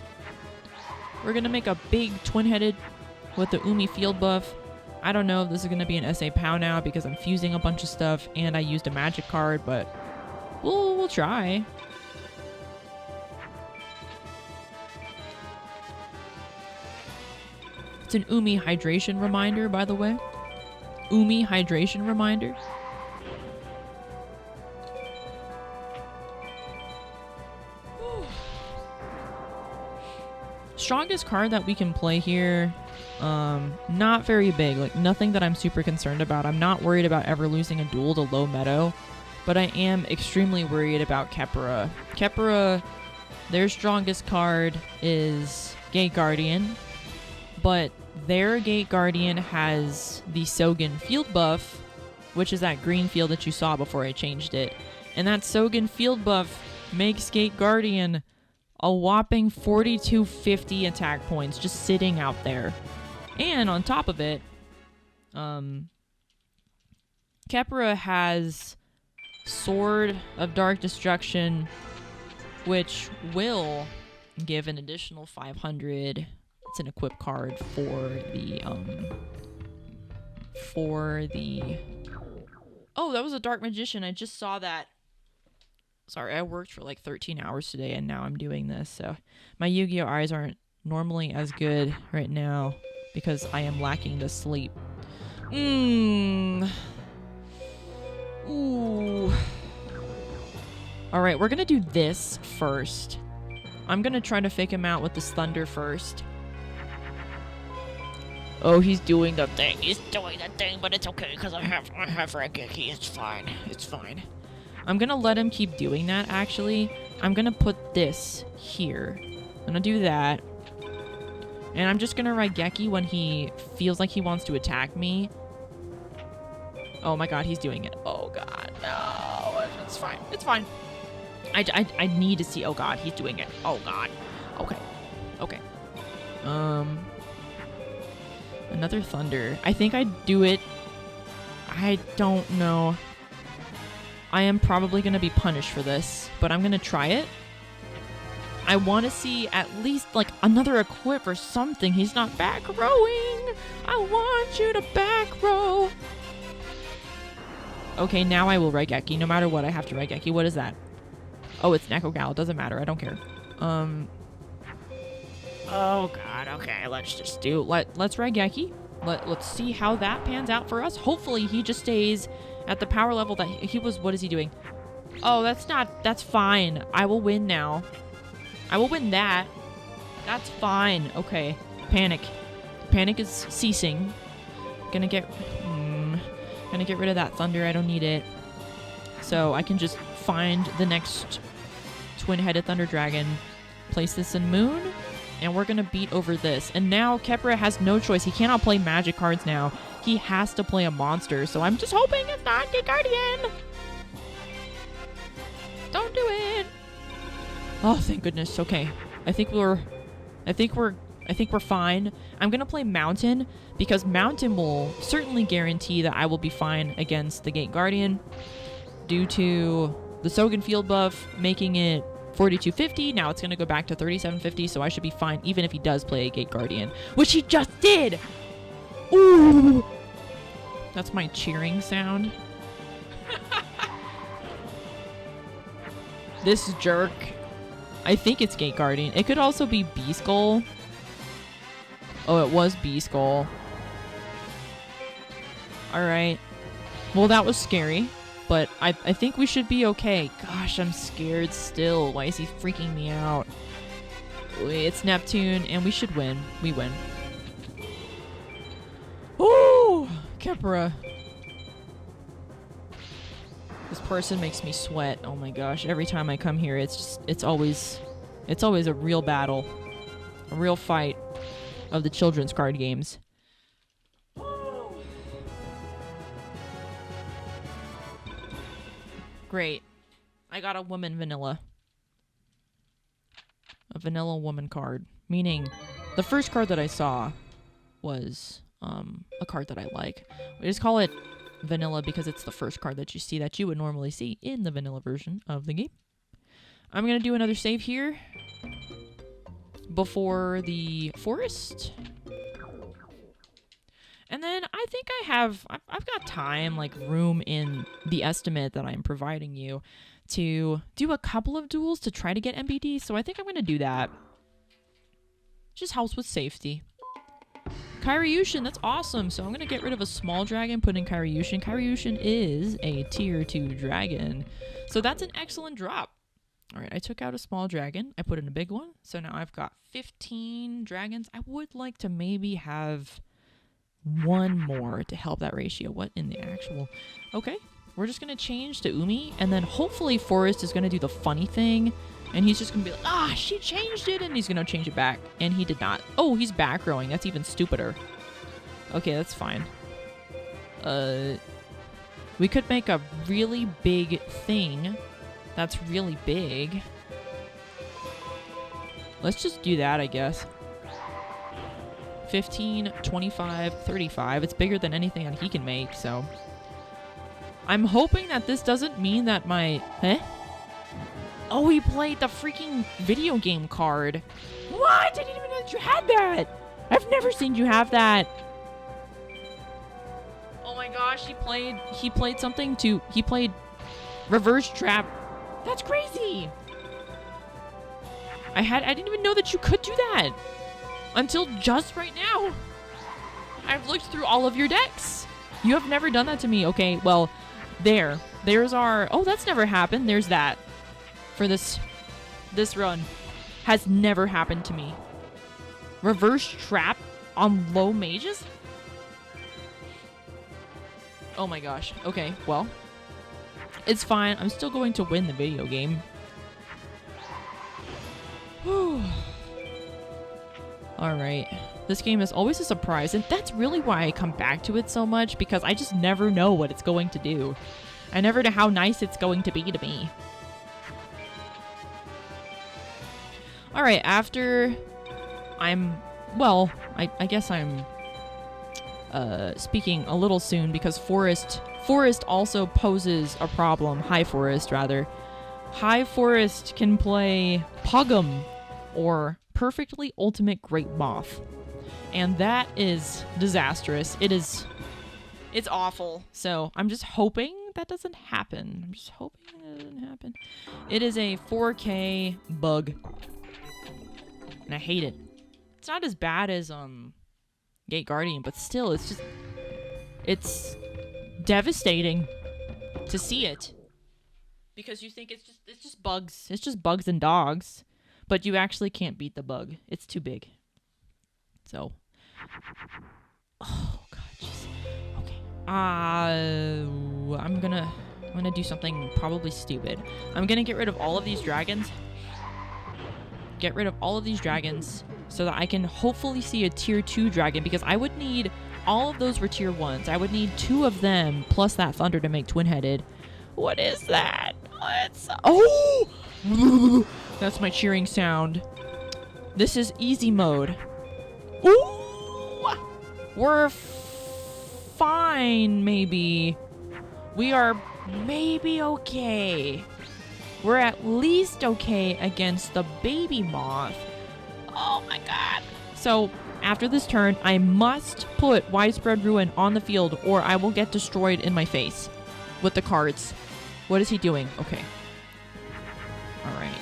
A: We're gonna make a big twin-headed with the Umi field buff. I don't know if this is gonna be an SA POW now because I'm fusing a bunch of stuff and I used a magic card, but we'll try. It's an Umi hydration reminder, by the way. Umi hydration reminder. Strongest card that we can play here, not very big, like nothing that I'm super concerned about. I'm not worried about ever losing a duel to Low Meadow, but I am extremely worried about Kepura. Kepura, their strongest card is Gate Guardian, but their Gate Guardian has the Sogen field buff, which is that green field that you saw before I changed it. And that Sogen field buff makes Gate Guardian a whopping 4250 attack points just sitting out there. And on top of it, Kepura has Sword of Dark Destruction, which will give an additional 500. It's an equip card for the oh, that was a Dark Magician. I just saw that. Sorry, I worked for like 13 hours today and now I'm doing this, so my Yu-Gi-Oh! Eyes aren't normally as good right now because I am lacking the sleep. Ooh. Alright, we're gonna do this first. I'm gonna try to fake him out with this thunder first. Oh, he's doing the thing. He's doing the thing, but it's okay because I have Raigeki. It's fine. It's fine. I'm gonna let him keep doing that, actually. I'm gonna put this here. I'm gonna do that. And I'm just gonna Raigeki when he feels like he wants to attack me. Oh my god, he's doing it. Oh god, no. It's fine. It's fine. I need to see. Oh god, he's doing it. Oh god. Okay. Okay. Another thunder. I think I'd do it. I don't know. I am probably going to be punished for this, but I'm going to try it. I want to see at least like another equip or something. He's not back rowing. I want you to back row. Okay, now I will Raigeki. No matter what, I have to Raigeki. What is that? Oh, it's Nekogal. It doesn't matter. I don't care. Oh god. Okay, let's just do. Let's Raigeki. Let's see how that pans out for us. Hopefully, he just stays at the power level that he was. What is he doing? Oh, that's fine. I will win now. I will win that. That's fine. Okay. Panic. Panic is ceasing. Gonna get rid of that thunder. I don't need it. So I can just find the next twin-headed thunder dragon, place this in moon, and we're gonna beat over this. And now Khepra has no choice. He cannot play magic cards now. He has to play a monster. So I'm just hoping it's not Gate Guardian. Don't do it. Oh, thank goodness. Okay. I think we're fine. I'm going to play Mountain because Mountain will certainly guarantee that I will be fine against the Gate Guardian due to the Sogen field buff making it 4250. Now it's going to go back to 3750, so I should be fine even if he does play a Gate Guardian, which he just did. Ooh. That's my cheering sound. This jerk. I think it's Gate Guardian. It could also be B-Skull. Oh, it was B-Skull. Alright. Well, that was scary. But I think we should be okay. Gosh, I'm scared still. Why is he freaking me out? It's Neptune, and we should win. We win. Ooh! Khepra. This person makes me sweat. Oh my gosh. Every time I come here, it's always a real battle. A real fight of the children's card games. Great. I got a woman vanilla. A vanilla woman card. Meaning, the first card that I saw was a card that I like. We just call it vanilla because it's the first card that you see that you would normally see in the vanilla version of the game. I'm going to do another save here before the forest. And then I think I've got time, like room in the estimate that I'm providing you to do a couple of duels to try to get MBD. So I think I'm going to do that. Just helps with safety. Kyriushin, that's awesome. So I'm going to get rid of a small dragon, put in Kyriushin. Kyriushin is a tier 2 dragon. So that's an excellent drop. All right, I took out a small dragon. I put in a big one. So now I've got 15 dragons. I would like to maybe have one more to help that ratio. What in the actual... Okay, we're just going to change to Umi. And then hopefully Forest is going to do the funny thing. And he's just going to be like, ah, she changed it. And he's going to change it back. And he did not. Oh, he's back rowing. That's even stupider. Okay, that's fine. We could make a really big thing. That's really big. Let's just do that, I guess. 15, 25, 35. It's bigger than anything that he can make, so... I'm hoping that this doesn't mean that my... Eh? Oh, he played the freaking video game card. What? I didn't even know that you had that. I've never seen you have that. Oh my gosh, he played something to... He played Reverse Trap. That's crazy. I didn't even know that you could do that. Until just right now. I've looked through all of your decks. You have never done that to me. Okay, well, there's our... Oh, that's never happened. There's that. For this run. Has never happened to me. Reverse Trap on low mages? Oh my gosh. Okay, well. It's fine. I'm still going to win the video game. Whew. Alright. This game is always a surprise, and that's really why I come back to it so much, because I just never know what it's going to do. I never know how nice it's going to be to me. Alright, after I'm well, I guess I'm speaking a little soon because forest also poses a problem. High forest, rather. High forest can play Pugum or Perfectly Ultimate Great Moth, and that is disastrous. It's awful. So I'm just hoping that doesn't happen. I'm just hoping that doesn't happen. It is a 4K bug, and I hate it. It's not as bad as Gate Guardian, but still, it's devastating to see it, because you think it's just bugs. It's just bugs and dogs, but you actually can't beat the bug. It's too big. So, oh god, jeez. Okay. I'm gonna do something probably stupid. I'm gonna get rid of all of these dragons. Get rid of all of these dragons so that I can hopefully see a tier 2 dragon, because I would need, all of those were tier 1s. I would need 2 of them plus that thunder to make twin-headed. What is that? Oh! That's my cheering sound. This is easy mode. Ooh! We're fine, maybe. We are maybe okay. We're at least okay against the baby moth. Oh my god. So, after this turn, I must put Widespread Ruin on the field or I will get destroyed in my face with the cards. What is he doing? Okay. Alright.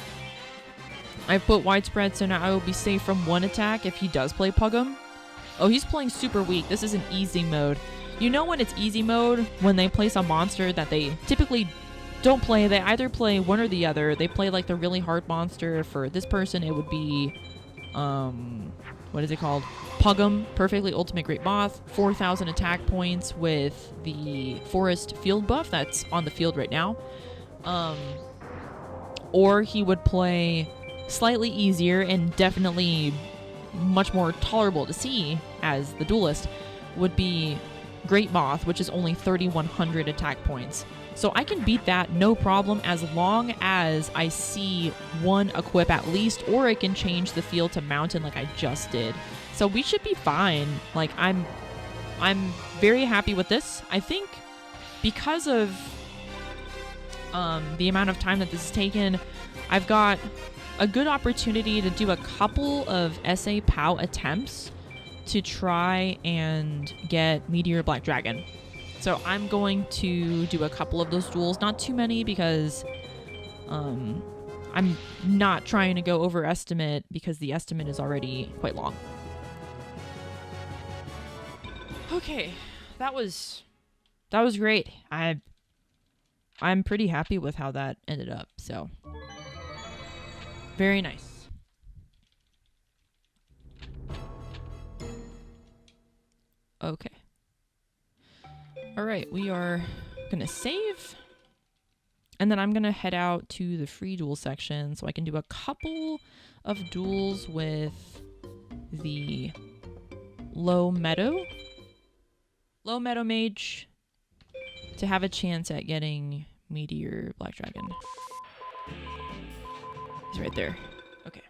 A: I've put Widespread, so now I will be safe from one attack if he does play Pugum. Oh, he's playing super weak. This is an easy mode. You know when it's easy mode? When they place a monster that they typically don't play. They either play one or the other. They play like the really hard monster. For this person, it would be, what is it called? Pugum, Perfectly Ultimate Great Moth, 4,000 attack points with the Forest Field buff that's on the field right now. Or he would play slightly easier and definitely much more tolerable to see as the Duelist would be Great Moth, which is only 3,100 attack points. So I can beat that no problem as long as I see one equip at least, or it can change the field to mountain like I just did. So we should be fine. Like I'm very happy with this. I think because of the amount of time that this has taken, I've got a good opportunity to do a couple of SA POW attempts to try and get Meteor Black Dragon. So I'm going to do a couple of those duels, not too many, because I'm not trying to go over estimate because the estimate is already quite long. Okay, that was great. I'm pretty happy with how that ended up. So very nice. Okay. All right, we are going to save. And then I'm going to head out to the free duel section so I can do a couple of duels with the low meadow mage to have a chance at getting Meteor Black Dragon. He's right there. Okay.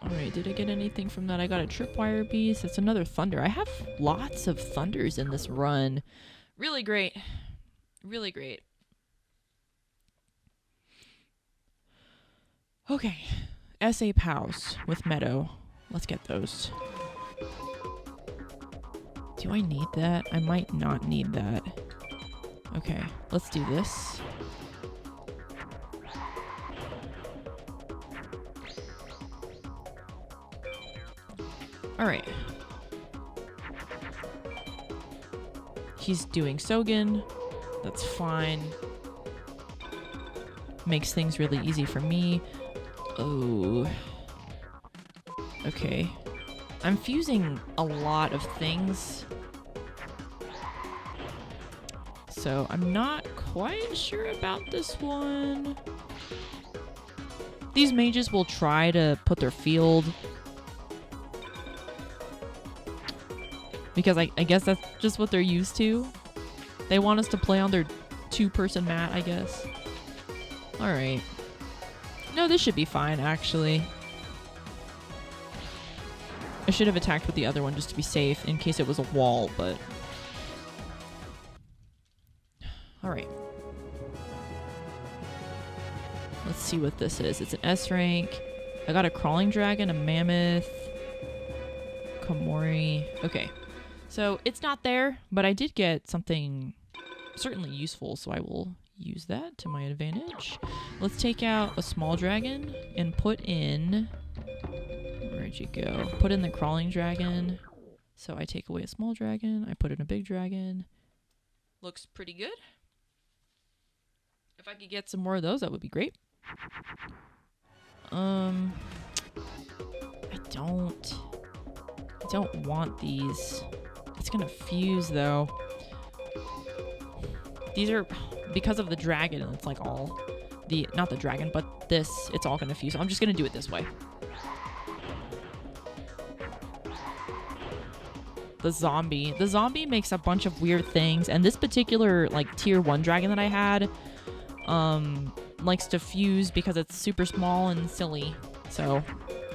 A: Alright, did I get anything from that? I got a Tripwire Beast. It's another Thunder. I have lots of Thunders in this run. Really great. Really great. Okay. SA POWs with Meadow. Let's get those. Do I need that? I might not need that. Okay, let's do this. Alright. He's doing Sogen. That's fine. Makes things really easy for me. Oh. Okay. I'm fusing a lot of things. So I'm not quite sure about this one. These mages will try to put their field, because I guess that's just what they're used to. They want us to play on their 2-person mat, I guess. Alright. No, this should be fine, actually. I should have attacked with the other one just to be safe in case it was a wall, but... Alright. Let's see what this is. It's an S rank. I got a crawling dragon, a mammoth, Komori. Okay. So it's not there, but I did get something certainly useful, so I will use that to my advantage. Let's take out a small dragon and put in... Where'd you go? Put in the crawling dragon. So I take away a small dragon. I put in a big dragon. Looks pretty good. If I could get some more of those, that would be great. I don't want these. It's gonna fuse though. These are because of the dragon. It's like all the not the dragon, but this. It's all gonna fuse. So I'm just gonna do it this way. The zombie. The zombie makes a bunch of weird things, and this particular like tier 1 dragon that I had likes to fuse because it's super small and silly. So,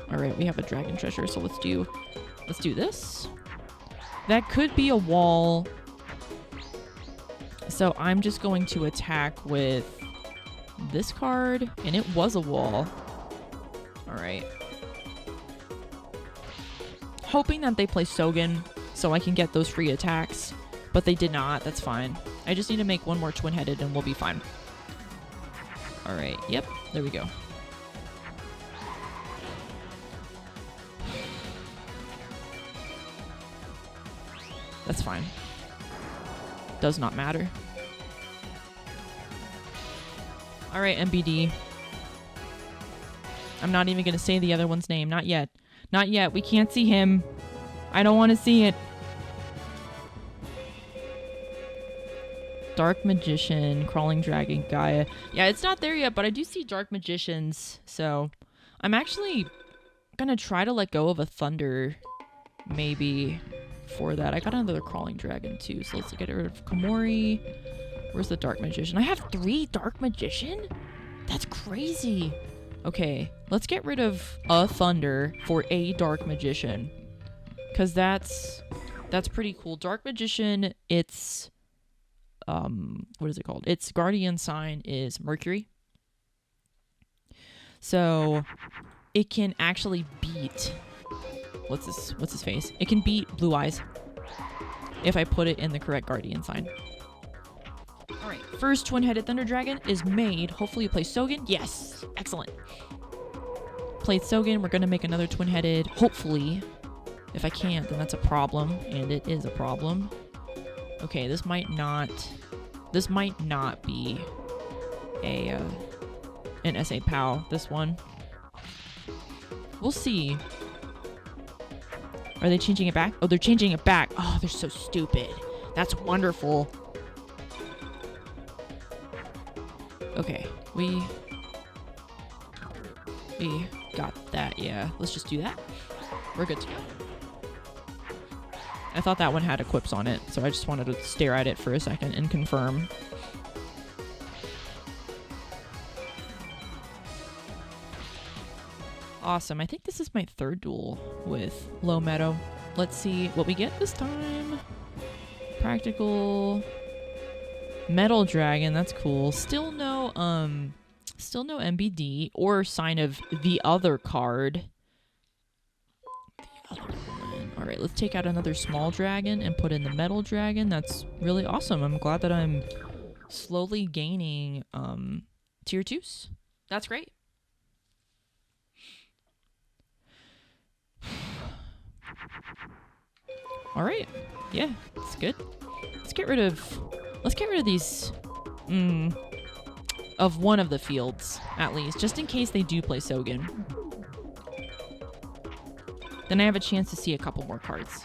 A: all right, we have a dragon treasure, so let's do this. That could be a wall. So I'm just going to attack with this card, and it was a wall. All right. Hoping that they play Sogen so I can get those free attacks, but they did not. That's fine. I just need to make one more twin-headed and we'll be fine. All right. Yep. There we go. That's fine. Does not matter. All right, MBD. I'm not even going to say the other one's name. Not yet. Not yet. We can't see him. I don't want to see it. Dark Magician, Crawling Dragon, Gaia. Yeah, it's not there yet, but I do see Dark Magicians. So I'm actually going to try to let go of a Thunder maybe for that. I got another Crawling Dragon too, so let's get rid of Komori. Where's the Dark Magician? I have 3 Dark Magician? That's crazy. Okay, let's get rid of a Thunder for a Dark Magician. Because that's pretty cool. Dark Magician, it's... what is it called? Its guardian sign is Mercury. So it can actually beat... What's his face? It can beat Blue Eyes if I put it in the correct guardian sign. Alright, first twin-headed Thunder Dragon is made. Hopefully you play Sogen. Yes! Excellent. Played Sogen. We're going to make another twin-headed. Hopefully. If I can't, then that's a problem. And it is a problem. Okay, this might not be an SA POW, this one. We'll see. Are they changing it back? Oh, they're changing it back. Oh, they're so stupid. That's wonderful. Okay, we got that. Yeah, let's just do that. We're good to go. I thought that one had equips on it, so I just wanted to stare at it for a second and confirm. Awesome. I think this is my 3rd duel with Low Meadow. Let's see what we get this time. Practical Metal Dragon. That's cool. Still no MBD or sign of the other card. The other one. All right, let's take out another small dragon and put in the Metal Dragon. That's really awesome. I'm glad that I'm slowly gaining tier 2s. That's great. All right. Yeah, it's good. Let's get rid of these of one of the fields at least, just in case they do play Sogen. Then I have a chance to see a couple more cards.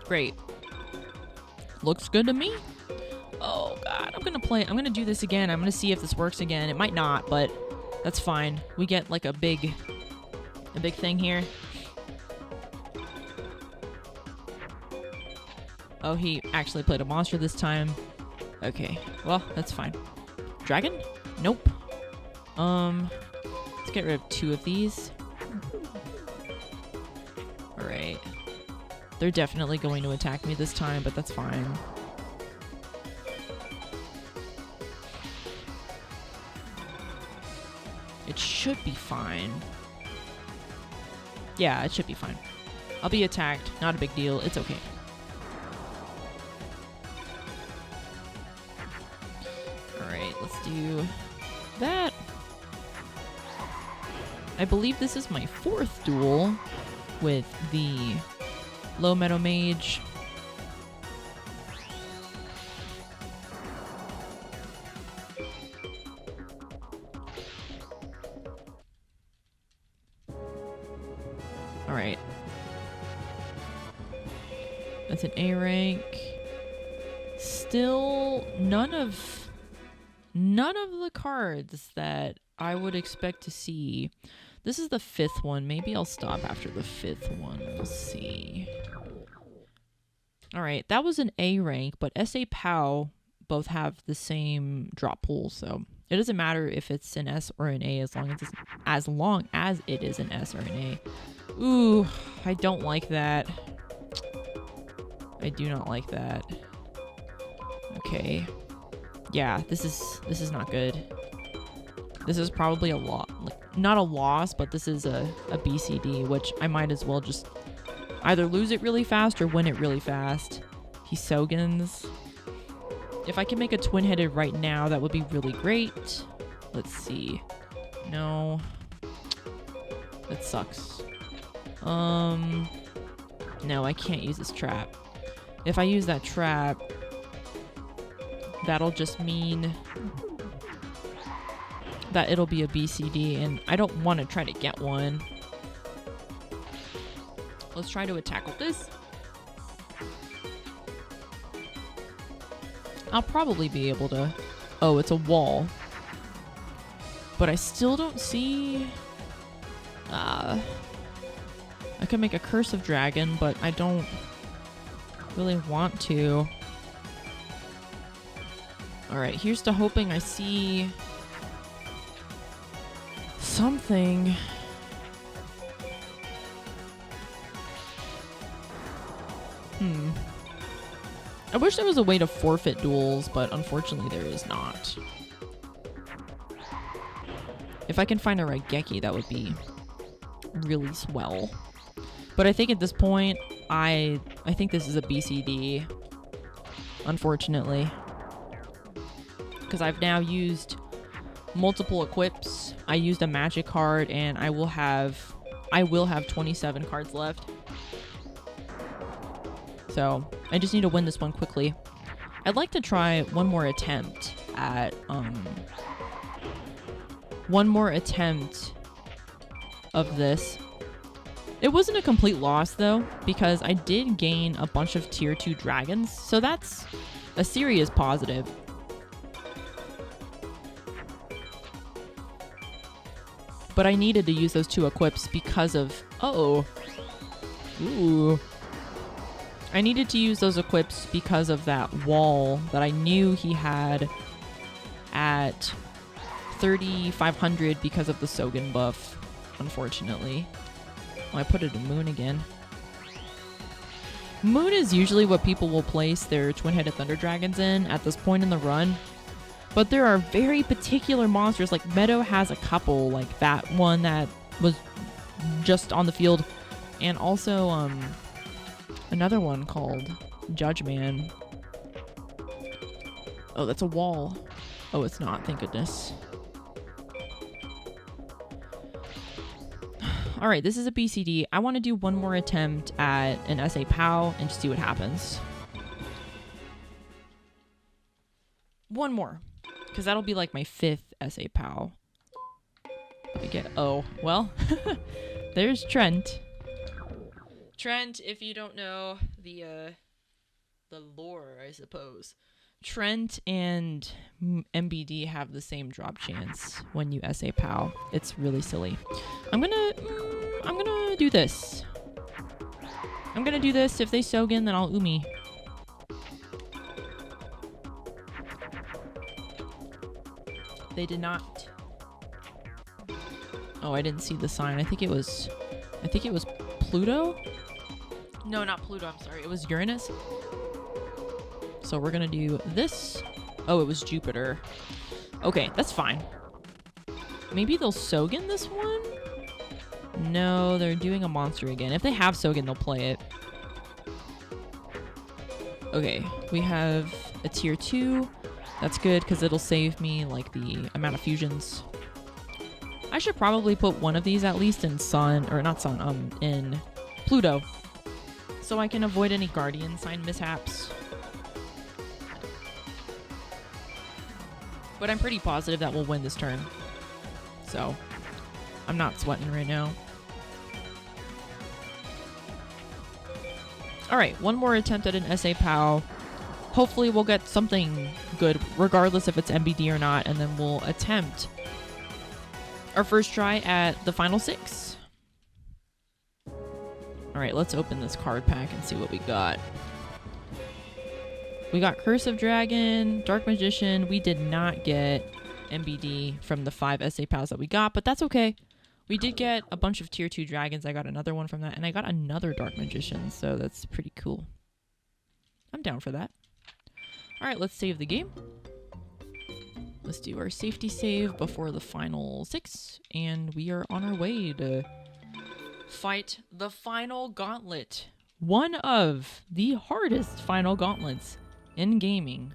A: Great. Looks good to me. Oh god, I'm gonna do this again. I'm gonna see if this works again. It might not, but that's fine. We get like a big thing here. Oh, he actually played a monster this time. Okay, well, that's fine. Dragon? Nope. Let's get rid of 2 of these. Alright. They're definitely going to attack me this time, but that's fine. It should be fine. Yeah, it should be fine. I'll be attacked. Not a big deal. It's okay. Alright, let's do that. I believe this is my 4th duel with the Low Meadow Mage. Alright. That's an A rank. Still none of the cards that I would expect to see. This is the 5th one. Maybe I'll stop after the 5th one. We'll see. Alright, that was an A rank, but SA POW both have the same drop pool, so it doesn't matter if it's an S or an A as long as it is an S or an A. Ooh, I don't like that. I do not like that. Okay. Yeah, this is not good. This is probably a lot, like, not a loss, but this is a BCD, which I might as well just either lose it really fast or win it really fast. He Sogans. If I can make a twin-headed right now, that would be really great. Let's see. No. That sucks. No, I can't use this trap. If I use that trap, that'll just mean that it'll be a BCD, and I don't want to try to get one. Let's try to attack with this. I'll probably be able to... Oh, it's a wall. But I still don't see... I could make a Cursive Dragon, but I don't really want to. Alright, here's to hoping I see something. I wish there was a way to forfeit duels, but unfortunately there is not. If I can find a Raigeki, that would be really swell. But I think at this point, I think this is a BCD, unfortunately. Because I've now used multiple equips. I used a magic card, and I will have 27 cards left. So I just need to win this one quickly. I'd like to try one more attempt at of this. It wasn't a complete loss though, because I did gain a bunch of tier 2 dragons, so that's a serious positive. But I needed to use those 2 equips because of... Ooh. I needed to use those equips because of that wall that I knew he had at 3,500 because of the Sogan buff, unfortunately. Oh, I put it in Moon again. Moon is usually what people will place their twin-headed Thunder Dragons in at this point in the run. But there are very particular monsters, like Meadow has a couple, like that one that was just on the field. And also, another one called Judge Man. Oh, that's a wall. Oh, it's not, thank goodness. Alright, this is a BCD. I want to do one more attempt at an SA POW and just see what happens. One more. Because that'll be like my 5th SA POW. Oh, well. There's Trent. Trent, if you don't know the lore, I suppose. Trent and MBD have the same drop chance when you SA POW. It's really silly. I'm gonna do this. I'm gonna do this. If they Sogan, then I'll Umi. They did not. Oh, I didn't see the sign. I think it was Pluto? No, not Pluto. I'm sorry. It was Uranus. So we're gonna do this. Oh, it was Jupiter. Okay, that's fine. Maybe they'll Sogen this one? No, they're doing a monster again. If they have Sogen, they'll play it. Okay, we have a tier 2. That's good because it'll save me like the amount of fusions. I should probably put one of these at least in Sun, or not Sun, in Pluto. So I can avoid any Guardian sign mishaps. But I'm pretty positive that we'll win this turn. So, I'm not sweating right now. Alright, one more attempt at an SA POW. Hopefully we'll get something good, regardless if it's MBD or not, and then we'll attempt our first try at the final 6. Alright, let's open this card pack and see what we got. We got Curse of Dragon, Dark Magician. We did not get MBD from the 5 SA POWs that we got, but that's okay. We did get a bunch of tier 2 dragons. I got another one from that, and I got another Dark Magician, so that's pretty cool. I'm down for that. Alright, let's save the game. Let's do our safety save before the final 6, and we are on our way to fight the final gauntlet. One of the hardest final gauntlets in gaming.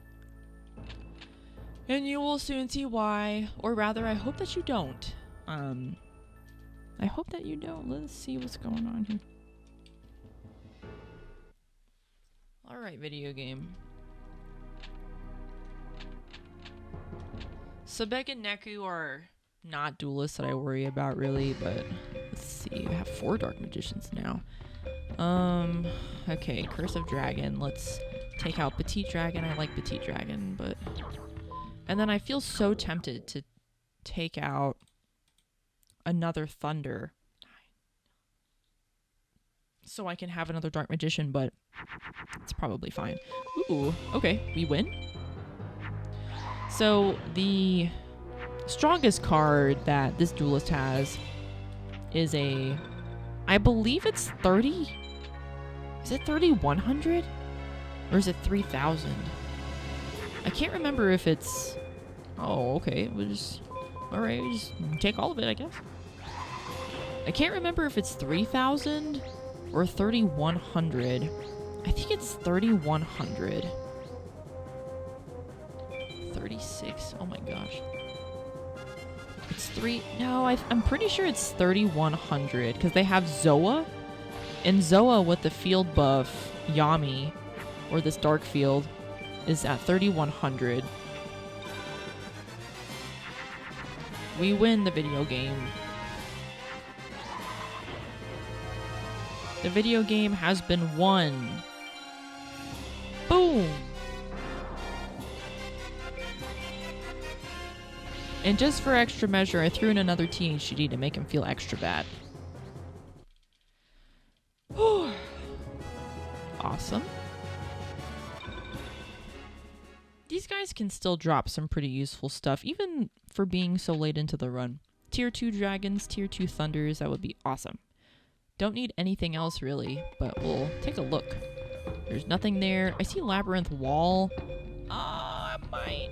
A: And you will soon see why, or rather, I hope that you don't. I hope that you don't. Let's see what's going on here. Alright, video game. Sebek and Neku are not duelists that I worry about really, but let's see. I have 4 Dark Magicians now. Okay, Curse of Dragon. Let's take out Petite Dragon. I like Petite Dragon, but... And then I feel so tempted to take out another Thunder. So I can have another Dark Magician, but it's probably fine. Ooh, okay, we win. So the strongest card that this duelist has is a... I believe it's 30... Is it 3100? Or is it 3000? I can't remember if it's... Oh, okay. We'll just... Alright, we'll just take all of it, I guess. I can't remember if it's 3000 or 3100. I think it's 3100. 36. Oh my gosh. It's 3... No, I'm pretty sure it's 3100 because they have Zoa. And Zoa with the field buff, Yami, or this dark field, is at 3100. We win the video game. The video game has been won. Boom! And just for extra measure, I threw in another THD to make him feel extra bad. Awesome. These guys can still drop some pretty useful stuff, even for being so late into the run. Tier 2 dragons, tier 2 thunders, that would be awesome. Don't need anything else really, but we'll take a look. There's nothing there. I see Labyrinth Wall. I might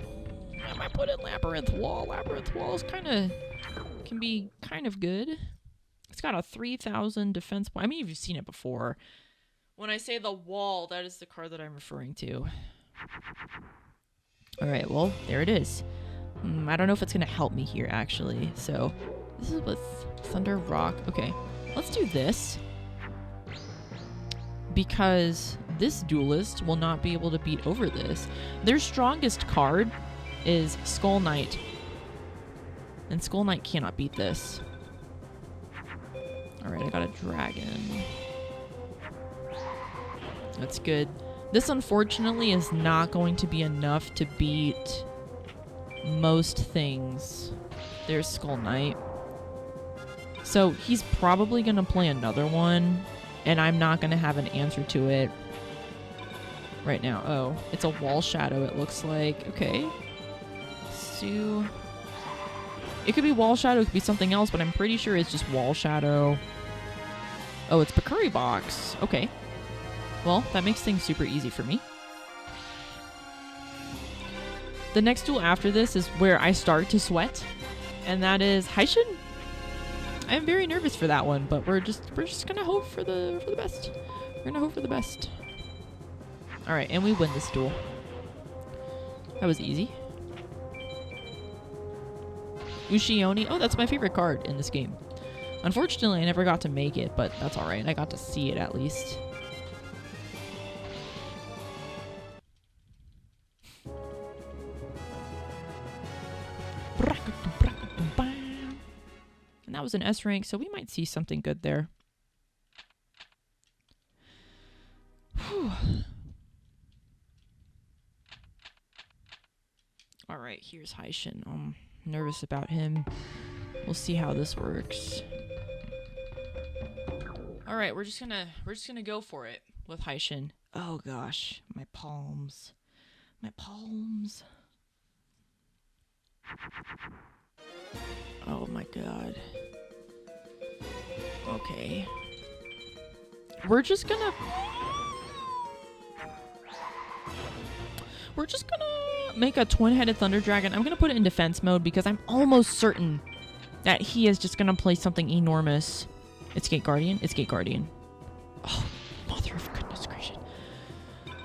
A: put in Labyrinth Wall. Labyrinth Wall is can be kind of good. It's got a 3000 defense point. I mean, you've seen it before. When I say the wall, that is the card that I'm referring to. Alright, well, there it is. I don't know if it's going to help me here, actually. So, this is with Thunder Rock. Okay, let's do this. Because this duelist will not be able to beat over this. Their strongest card is Skull Knight. And Skull Knight cannot beat this. Alright, I got a dragon. That's good. This, unfortunately, is not going to be enough to beat most things. There's Skull Knight. So, he's probably going to play another one, and I'm not going to have an answer to it right now. Oh, it's a Wall Shadow, it looks like. Okay. So, It could be Wall Shadow, it could be something else, but I'm pretty sure it's just Wall Shadow. Oh, it's Bakuri Box. Okay. Well, that makes things super easy for me. The next duel after this is where I start to sweat, and that is Haishin. I'm very nervous for that one, but we're just gonna hope for the best. We're gonna hope for the best. All right, and we win this duel. That was easy. Ushioni. Oh, that's my favorite card in this game. Unfortunately, I never got to make it, but that's all right. I got to see it at least. And that was an S rank, so we might see something good there. Whew. All right, here's Haishin. I'm nervous about him. We'll see how this works. All right, we're just gonna go for it with Haishin. Oh gosh, my palms. My palms. Oh my god. Okay. We're just gonna make a twin-headed Thunder Dragon. I'm gonna put it in defense mode because I'm almost certain that he is just gonna play something enormous. It's Gate Guardian. It's Gate Guardian. Oh, mother of goodness gracious.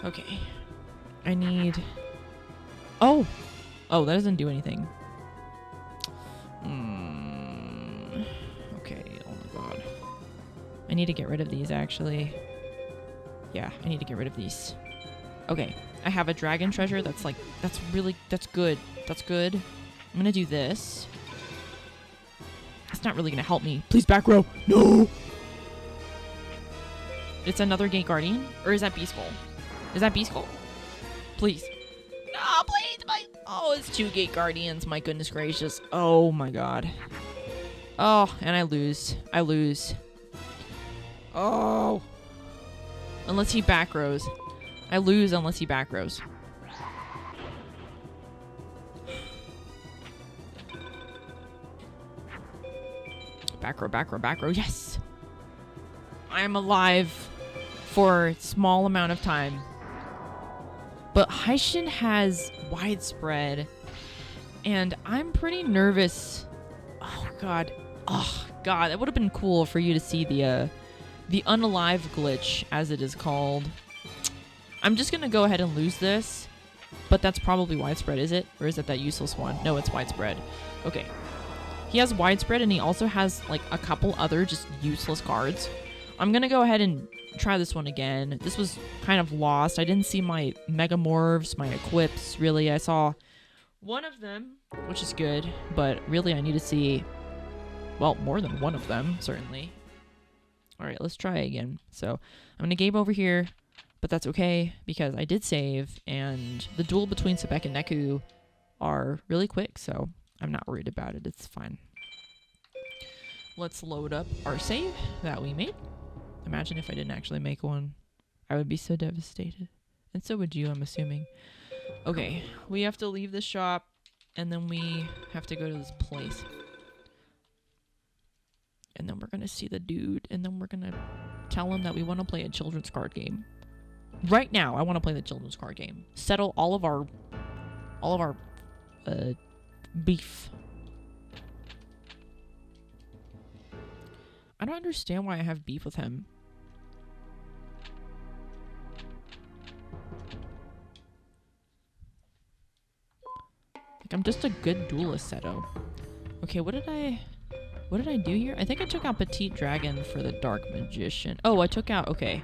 A: Okay. I need... Oh! Oh, that doesn't do anything. Okay, oh my god. I need to get rid of these, actually. Yeah, I need to get rid of these. Okay, I have a dragon treasure that's like... That's good. That's good. I'm gonna do this. It's not really gonna help me. Please, back row. No! It's another Gate Guardian? Or is that Beast Skull? Is that Beast Skull? Please. No, please! Oh, it's 2 Gate Guardians. My goodness gracious. Oh my god. Oh, and I lose. I lose. Oh. Unless he back rows. I lose unless he back rows. Back row, back row, back row. Yes! I am alive for a small amount of time. But Haishin has widespread, and I'm pretty nervous. Oh god. Oh god, it would have been cool for you to see the unalive glitch, as it is called. I'm just gonna go ahead and lose this, but that's probably widespread, is it? Or is it that useless one? No, it's widespread. Okay. He has widespread, and he also has like a couple other just useless cards. I'm gonna go ahead and try this one again. This was kind of lost. I didn't see my Megamorphs, my Equips, really. I saw one of them, which is good, but really I need to see, well, more than one of them, certainly. All right, let's try again. So I'm gonna game over here, but that's okay because I did save, and the duel between Sebek and Neku are really quick, so I'm not worried about it. It's fine. Let's load up our save that we made. Imagine if I didn't actually make one. I would be so devastated. And so would you, I'm assuming. Okay, we have to leave the shop, and then we have to go to this place. And then we're gonna see the dude, and then we're gonna tell him that we want to play a children's card game. Right now, I want to play the children's card game. Settle all of our beef. I don't understand why I have beef with him. Like, I'm just a good duelist, Seto. Okay, what did I do here? I think I took out Petite Dragon for the Dark Magician. Oh, I took out... Okay.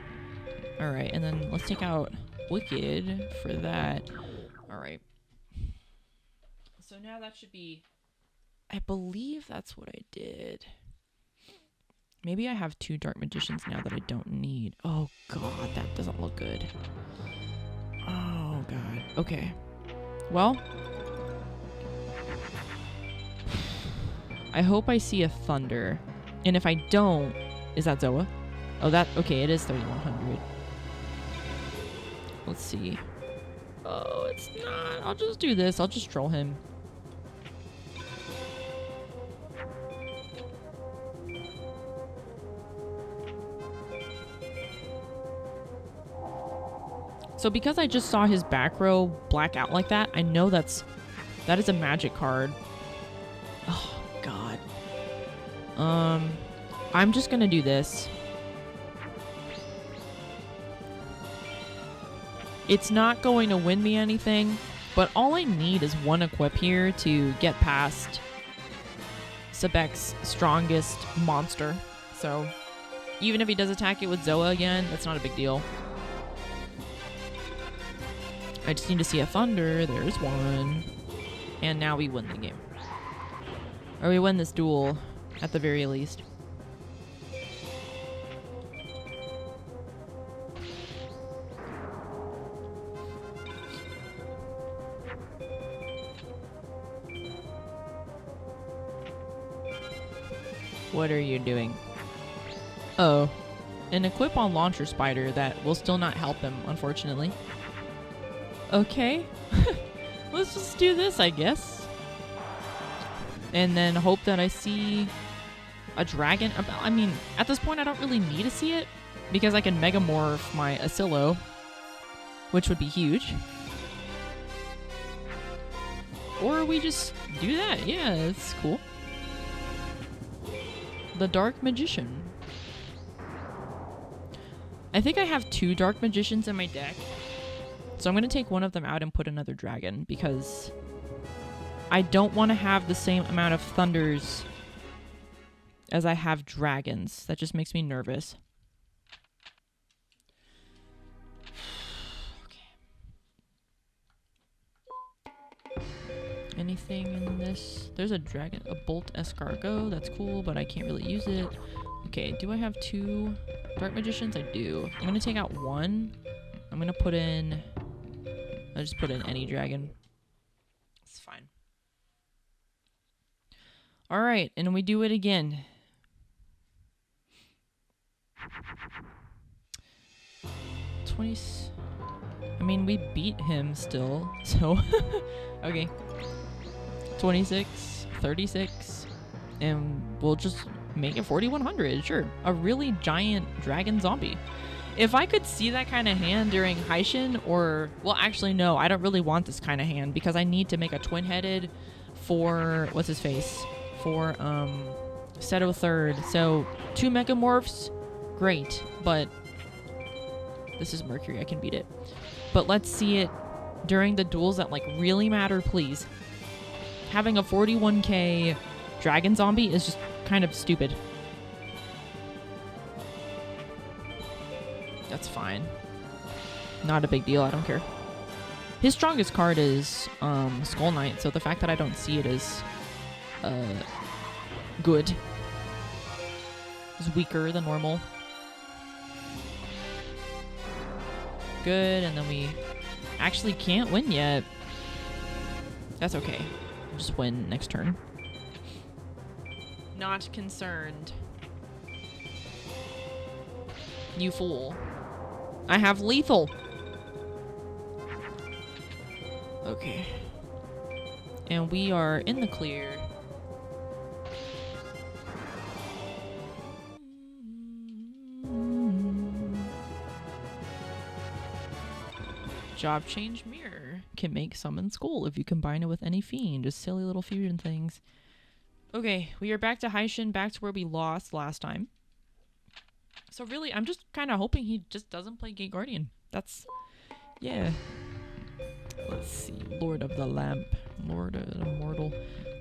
A: Alright, and then let's take out Wicked for that. Alright. So now that should be... I believe that's what I did. Maybe I have 2 Dark Magicians now that I don't need. Oh god, that doesn't look good. Oh god. Okay. Well... I hope I see a Thunder. And if I don't... Is that Zoa? Oh, that... Okay, it is 3100. Let's see. Oh, it's not. I'll just do this. I'll just troll him. So because I just saw his back row black out like that, I know that is a magic card. Oh, God. I'm just gonna do this. It's not going to win me anything, but all I need is one equip here to get past Sebek's strongest monster. So even if he does attack it with Zoa again, that's not a big deal. I just need to see a Thunder. There's one. And now we win the game. Or we win this duel, at the very least. What are you doing? Oh. An equip on Launcher Spider that will still not help him, unfortunately. Okay. Let's just do this, I guess. And then hope that I see a dragon. I mean, at this point, I don't really need to see it because I can Megamorph my Asilo, which would be huge. Or we just do that. Yeah, it's cool. The Dark Magician. I think I have 2 Dark Magicians in my deck. So I'm going to take one of them out and put another dragon because I don't want to have the same amount of thunders as I have dragons. That just makes me nervous. Okay. Anything in this? There's a dragon, a Bolt Escargot. That's cool, but I can't really use it. Okay, do I have 2 Dark Magicians? I do. I'm going to take out one. I'm going to put in... I just put in any dragon. It's fine. Alright, and we do it again. I mean, we beat him still, so... Okay. 26, 36, and we'll just make it 4100, sure. A really giant dragon zombie. If I could see that kind of hand during Heishin, or... Well, actually, no. I don't really want this kind of hand, because I need to make a twin-headed for... What's his face? For, Seto third. So, 2 Megamorphs, great. But... This is Mercury. I can beat it. But let's see it during the duels that, like, really matter, please. Having a 41k dragon zombie is just kind of stupid. That's fine. Not a big deal. I don't care. His strongest card is Skull Knight, so the fact that I don't see it is good. It's weaker than normal. Good, and then we actually can't win yet. That's okay. We'll just win next turn. Not concerned. You fool. I have lethal. Okay. And we are in the clear. Job change mirror can make summon skull if you combine it with any fiend. Just silly little fusion things. Okay, we are back to Heishin, back to where we lost last time. So really, I'm just kind of hoping he just doesn't play Gate Guardian. That's... yeah. Let's see. Lord of the Lamp. Lord of the Immortal.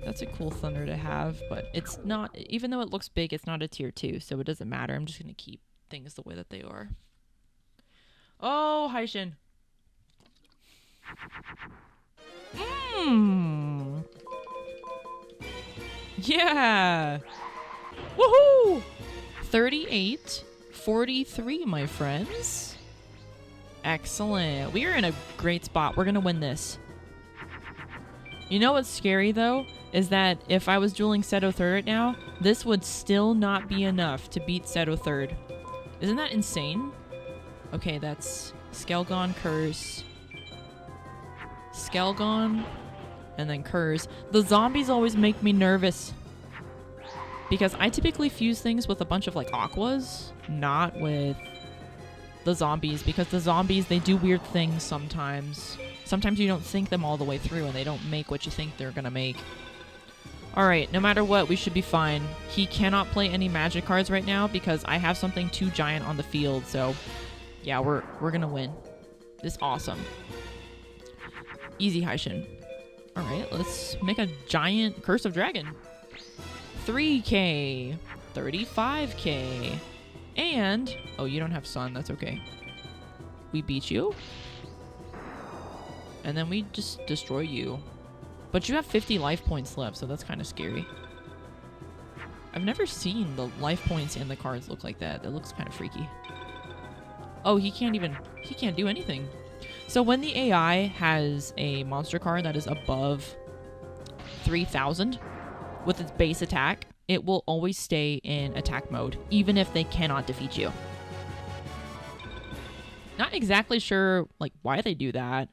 A: That's a cool thunder to have, but it's not... Even though it looks big, it's not a tier 2, so it doesn't matter. I'm just going to keep things the way that they are. Oh, Heishin. Yeah. Woohoo! 38, 43, my friends. Excellent. We are in a great spot. We're going to win this. You know what's scary, though? Is that if I was dueling Seto third right now, this would still not be enough to beat Seto third. Isn't that insane? Okay, that's Skelgon, Curse. Skelgon, and then Curse. The zombies always make me nervous. Because I typically fuse things with a bunch of, like, Aquas, not with the zombies, because the zombies, they do weird things sometimes. Sometimes you don't think them all the way through and they don't make what you think they're gonna make. Alright, no matter what, we should be fine. He cannot play any magic cards right now because I have something too giant on the field, so yeah, we're gonna win. This is awesome. Easy, Haishin. Alright, let's make a giant Curse of Dragon. 3k, 35k, and... oh, you don't have Sun, that's okay. We beat you. And then we just destroy you. But you have 50 life points left, so that's kind of scary. I've never seen the life points in the cards look like that. That looks kind of freaky. Oh, he can't do anything. So when the AI has a monster card that is above 3,000 with its base attack, it will always stay in attack mode, even if they cannot defeat you. Not exactly sure like why they do that,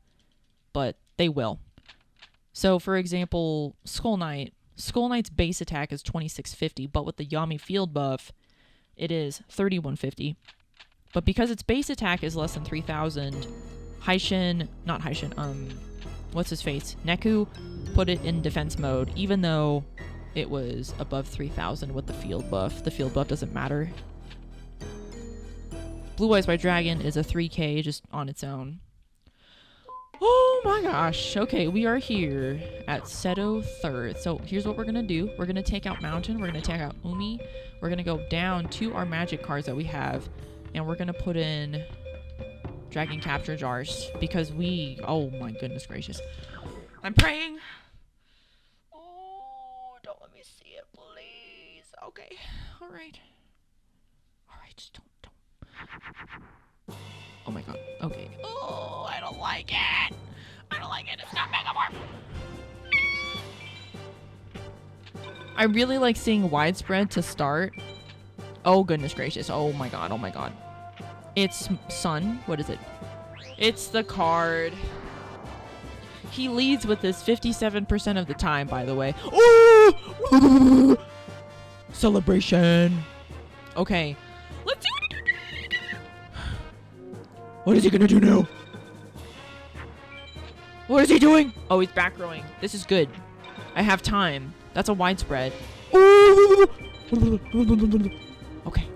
A: but they will. So, for example, Skull Knight. Skull Knight's base attack is 2650, but with the Yami field buff, it is 3150. But because its base attack is less than 3000, what's his face? Neku put it in defense mode, even though it was above 3000 with the field buff. The field buff doesn't matter. Blue Eyes White Dragon is a 3k just on its own. Oh my gosh. Okay, we are here at Seto 3rd. So here's what we're going to do. We're going to take out Mountain. We're going to take out Umi. We're going to go down to our magic cards that we have. And we're going to put in Dragon Capture Jars. Because we... oh my goodness gracious. I'm praying. Oh, don't let me see it, please. Okay. Alright. Alright, just don't. Oh my god. Okay. Oh, I don't like it. I don't like it. It's not Megamorph. I really like seeing widespread to start. Oh, goodness gracious. Oh my god. Oh my god. It's Sun. What is it? It's the card. He leads with this 57% of the time, by the way. Oh! Celebration. Okay. Let's do it. What is he gonna do now? What is he doing? Oh, he's back rowing. This is good. I have time. That's a widespread. Okay.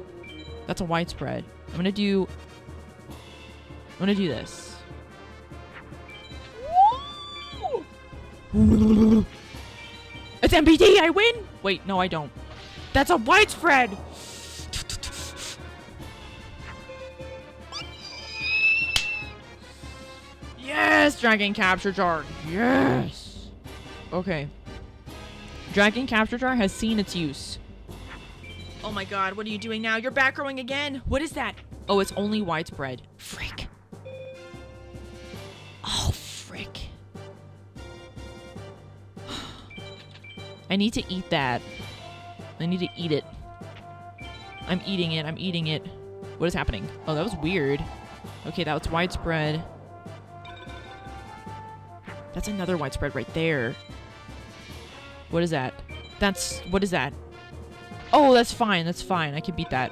A: That's a widespread. I'm gonna do this. It's MPD! I win! Wait, no I don't. That's a widespread! Yes! Dragon Capture Jar. Yes! Okay. Dragon Capture Jar has seen its use. Oh my god, what are you doing now? You're back rowing again! What is that? Oh, it's only widespread. Frick. Oh, frick. I need to eat that. I need to eat it. I'm eating it. I'm eating it. What is happening? Oh, that was weird. Okay, that was widespread. That's another widespread right there. What is that? What is that? Oh, that's fine. That's fine. I can beat that.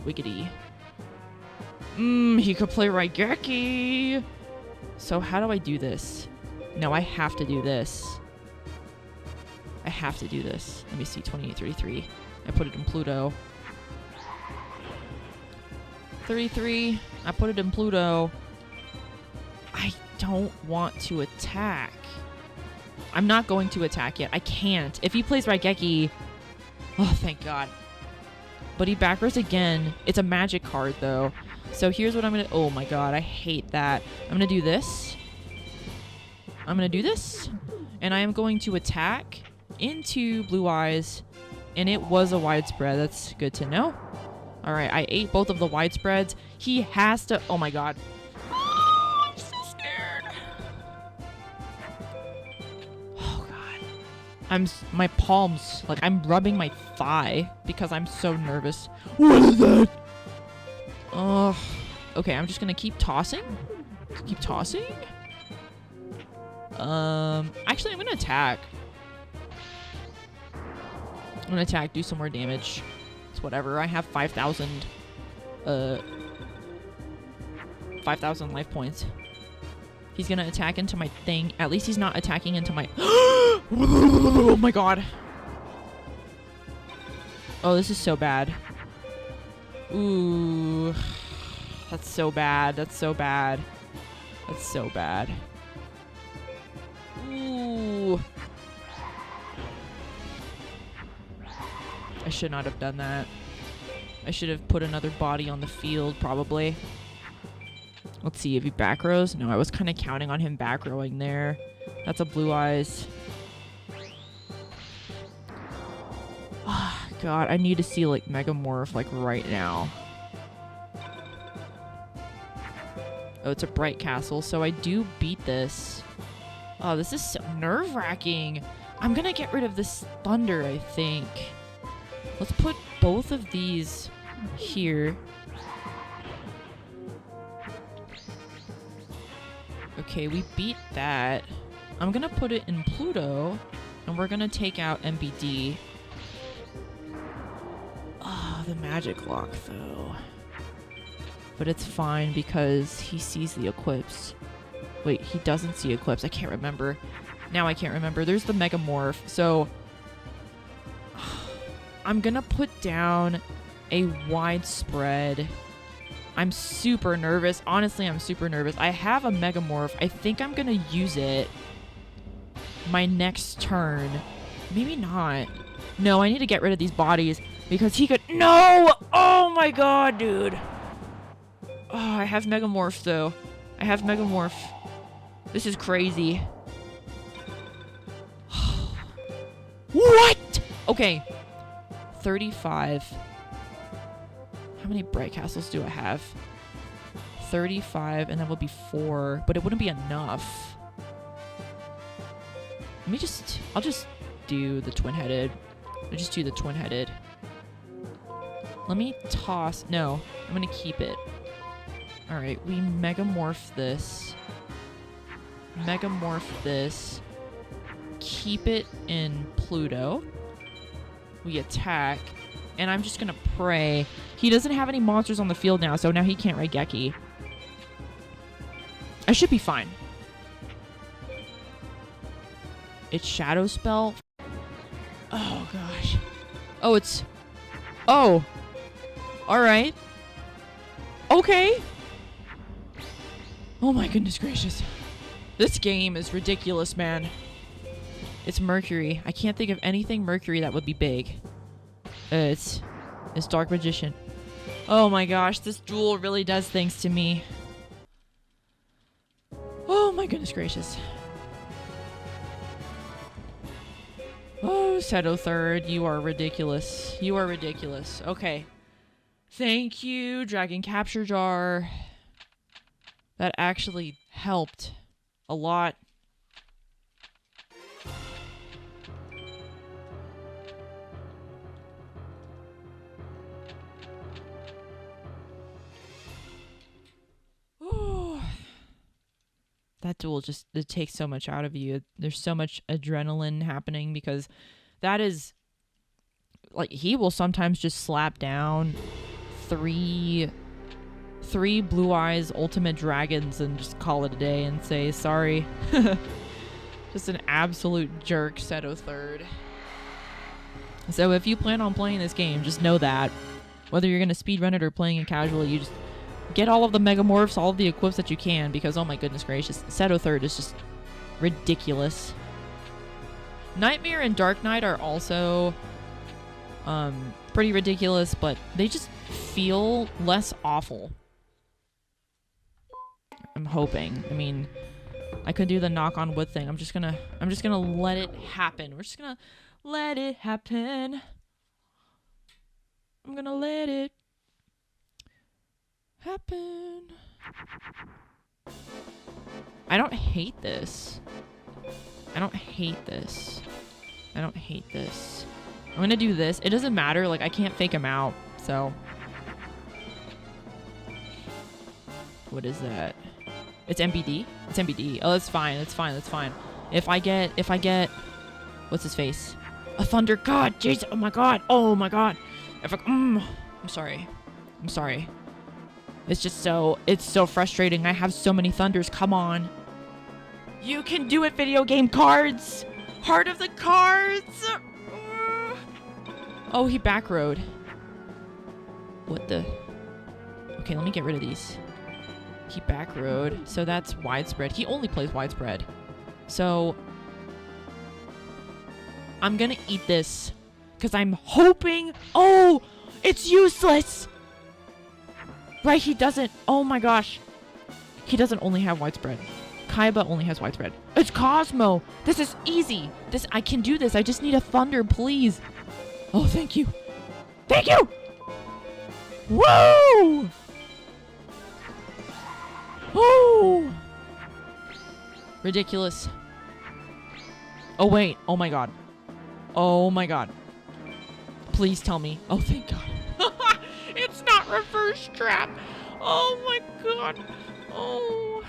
A: Wiggity. He could play Raigeki. So how do I do this? No, I have to do this. I have to do this. Let me see. 2833. I put it in Pluto. 33. I put it in Pluto. I don't want to attack. I'm not going to attack yet. I can't. If he plays Raigeki... oh, thank God. But he backrows again. It's a magic card, though. So here's what I'm going to... oh, my God. I hate that. I'm going to do this. I'm going to do this. And I am going to attack into Blue Eyes. And it was a widespread. That's good to know. All right. I ate both of the widespreads. He has to... oh, my God. Oh, I'm so scared. Oh, God. My palms... like, I'm rubbing my thigh because I'm so nervous. What is that? Oh. Okay, I'm just going to keep tossing. Keep tossing. Actually, I'm going to attack. I'm going to attack, do some more damage. It's whatever. I have 5,000 life points. He's gonna attack into my thing. At least he's not attacking into my... Oh my god. Oh, this is so bad. Ooh. That's so bad. That's so bad. That's so bad. Ooh. I should not have done that. I should have put another body on the field, probably. Let's see if he back rows. No, I was kind of counting on him back rowing there. That's a blue eyes. Oh, God, I need to see like Megamorph like right now. Oh, it's a bright castle, so I do beat this. Oh, this is so nerve-wracking. I'm gonna get rid of this thunder, I think. Let's put both of these here. Okay, we beat that. I'm gonna put it in Pluto, and we're gonna take out MBD. Ah, the magic lock, though. But it's fine because he sees the eclipse. Wait, he doesn't see eclipse. I can't remember. Now I can't remember. There's the Megamorph. So I'm gonna put down a widespread. I'm super nervous. Honestly, I'm super nervous. I have a Megamorph. I think I'm gonna use it my next turn. Maybe not. No, I need to get rid of these bodies because he could... No! Oh my god, dude. Oh, I have Megamorph, though. I have Megamorph. This is crazy. What? Okay. 35. How many bright castles do I have? 35, and that would be 4, but it wouldn't be enough. Let me just... I'll just do the twin-headed. I'll just do the twin-headed. Let me toss... No, I'm gonna keep it. Alright, we Megamorph this. Megamorph this. Keep it in Pluto. We attack. And I'm just gonna pray. He doesn't have any monsters on the field now, so now he can't Raigeki. I should be fine. It's Shadow Spell. Oh, gosh. Oh, it's... Oh. Alright. Okay. Oh my goodness gracious. This game is ridiculous, man. It's Mercury. I can't think of anything Mercury that would be big. It's Dark Magician. Oh my gosh, this duel really does things to me. Oh my goodness gracious. Oh, Seto Third, you are ridiculous. You are ridiculous. Okay. Thank you, Dragon Capture Jar. That actually helped a lot. That duel just, it takes so much out of you. There's so much adrenaline happening because that is, like, he will sometimes just slap down three Blue Eyes Ultimate Dragons and just call it a day and say, sorry. Just an absolute jerk, Seto Third. So if you plan on playing this game, just know that. Whether you're going to speedrun it or playing it casually, you just get all of the Megamorphs, all of the equips that you can, because, oh my goodness gracious, Seto Third is just ridiculous. Nightmare and Dark Knight are also pretty ridiculous, but they just feel less awful. I'm hoping. I mean, I could do the knock on wood thing. I'm just gonna let it happen. We're just gonna let it happen. I'm gonna let it happen. I don't hate this. I don't hate this. I don't hate this. I'm gonna do this. It doesn't matter. Like, I can't fake him out. So, what is that? It's MBD. It's MBD. Oh, that's fine. That's fine. That's fine. If I get, what's his face? A Thunder God. Jeez. Oh my God. Oh my God. I'm sorry. I'm sorry. It's just it's so frustrating. I have so many thunders. Come on. You can do it, video game cards. Heart of the cards. Oh, he back rode. What the? Okay, let me get rid of these. He back rode. So that's widespread. He only plays widespread. So I'm gonna eat this because I'm hoping. Oh, it's useless. Right, he doesn't. Oh my gosh. He doesn't only have widespread. Kaiba only has widespread. It's Cosmo. This is easy. I can do this. I just need a thunder, please. Oh, thank you. Thank you. Woo! Woo! Ridiculous. Oh, wait. Oh, my God. Oh, my God. Please tell me. Oh, thank God. It's not reverse trap. Oh, my God. Oh.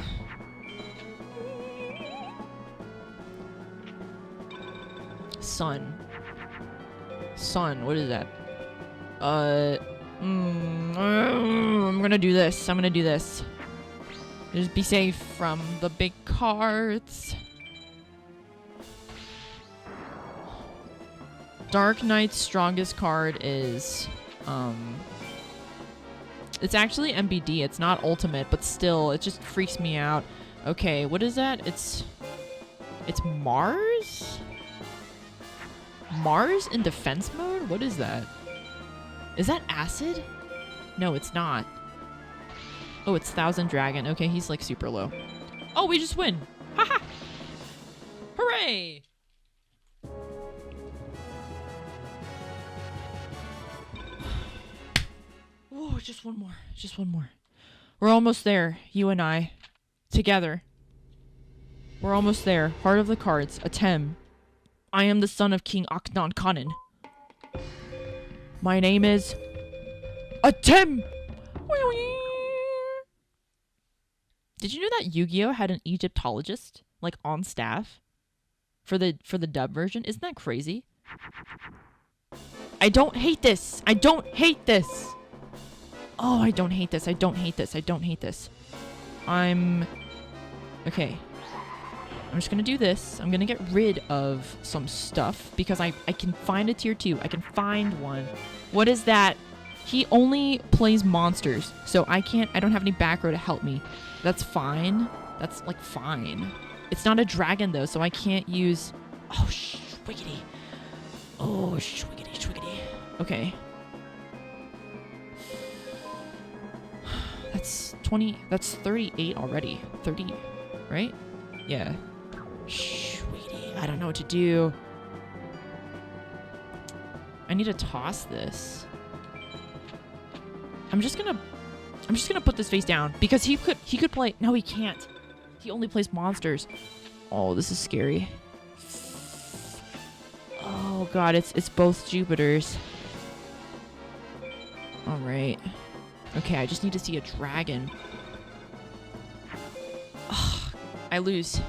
A: Sun. What is that? I'm gonna do this. Just be safe from the big cards. Dark Knight's strongest card is, it's actually MBD. It's not ultimate, but still, it just freaks me out. Okay, what is that? It's Mars? Mars in defense mode? What is that? Is that acid? No, it's not. Oh, it's Thousand Dragon. Okay, he's like super low. Oh, we just win. Haha. Hooray! Oh, just one more. We're almost there, you and I. Together. We're almost there. Heart of the cards. Atem. I am the son of King Akhenaten Khanen. My name is Atem! Did you know that Yu-Gi-Oh! Had an Egyptologist, like, on staff? For the dub version? Isn't that crazy? I don't hate this! Oh, I don't hate this! Okay. I'm just gonna do this. I'm gonna get rid of some stuff because I can find a tier 2. I can find one. What is that? He only plays monsters, so I don't have any back row to help me. That's fine. That's like fine. It's not a dragon though, so I can't use. Oh, schwiggity. Oh, schwiggity. Okay. That's 20. That's 38 already. 30, right? Yeah. Sweetie, I don't know what to do. I need to toss this. I'm just gonna put this face down because he could play. No, he can't. He only plays monsters. Oh, this is scary. Oh God, it's both Jupiters. All right. Okay, I just need to see a dragon. Ugh, I lose.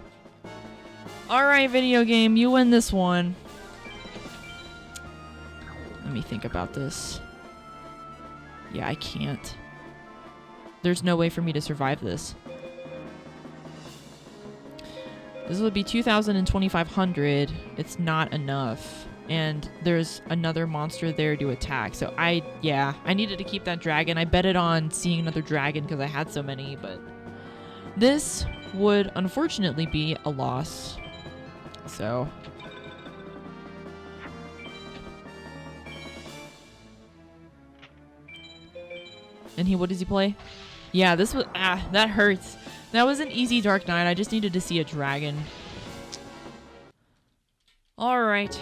A: Alright, video game, you win this one. Let me think about this. Yeah, I can't. There's no way for me to survive this. This would be 2,000 and 2,500. It's not enough. And there's another monster there to attack. So I needed to keep that dragon. I betted on seeing another dragon because I had so many, but this would unfortunately be a loss. So and what does he play? Yeah, this was that hurts. That was an easy Dark Knight. I just needed to see a dragon. All right.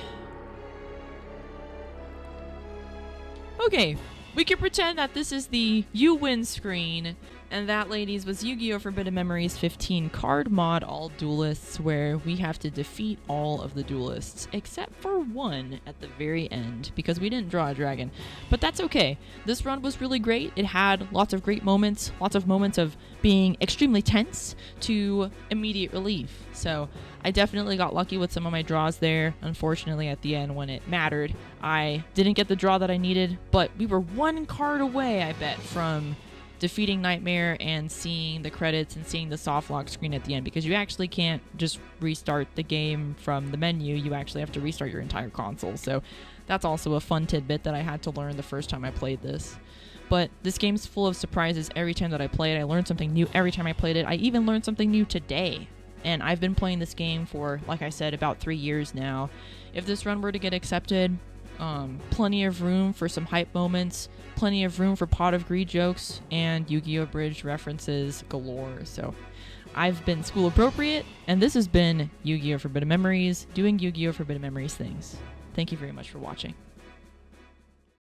A: Okay, we can pretend that this is the you win screen And that, ladies, was Yu-Gi-Oh! Forbidden Memories 15 card mod All Duelists, where we have to defeat all of the duelists, except for one at the very end, because we didn't draw a dragon. But that's okay. This run was really great. It had lots of great moments, lots of moments of being extremely tense to immediate relief. So I definitely got lucky with some of my draws there. Unfortunately, at the end, when it mattered, I didn't get the draw that I needed, but we were one card away, I bet, from defeating Nightmare and seeing the credits and seeing the soft lock screen at the end, because you actually can't just restart the game from the menu. You actually have to restart your entire console. So that's also a fun tidbit that I had to learn the first time I played this. But this game's full of surprises every time that I play it. I learned something new every time I played it. I even learned something new today. And I've been playing this game for, like I said, about 3 years now. If this run were to get accepted, plenty of room for some hype moments, plenty of room for Pot of Greed jokes, and Yu-Gi-Oh! Bridge references galore. So I've been school appropriate, and this has been Yu-Gi-Oh! Forbidden Memories, doing Yu-Gi-Oh! Forbidden Memories things. Thank you very much for watching.